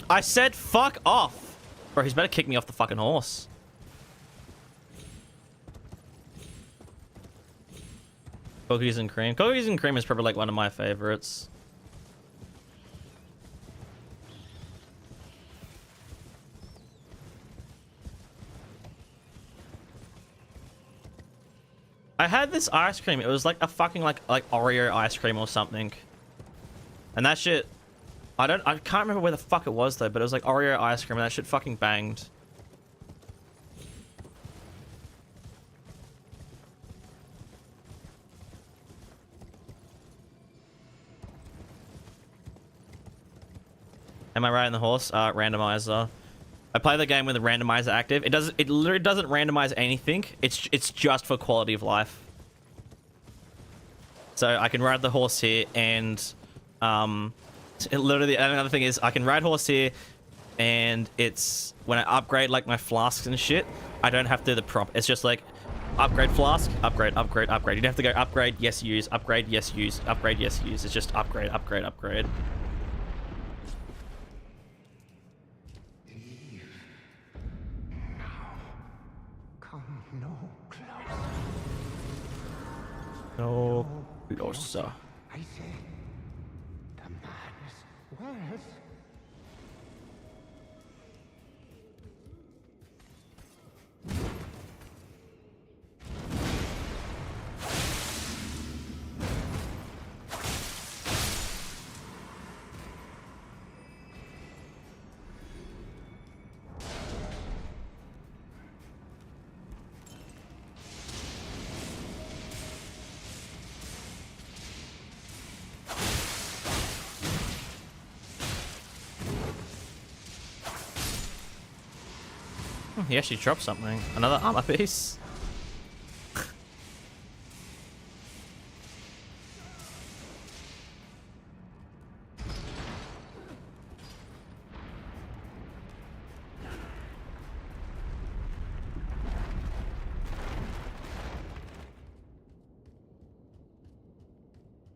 I said fuck off! Bro, he's better kick me off the fucking horse. Cookies and cream. Cookies and cream is probably like one of my favorites. I had this ice cream. It was like a fucking like Oreo ice cream or something. And that shit, I can't remember where the fuck it was though, but it was like Oreo ice cream and that shit fucking banged. Am I right in the horse? Randomizer. I play the game with the randomizer active. It literally doesn't randomize anything. It's just for quality of life. So I can ride the horse here and literally another thing is I can ride horse here and it's when I upgrade like my flasks and shit, I don't have to do the prompt. It's just like upgrade flask, upgrade, upgrade, upgrade. You don't have to go upgrade, yes, use, upgrade, yes, use, upgrade, yes, use. It's just upgrade, upgrade, upgrade. No closer. I say, the madness was. He actually dropped something. Another armor piece.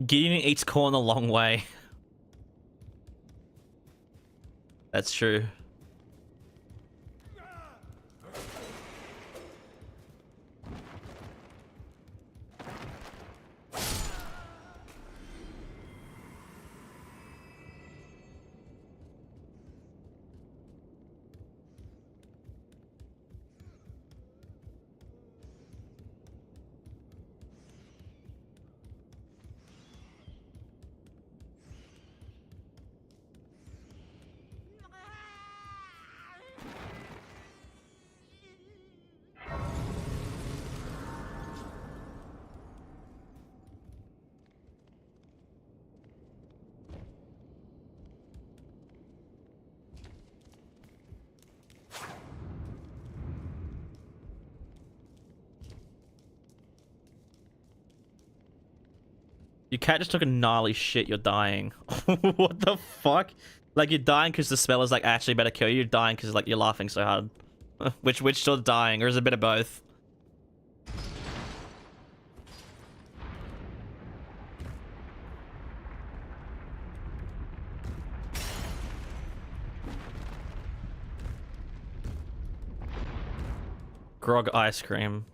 Gideon eats corn a long way. That's true. Your cat just took a gnarly shit. You're dying. What the fuck? Like you're dying because the spell is like actually better kill you. You're dying because like you're laughing so hard. which still dying, or is it a bit of both? Grog ice cream.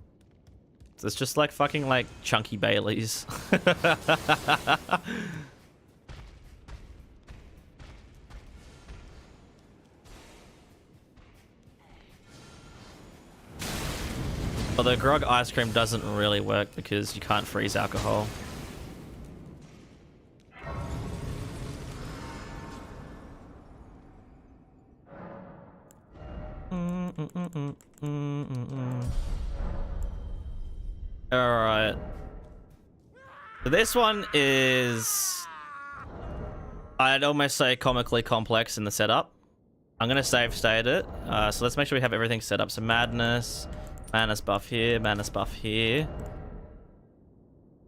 So it's just like fucking like chunky Baileys. But the grog ice cream doesn't really work because you can't freeze alcohol. Alright. So this one is... I'd almost say comically complex in the setup. I'm going to save state it. So let's make sure we have everything set up. So madness buff here, madness buff here.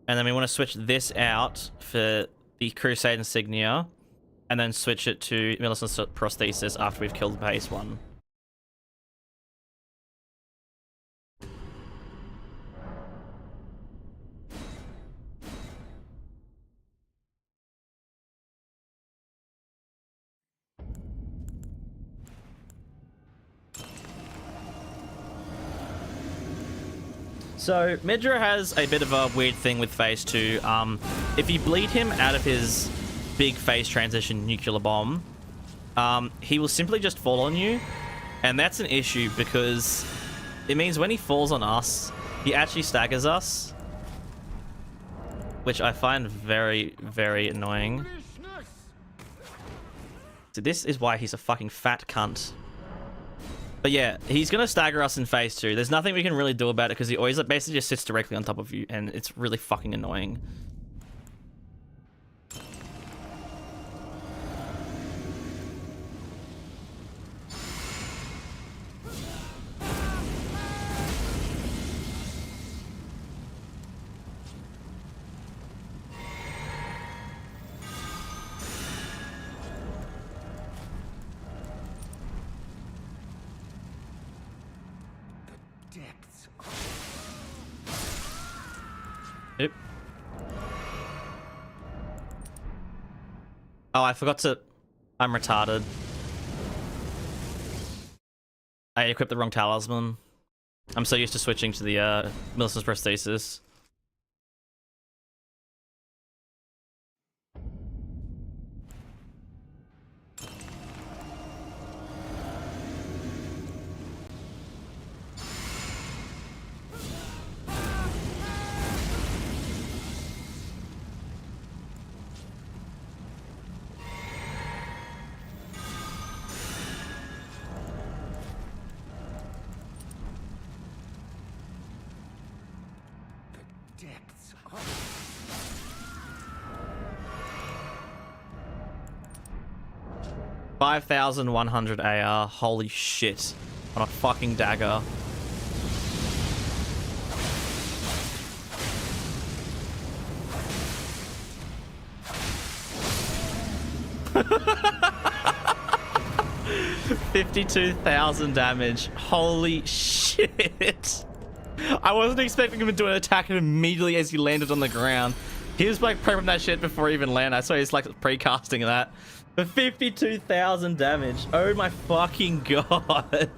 And then we want to switch this out for the Crusade Insignia. And then switch it to Millicent's Prosthesis after we've killed the base one. So, Midra has a bit of a weird thing with phase 2. If you bleed him out of his big phase transition nuclear bomb, he will simply just fall on you. And that's an issue because it means when he falls on us, he actually staggers us. Which I find very, very annoying. So this is why he's a fucking fat cunt. But yeah, he's going to stagger us in phase 2. There's nothing we can really do about it because he always basically just sits directly on top of you and it's really fucking annoying. Yep. Oh, I forgot to... I'm retarded. I equipped the wrong talisman. I'm so used to switching to the Millicent's Prosthesis. Depths. 5,100 AR. Holy shit. On a fucking dagger. $52,000 damage. Holy shit. I wasn't expecting him to do an attack immediately as he landed on the ground. He was like prepping that shit before he even landed. I saw he's like pre-casting that. For 52,000 damage. Oh my fucking god.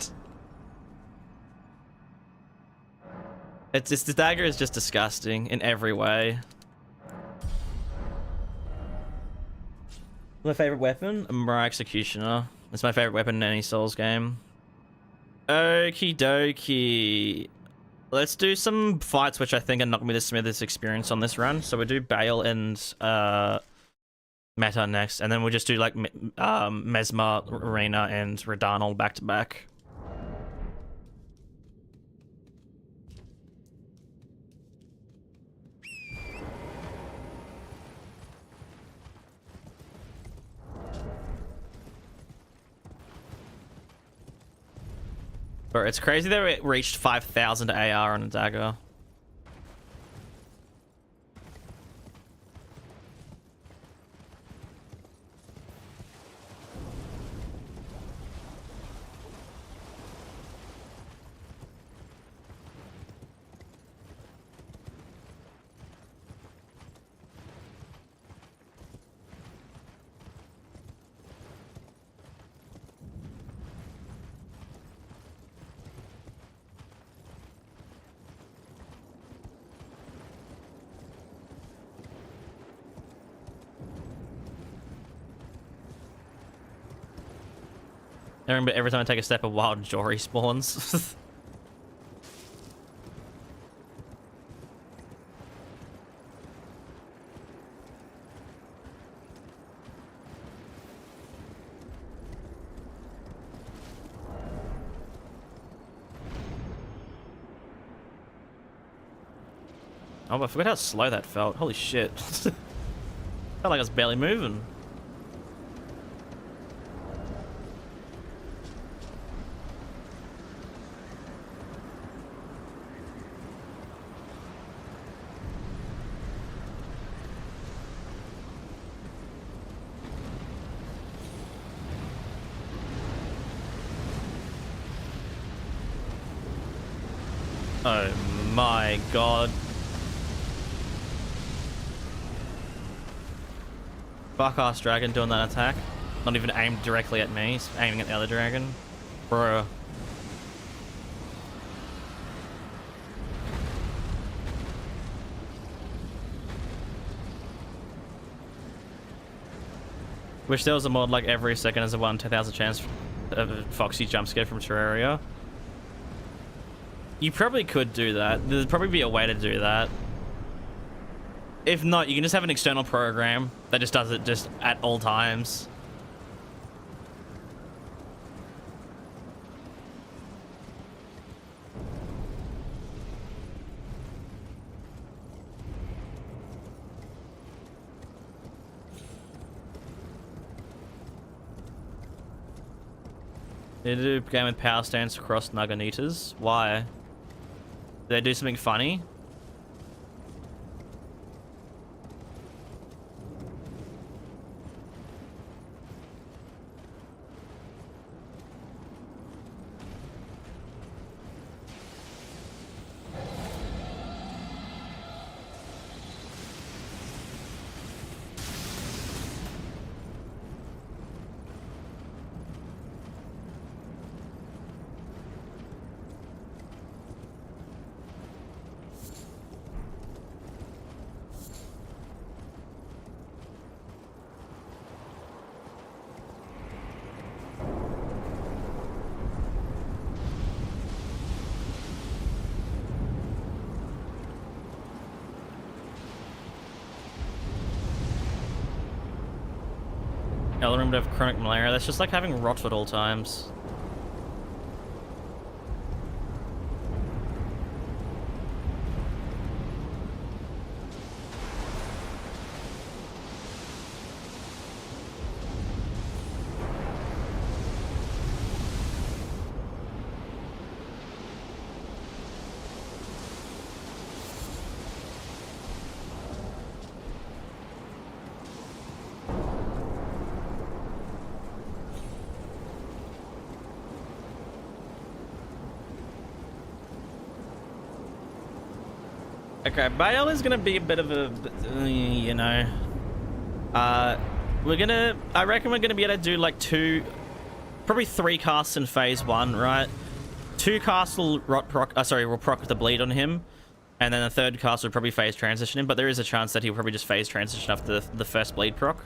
It's just, the dagger is just disgusting in every way. My favorite weapon? Mirage Executioner. It's my favorite weapon in any Souls game. Okie dokie. Let's do some fights which I think are not going to be the smoothest experience on this run. So we'll do Bale and Meta next, and then we'll just do like Mesmer, Arena, and Redanal back to back. Bro, it's crazy that it reached 5,000 AR on a dagger. I remember every time I take a step, a wild Jory spawns. Oh, I forgot how slow that felt. Holy shit. Felt like I was barely moving. Oh my god. Fuck ass dragon doing that attack. Not even aimed directly at me, he's aiming at the other dragon. Bro. Wish there was a mod like every second is a 1 in 10,000 chance of a Foxy jump scare from Terraria. You probably could do that. There'd probably be a way to do that. If not, you can just have an external program that just does it just at all times. They do a game with power stance across Nugganitas. Why? Did they do something funny? Elden would have chronic malaria. That's just like having rot at all times. Okay, Bale is gonna be a bit of a, you know, I reckon we're gonna be able to do like probably 3 casts in phase 1, right? 2 casts will will proc the bleed on him, and then the 3rd cast will probably phase transition him, but there is a chance that he'll probably just phase transition after the first bleed proc,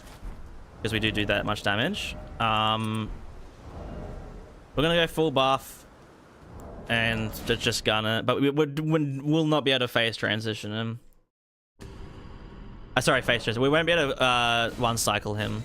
because we do that much damage. We're gonna go full buff and just gun it, but we'll not be able to phase transition him. Sorry, phase transition. We won't be able to one cycle him.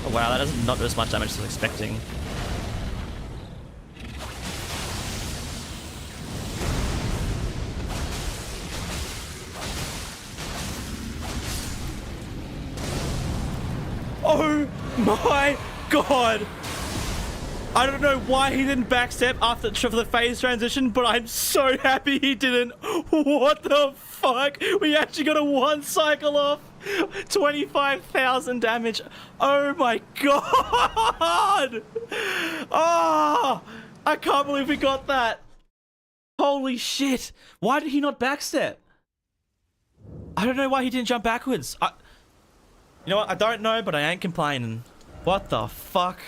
Oh, wow, that does not do as much damage as I was expecting. Oh my god! I don't know why he didn't backstep after the phase transition, but I'm so happy he didn't. What the fuck? We actually got a 1 cycle off. 25,000 damage. Oh my god! Oh, I can't believe we got that. Holy shit. Why did he not backstep? I don't know why he didn't jump backwards. You know what? I don't know, but I ain't complaining. What the fuck?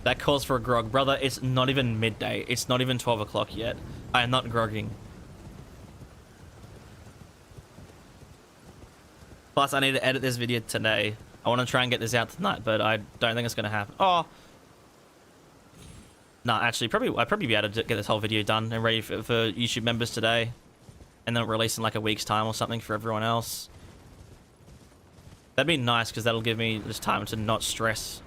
That calls for a grog. Brother, it's not even midday. It's not even 12 o'clock yet. I am not grogging. Plus, I need to edit this video today. I want to try and get this out tonight, but I don't think it's going to happen. Oh. Nah, actually, I'd probably be able to get this whole video done and ready for YouTube members today. And then release in like a week's time or something for everyone else. That'd be nice, because that'll give me this time to not stress.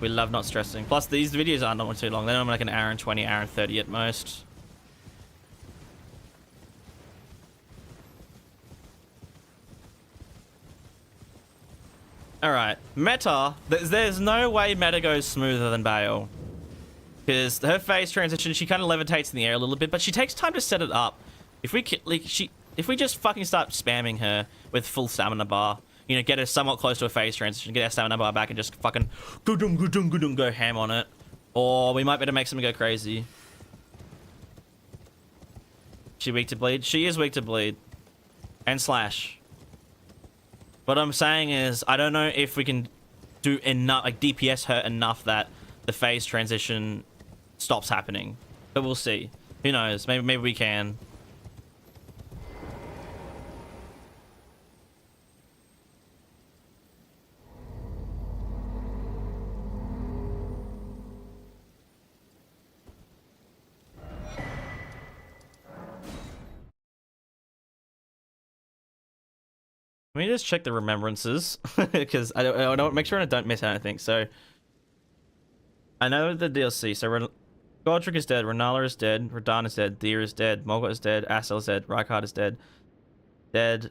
We love not stressing. Plus, these videos aren't normally too long. They're normally like an hour and 20, hour and 30 at most. Alright, meta. There's no way meta goes smoother than Bale. Because her phase transition, she kind of levitates in the air a little bit, but she takes time to set it up. If we just fucking start spamming her with full stamina bar, you know, get her somewhat close to a phase transition, get our stamina bar back, and just fucking go ham on it. Or we might be able to make something go crazy. She weak to bleed? She is weak to bleed. And slash. What I'm saying is, I don't know if we can do enough, like DPS her enough that the phase transition stops happening. But we'll see. Who knows? Maybe we can. Let me just check the remembrances, because I don't make sure I don't miss anything. So I know the DLC. So Godric is dead, Renala is dead, Radahn is dead, Deer is dead, Morgott is dead, Asel is dead, Rykard is dead, dead,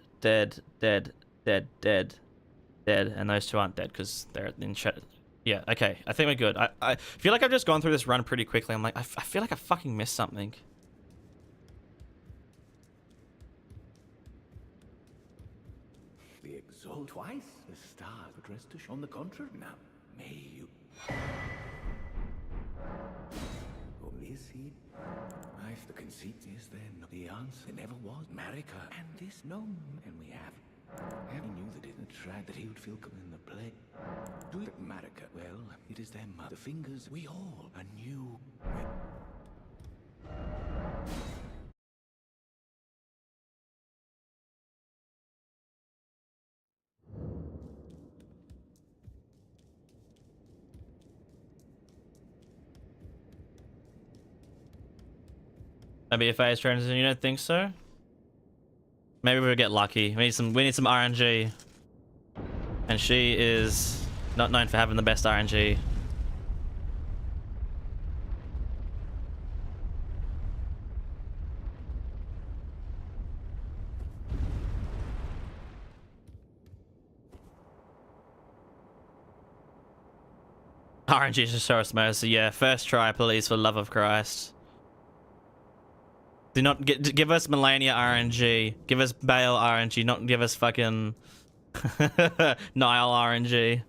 and those two aren't dead because they're in chat. Yeah, okay. I think we're good. I feel like I've just gone through this run pretty quickly. I'm like, I feel like I fucking missed something. The exalt twice, the stars would rest on the contrary. Now, may you. Or miss he? If the conceit is then the answer never was Marika, and this no, and we have. He knew that in the track that he would feel come in the play. Do it, Marika. Well, it is them, the fingers we all anew. Maybe a phase transition, you don't think so? Maybe we'll get lucky. We need some RNG. And she is not known for having the best RNG. RNG to show us mercy. Yeah, first try, please, for the love of Christ. Do not give us Melania RNG. Give us Bale RNG. Not give us fucking Nile RNG.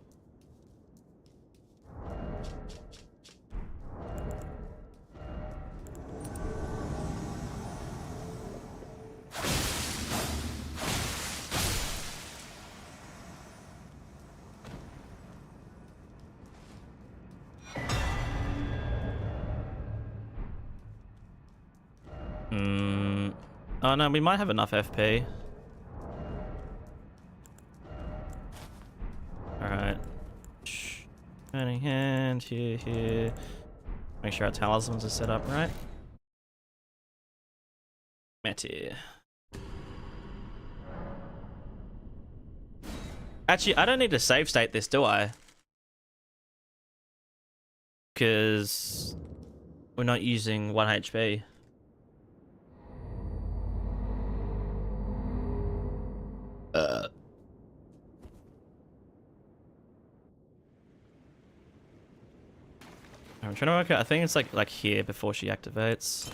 Oh no, we might have enough FP. Alright. Turning hand, here. Make sure our talismans are set up right. Metir. Actually, I don't need to save state this, do I? Because we're not using 1 HP. I'm trying to work out. I think it's like here before she activates.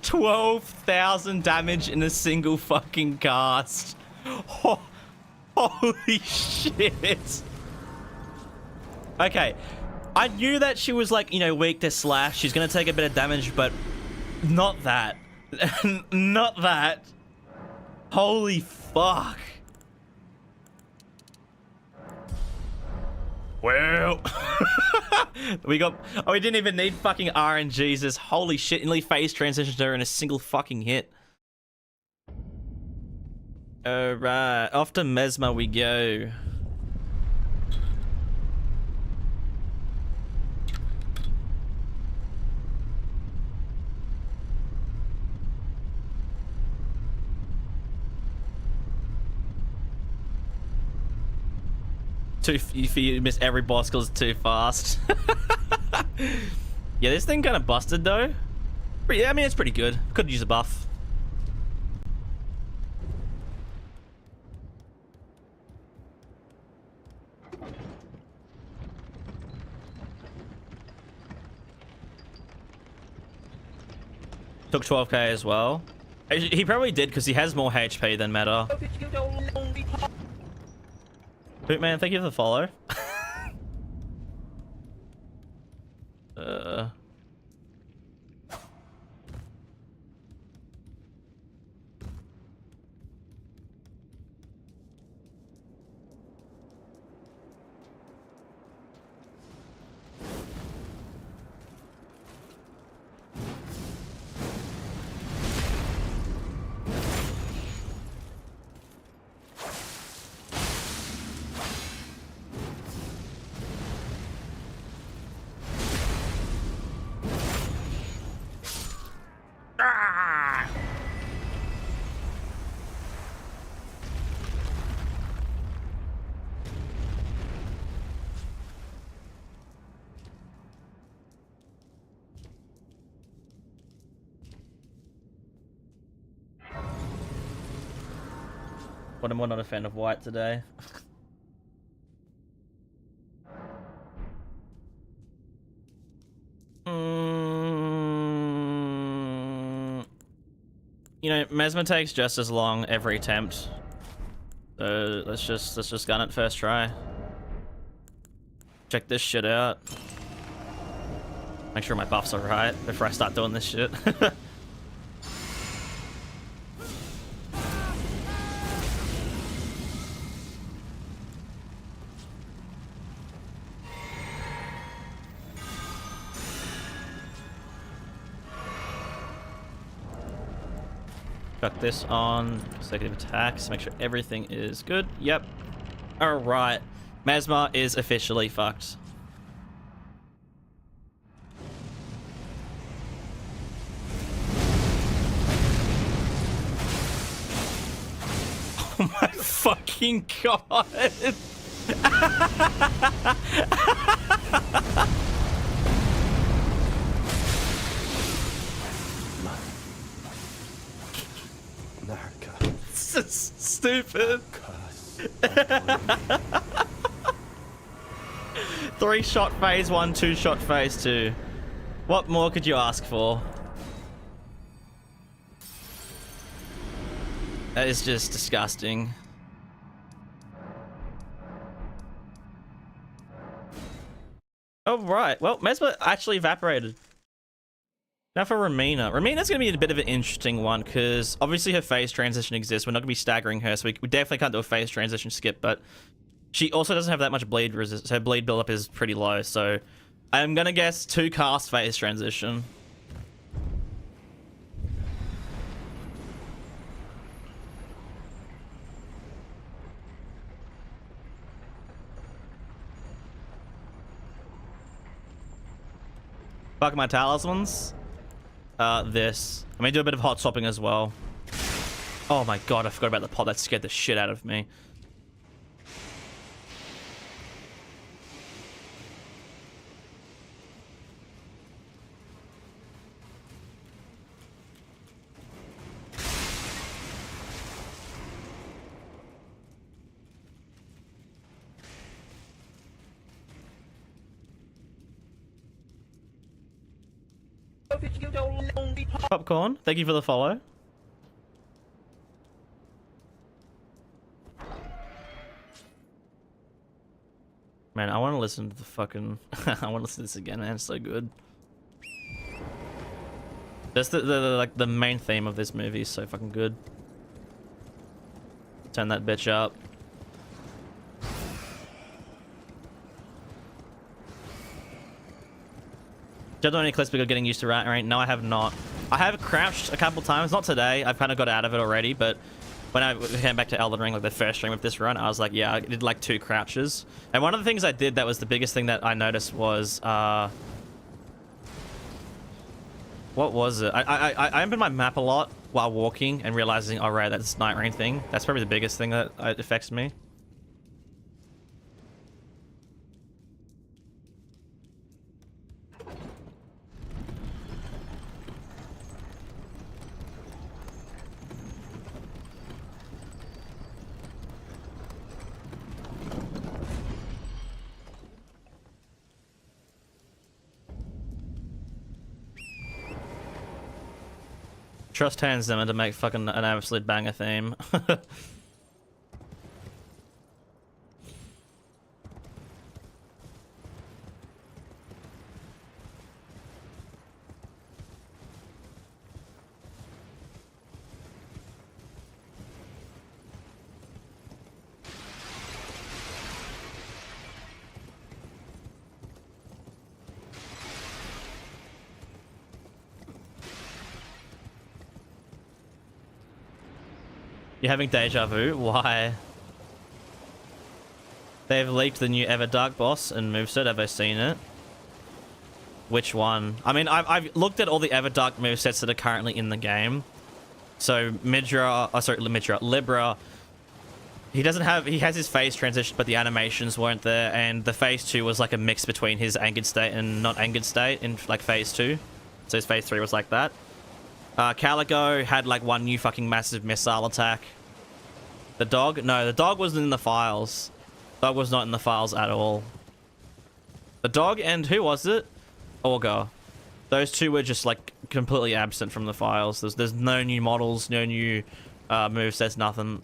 $12,000 damage in a single fucking cast. Oh, holy shit. Okay, I knew that she was like, you know, weak to slash. She's gonna take a bit of damage, but not that. Not that. Holy fuck. Well, we didn't even need fucking RNGs. Holy shit, nearly phase transitioned her in a single fucking hit. Alright, off to Mesmer we go. You miss every boss because it's too fast. Yeah, this thing kind of busted though. But yeah, I mean, it's pretty good. Could use a buff. Took 12k as well. He probably did because he has more HP than Meta. Bootman, thank you for the follow. But I'm not a fan of white today. You know, Mesmer takes just as long every attempt. So let's just gun it first try. Check this shit out. Make sure my buffs are right before I start doing this shit. Got this on consecutive attacks. Make sure everything is good. Yep. Alright. Mesmer is officially fucked. Oh my fucking god. Stupid. 3-shot phase 1, 2-shot phase 2. What more could you ask for? That is just disgusting. Oh, right. Well, Mesmer actually evaporated. Now for Ramina. Ramina's going to be a bit of an interesting one because obviously her phase transition exists. We're not going to be staggering her, so we definitely can't do a phase transition skip, but she also doesn't have that much bleed resist. Her bleed buildup is pretty low, so I'm going to guess 2 cast phase transition. Fuck my talismans. This. I may do a bit of hot swapping as well. Oh my god, I forgot about the pot. That scared the shit out of me. Popcorn, thank you for the follow. Man, I want to listen to the fucking... I want to listen to this again, man. It's so good. Just like the main theme of this movie is so fucking good. Turn that bitch up. Do you have any clips because getting used to rat rain? No, I have not. I have crouched a couple times, not today. I've kind of got out of it already, but when I came back to Elden Ring, like the first stream of this run, I was like, yeah, I did like 2 crouches. And one of the things I did that was the biggest thing that I noticed was, what was it? I opened my map a lot while walking and realizing, oh right, that's night rain thing. That's probably the biggest thing that affects me. Trust Hans Zimmer to make fucking an absolute banger theme. You're having deja vu? Why? They've leaked the new Everdark boss and moveset. Have I seen it? Which one? I mean, I've looked at all the Everdark movesets that are currently in the game. So Midra, oh sorry, Libra. He has his phase transition, but the animations weren't there, and the phase 2 was like a mix between his angered state and not angered state in like phase 2. So his phase 3 was like that. Calico had like one new fucking massive missile attack. The dog? No, the dog wasn't in the files. Dog was not in the files at all. The dog and who was it? Augur. Those two were just like completely absent from the files. There's no new models, no new movesets, nothing.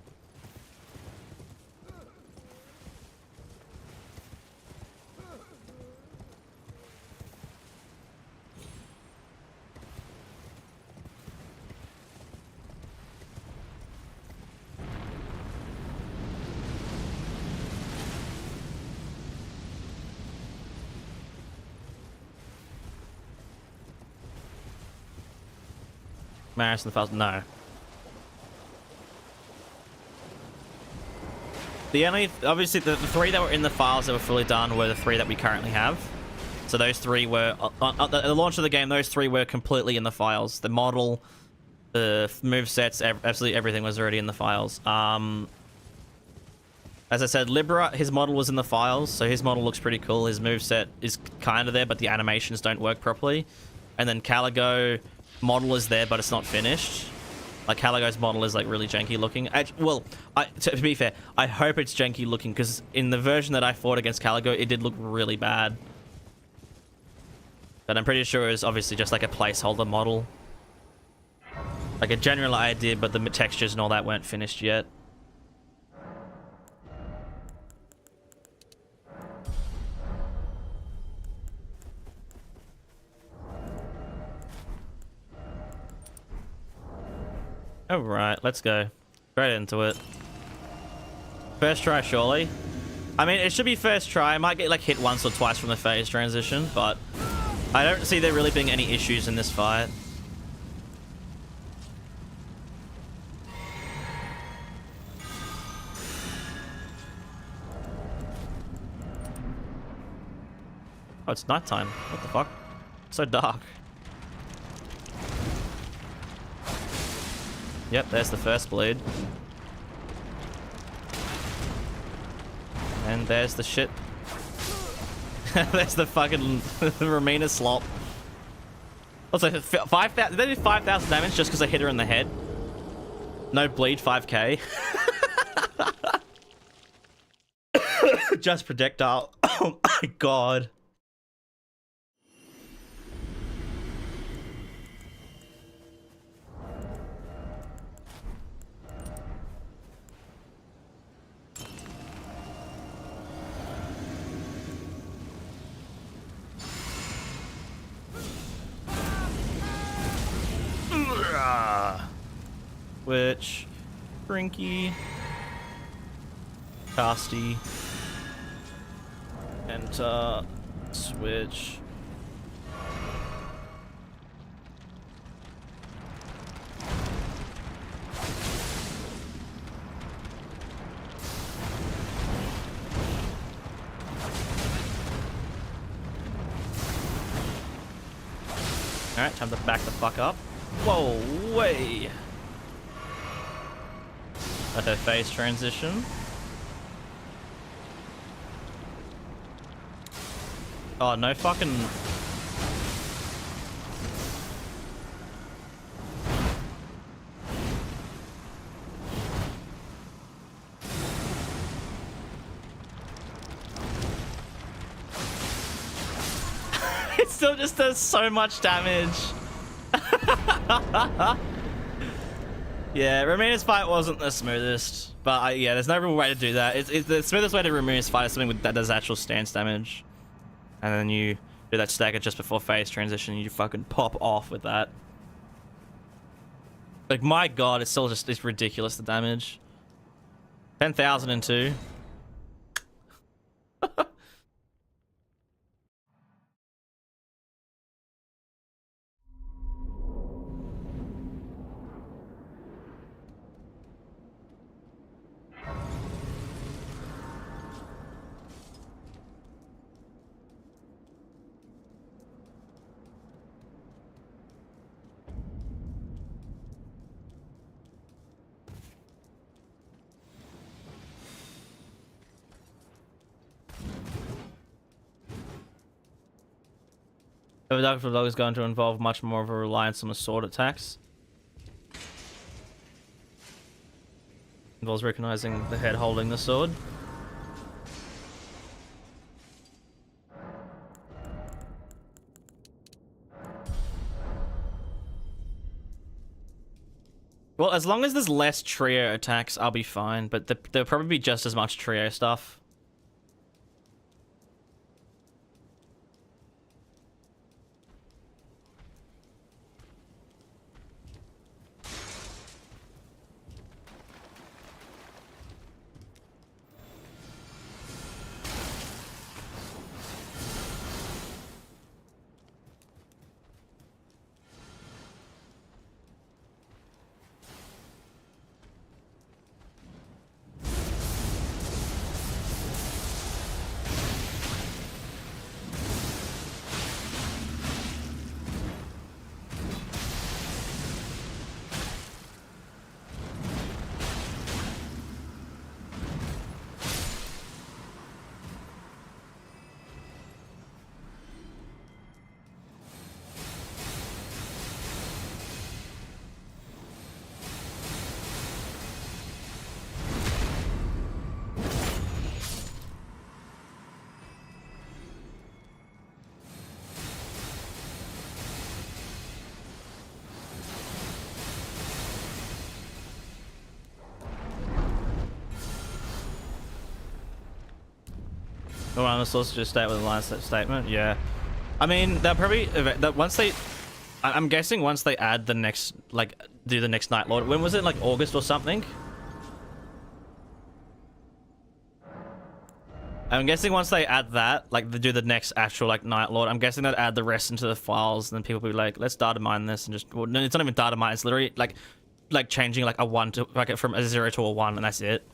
Maris in the files? No. The only, obviously, the 3 that were in the files that were fully done were the 3 that we currently have. So those 3 were, at the launch of the game, those 3 were completely in the files. The model, the movesets, absolutely everything was already in the files. As I said, Libra, his model was in the files, so his model looks pretty cool. His moveset is kind of there, but the animations don't work properly. And then Caligo model is there, but it's not finished. Like Caligo's model is like really janky looking. Well, to be fair, I hope it's janky looking, because in the version that I fought against Caligo, it did look really bad. But I'm pretty sure it's obviously just like a placeholder model. Like a general idea, but the textures and all that weren't finished yet. Alright, let's go. Straight into it. First try, surely. I mean, it should be first try. I might get like hit once or twice from the phase transition, but I don't see there really being any issues in this fight. Oh, it's nighttime. What the fuck? It's so dark. Yep, there's the first bleed. And there's the shit. There's the fucking Ramina slop. Also, 5,000. They did 5,000 damage just because I hit her in the head. No bleed, 5k. Just projectile. Oh my god. switch. Drinky. Casty. Enter. Switch. Alright, time to back the fuck up. Whoa, way! Let her phase transition. Oh, no fucking... It still just does so much damage. Yeah, Ramina's fight wasn't the smoothest, but yeah, there's no real way to do that. It's the smoothest way to Ramina's fight is something that does actual stance damage, and then you do that stagger just before phase transition. And you fucking pop off with that. Like my god, it's still just it's ridiculous the damage. 10,002. The Dark Dog is going to involve much more of a reliance on the sword attacks. Involves recognizing the head holding the sword. Well, as long as there's less trio attacks, I'll be fine, but there'll probably be just as much trio stuff. Oh, on the source just state with a line statement. Yeah, I mean they'll probably that once they. I'm guessing once they add the next do the next Night Lord. When was it, like August or something? I'm guessing once they add that, like they do the next actual Night Lord. I'm guessing they'd add the rest into the files, and then people will be like, let's data mine this and just. Well, no, it's not even data mine. It's literally like changing a 1 to from a 0 to a 1, and that's it.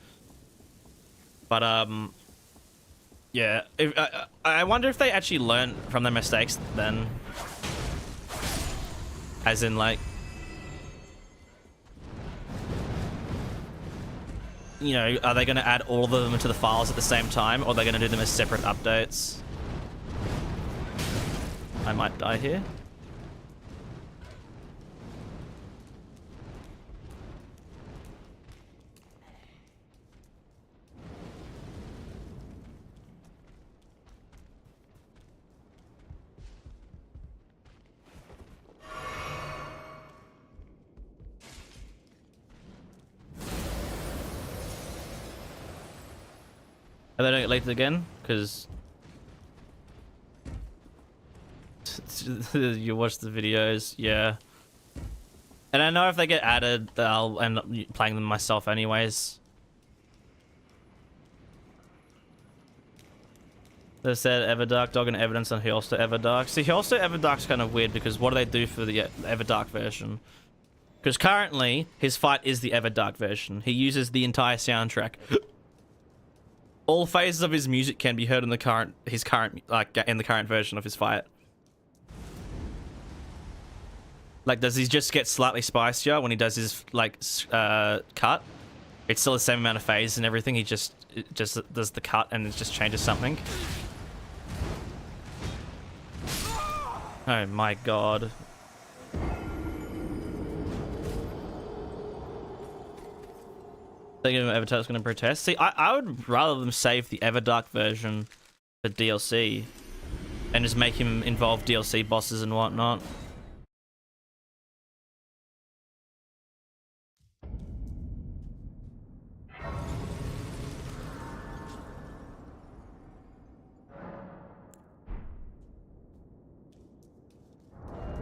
But yeah, I wonder if they actually learn from their mistakes then. As in, you know, are they going to add all of them into the files at the same time, or are they going to do them as separate updates? I might die here. Are they doing it later again? Because you watch the videos, yeah. And I know if they get added, I'll end up playing them myself anyways. They said Everdark Dog and evidence on Healster Everdark. See, Healster Everdark's kind of weird because what do they do for the Everdark version? Because currently, his fight is the Everdark version. He uses the entire soundtrack. All phases of his music can be heard in the current version of his fight. Like, does he just get slightly spicier when he does his cut? It's still the same amount of phase and everything. He just does the cut and it just changes something. Oh my god. Thinking of Everdark's going to protest. See, I would rather them save the Everdark version for DLC and just make him involve DLC bosses and whatnot.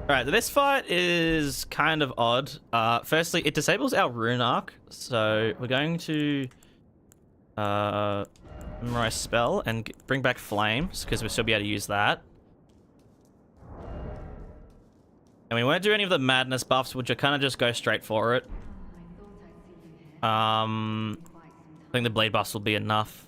Alright, this fight is kind of odd. Firstly, it disables our rune arc, so we're going to memorize spell and bring back flames, because we'll still be able to use that. And we won't do any of the madness buffs, which will kind of just go straight for it. I think the blade buffs will be enough.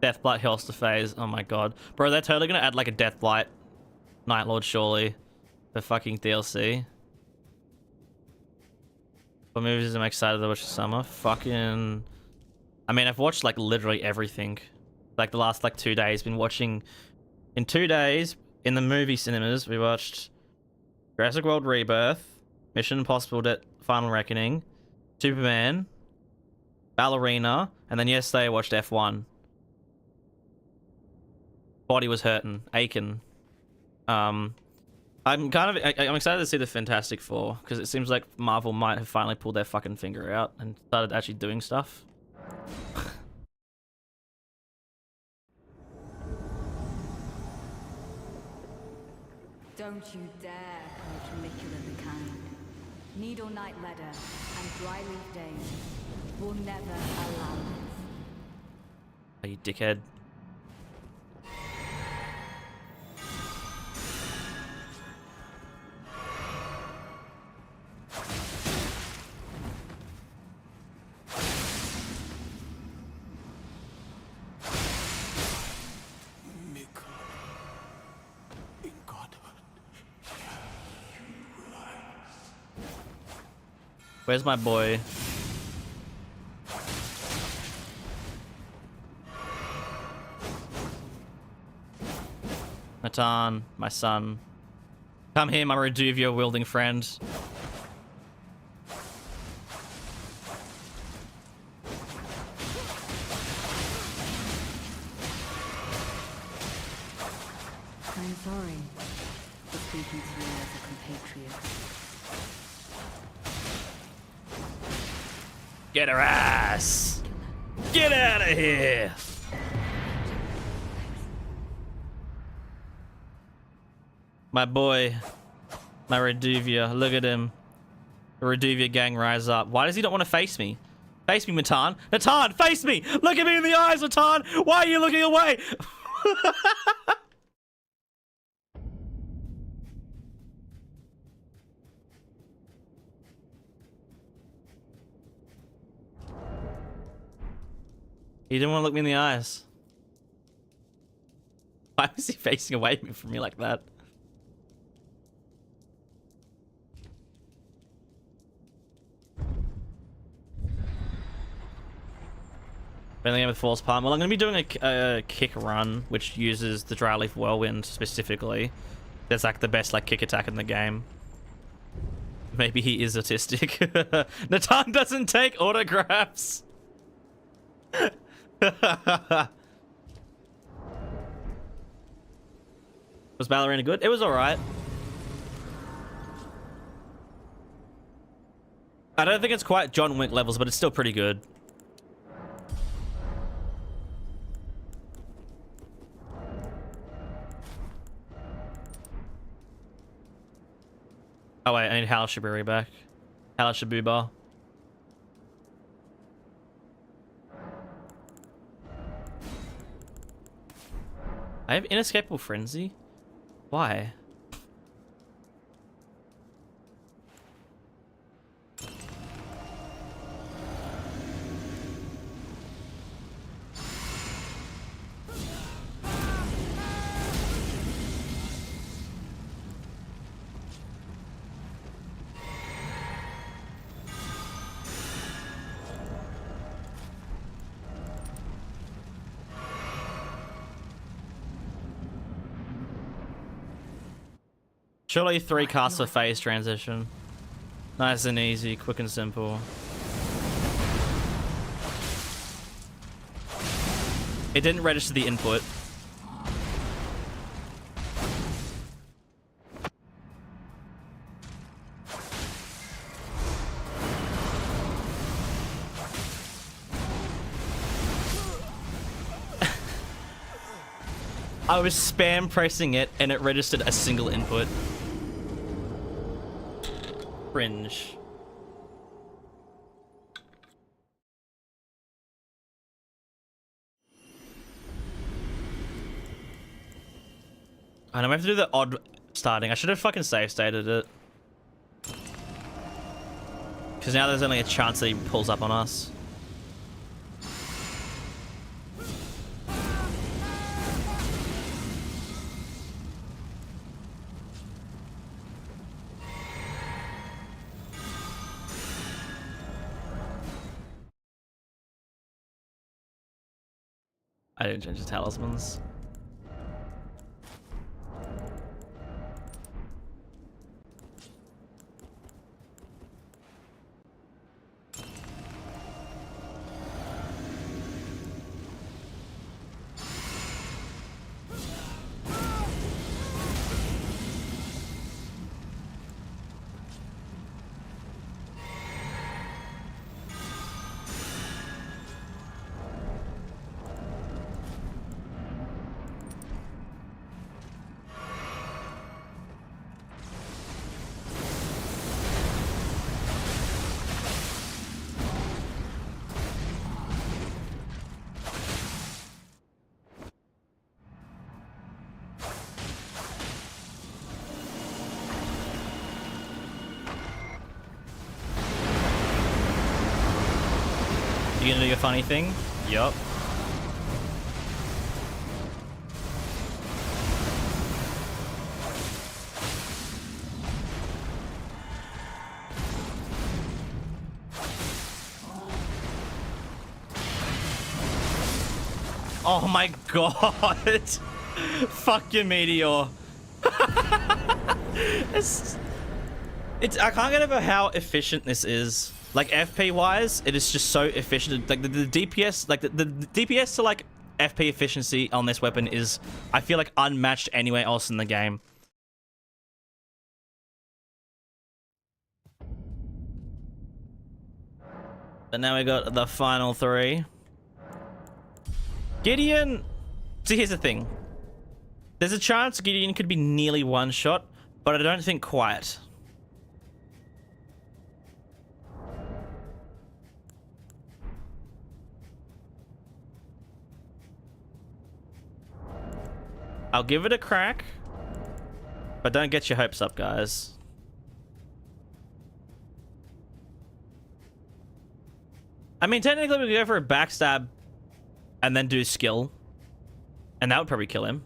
Deathblight Healster phase. Oh my god. Bro, they're totally gonna add like a Deathblight Night Lord surely for fucking DLC. What movies am I excited to watch this summer? Fucking... I mean, I've watched like literally everything. Like the last like 2 days. Been watching... In 2 days, in the movie cinemas, we watched Jurassic World Rebirth, Mission Impossible Final Reckoning, Superman, Ballerina, and then yesterday I watched F1. Body was hurting, aching. I'm excited to see the Fantastic Four because it seems like Marvel might have finally pulled their fucking finger out and started actually doing stuff. Don't you dare approach Caligula the Kind. Needle Knight Ledder and Dryleaf Dane will never allow this. Are you dickhead? Where's my boy? Natan, my son. Come here, my Reduvia wielding friend. I'm sorry for speaking to you as a compatriot. Get her ass! Get out of here! My boy, my Reduvia, look at him. The Reduvia gang rise up. Why does he not want to face me? Face me, Natan. Natan, face me! Look at me in the eyes, Natan! Why are you looking away? He didn't want to look me in the eyes. Why was he facing away from me like that? Endgame with False Palm. Well, I'm going to be doing a kick run, which uses the Dryleaf Whirlwind specifically. That's like the best like kick attack in the game. Maybe he is autistic. Natan doesn't take autographs. Was Ballerina good? It was alright. I don't think it's quite John Wick levels, but it's still pretty good. Oh wait, I need Hal Shaburi back. Hal Shabuba. I have Inescapable Frenzy? Why? Surely 3 casts for phase transition. Nice and easy, quick and simple. It didn't register the input. I was spam pressing it and it registered a single input. Cringe. And I'm gonna have to do the odd starting. I should have fucking save stated it. Because now there's only a chance that he pulls up on us. I didn't change the talismans. You gonna do your funny thing? Yup. Oh my god! Fuck your meteor. it's I can't get over how efficient this is. Like FP wise, it is just so efficient. Like the DPS, like the DPS to like FP efficiency on this weapon is, I feel like, unmatched anywhere else in the game. But now we got the final 3. Gideon. So here's the thing. There's a chance Gideon could be nearly one shot, but I don't think quite. I'll give it a crack, but don't get your hopes up, guys. I mean, technically we could go for a backstab and then do skill, and that would probably kill him.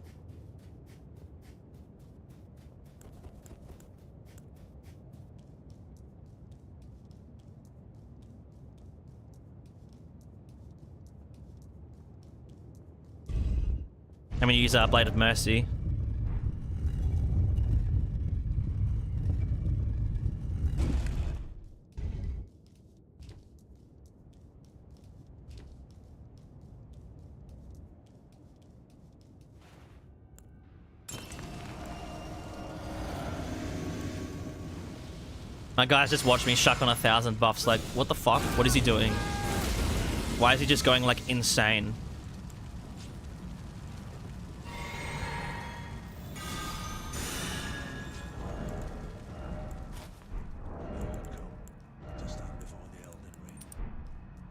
I'm gonna use our Blade of Mercy. My guys just watched me shuck on 1,000 buffs. Like, what the fuck? What is he doing? Why is he just going like insane? To stand before the Elden Ring,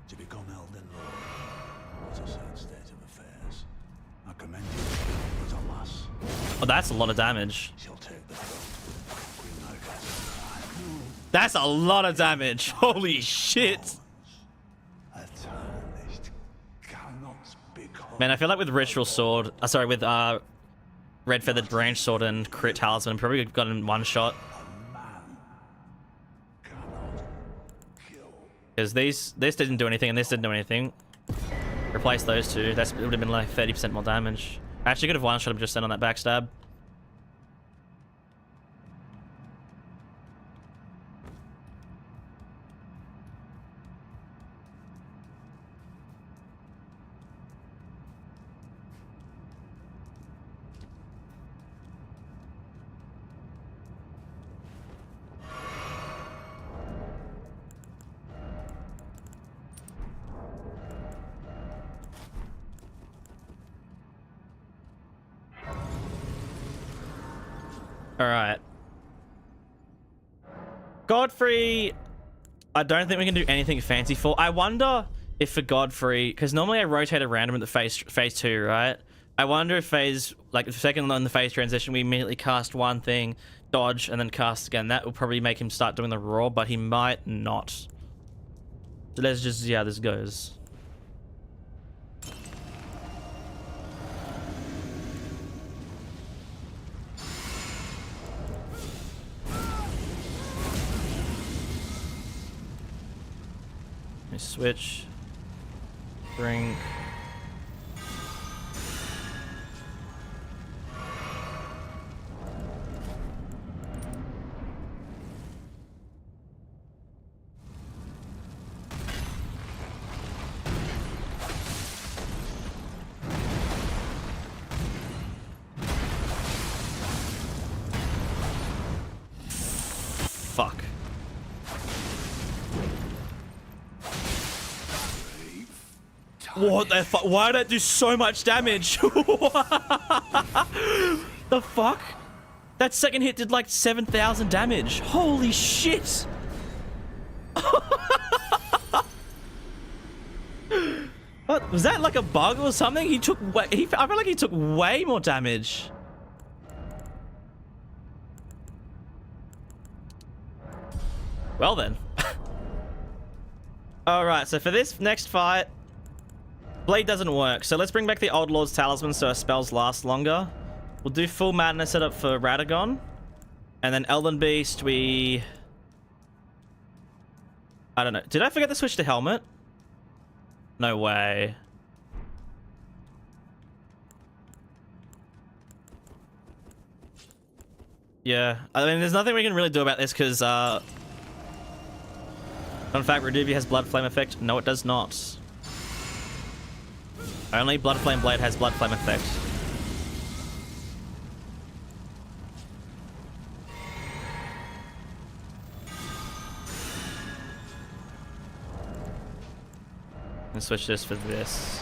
to become Elden Lord, was a sad state of affairs. I commend you, but alas, Oh, that's a lot of damage. she'll take the throne. Bring her guest. That's a lot of damage. Holy shit. A tarnished cannot become. Man, I feel like with Ritual Sword, sorry, with Red Feathered Branch Sword and Crit Talisman, I'm probably got in one shot. Because this didn't do anything and this didn't do anything. Replace those two. It would have been like 30% more damage. I actually could have one shot him just then on that backstab. Alright. Godfrey, I don't think we can do anything fancy for. I wonder if for Godfrey, because normally I rotate a random at the phase 2, right? I wonder if phase, like the second on the phase transition, we immediately cast one thing, dodge, and then cast again. That will probably make him start doing the roar, but he might not. So let's just see how this goes. Switch, drink. Fuck. What the fuck? Why did that do so much damage? The fuck? That second hit did like 7,000 damage. Holy shit! What? Was that like a bug or something? He took way. I feel like he took way more damage. Well then. Alright, so for this next fight, Blade doesn't work, so let's bring back the Old Lord's Talisman so our spells last longer. We'll do full madness setup for Radagon. And then Elden Beast, I don't know. Did I forget to switch to Helmet? No way. Yeah, I mean, there's nothing we can really do about this because, in fact, Reduvia has Blood Flame effect. No, it does not. Only Blood Flame Blade has Blood Flame effect. And switch this for this.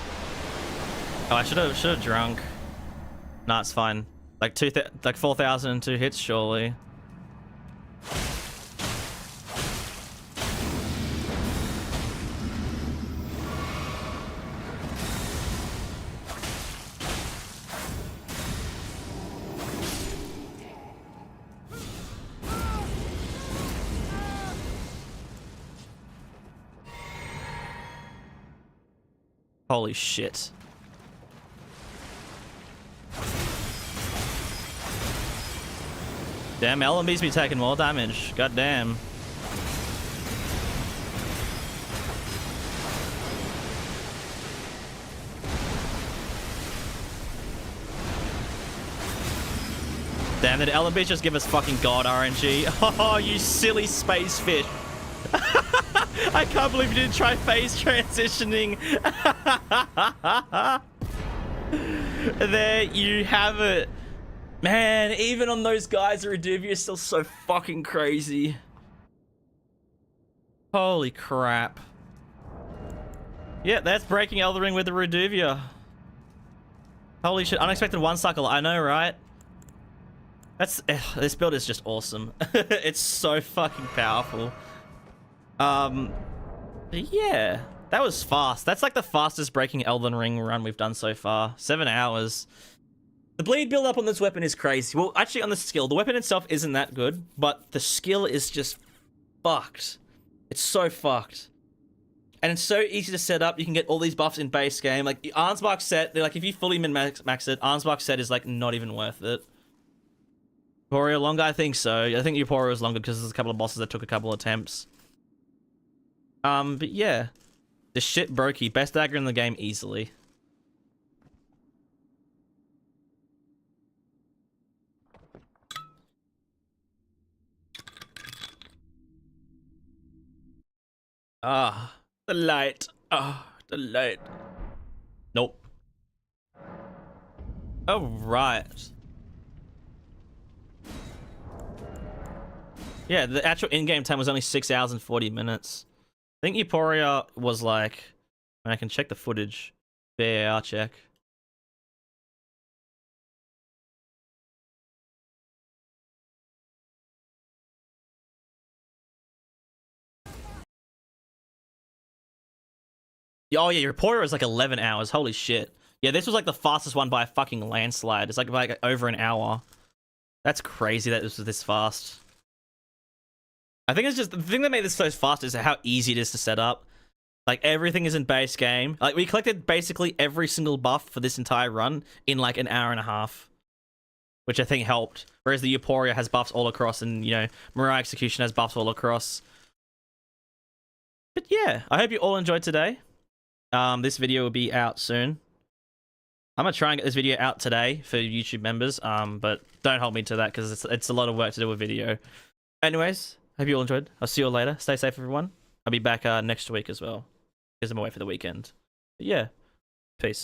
Oh, I should have drunk. Nah, it's fine. Like 4,002 hits, surely. Holy shit. Damn, LMB's be taking more damage. God damn. Damn, did LMB just give us fucking god RNG? Oh, you silly space fish. I can't believe you didn't try phase transitioning. There you have it. Man, even on those guys, Reduvia is still so fucking crazy. Holy crap. Yeah, that's breaking Elden Ring with the Reduvia. Holy shit, unexpected one cycle, I know, right? That's this build is just awesome. It's so fucking powerful. Yeah, that was fast. That's like the fastest breaking Elden Ring run we've done so far. 7 hours. The bleed build up on this weapon is crazy. Well, actually on the skill, the weapon itself isn't that good, but the skill is just fucked. It's so fucked. And it's so easy to set up. You can get all these buffs in base game. Like the Arnsbach set, they're like if you fully min-max it, Arnsbach set is like not even worth it. Euphoria longer? I think so. I think Euphoria was longer because there's a couple of bosses that took a couple attempts. But yeah. The shit brokey. Best dagger in the game easily. Ah, the light. Ah, the light. Nope. Oh, right. Yeah, the actual in-game time was only 6 hours and 40 minutes. I think Euphoria was like... I can check the footage. VAR check. Oh yeah, Euphoria was like 11 hours. Holy shit. Yeah, this was like the fastest one by a fucking landslide. It's like over an hour. That's crazy that this was this fast. I think it's just the thing that made this so fast is how easy it is to set up. Like everything is in base game. Like we collected basically every single buff for this entire run in like an hour and a half, which I think helped. Whereas the Euphoria has buffs all across, and you know Mirai Execution has buffs all across. But yeah, I hope you all enjoyed today. This video will be out soon. I'm gonna try and get this video out today for YouTube members. But don't hold me to that because it's a lot of work to do a video. Anyways, hope you all enjoyed. I'll see you all later. Stay safe, everyone. I'll be back next week as well because I'm away for the weekend. But yeah, peace.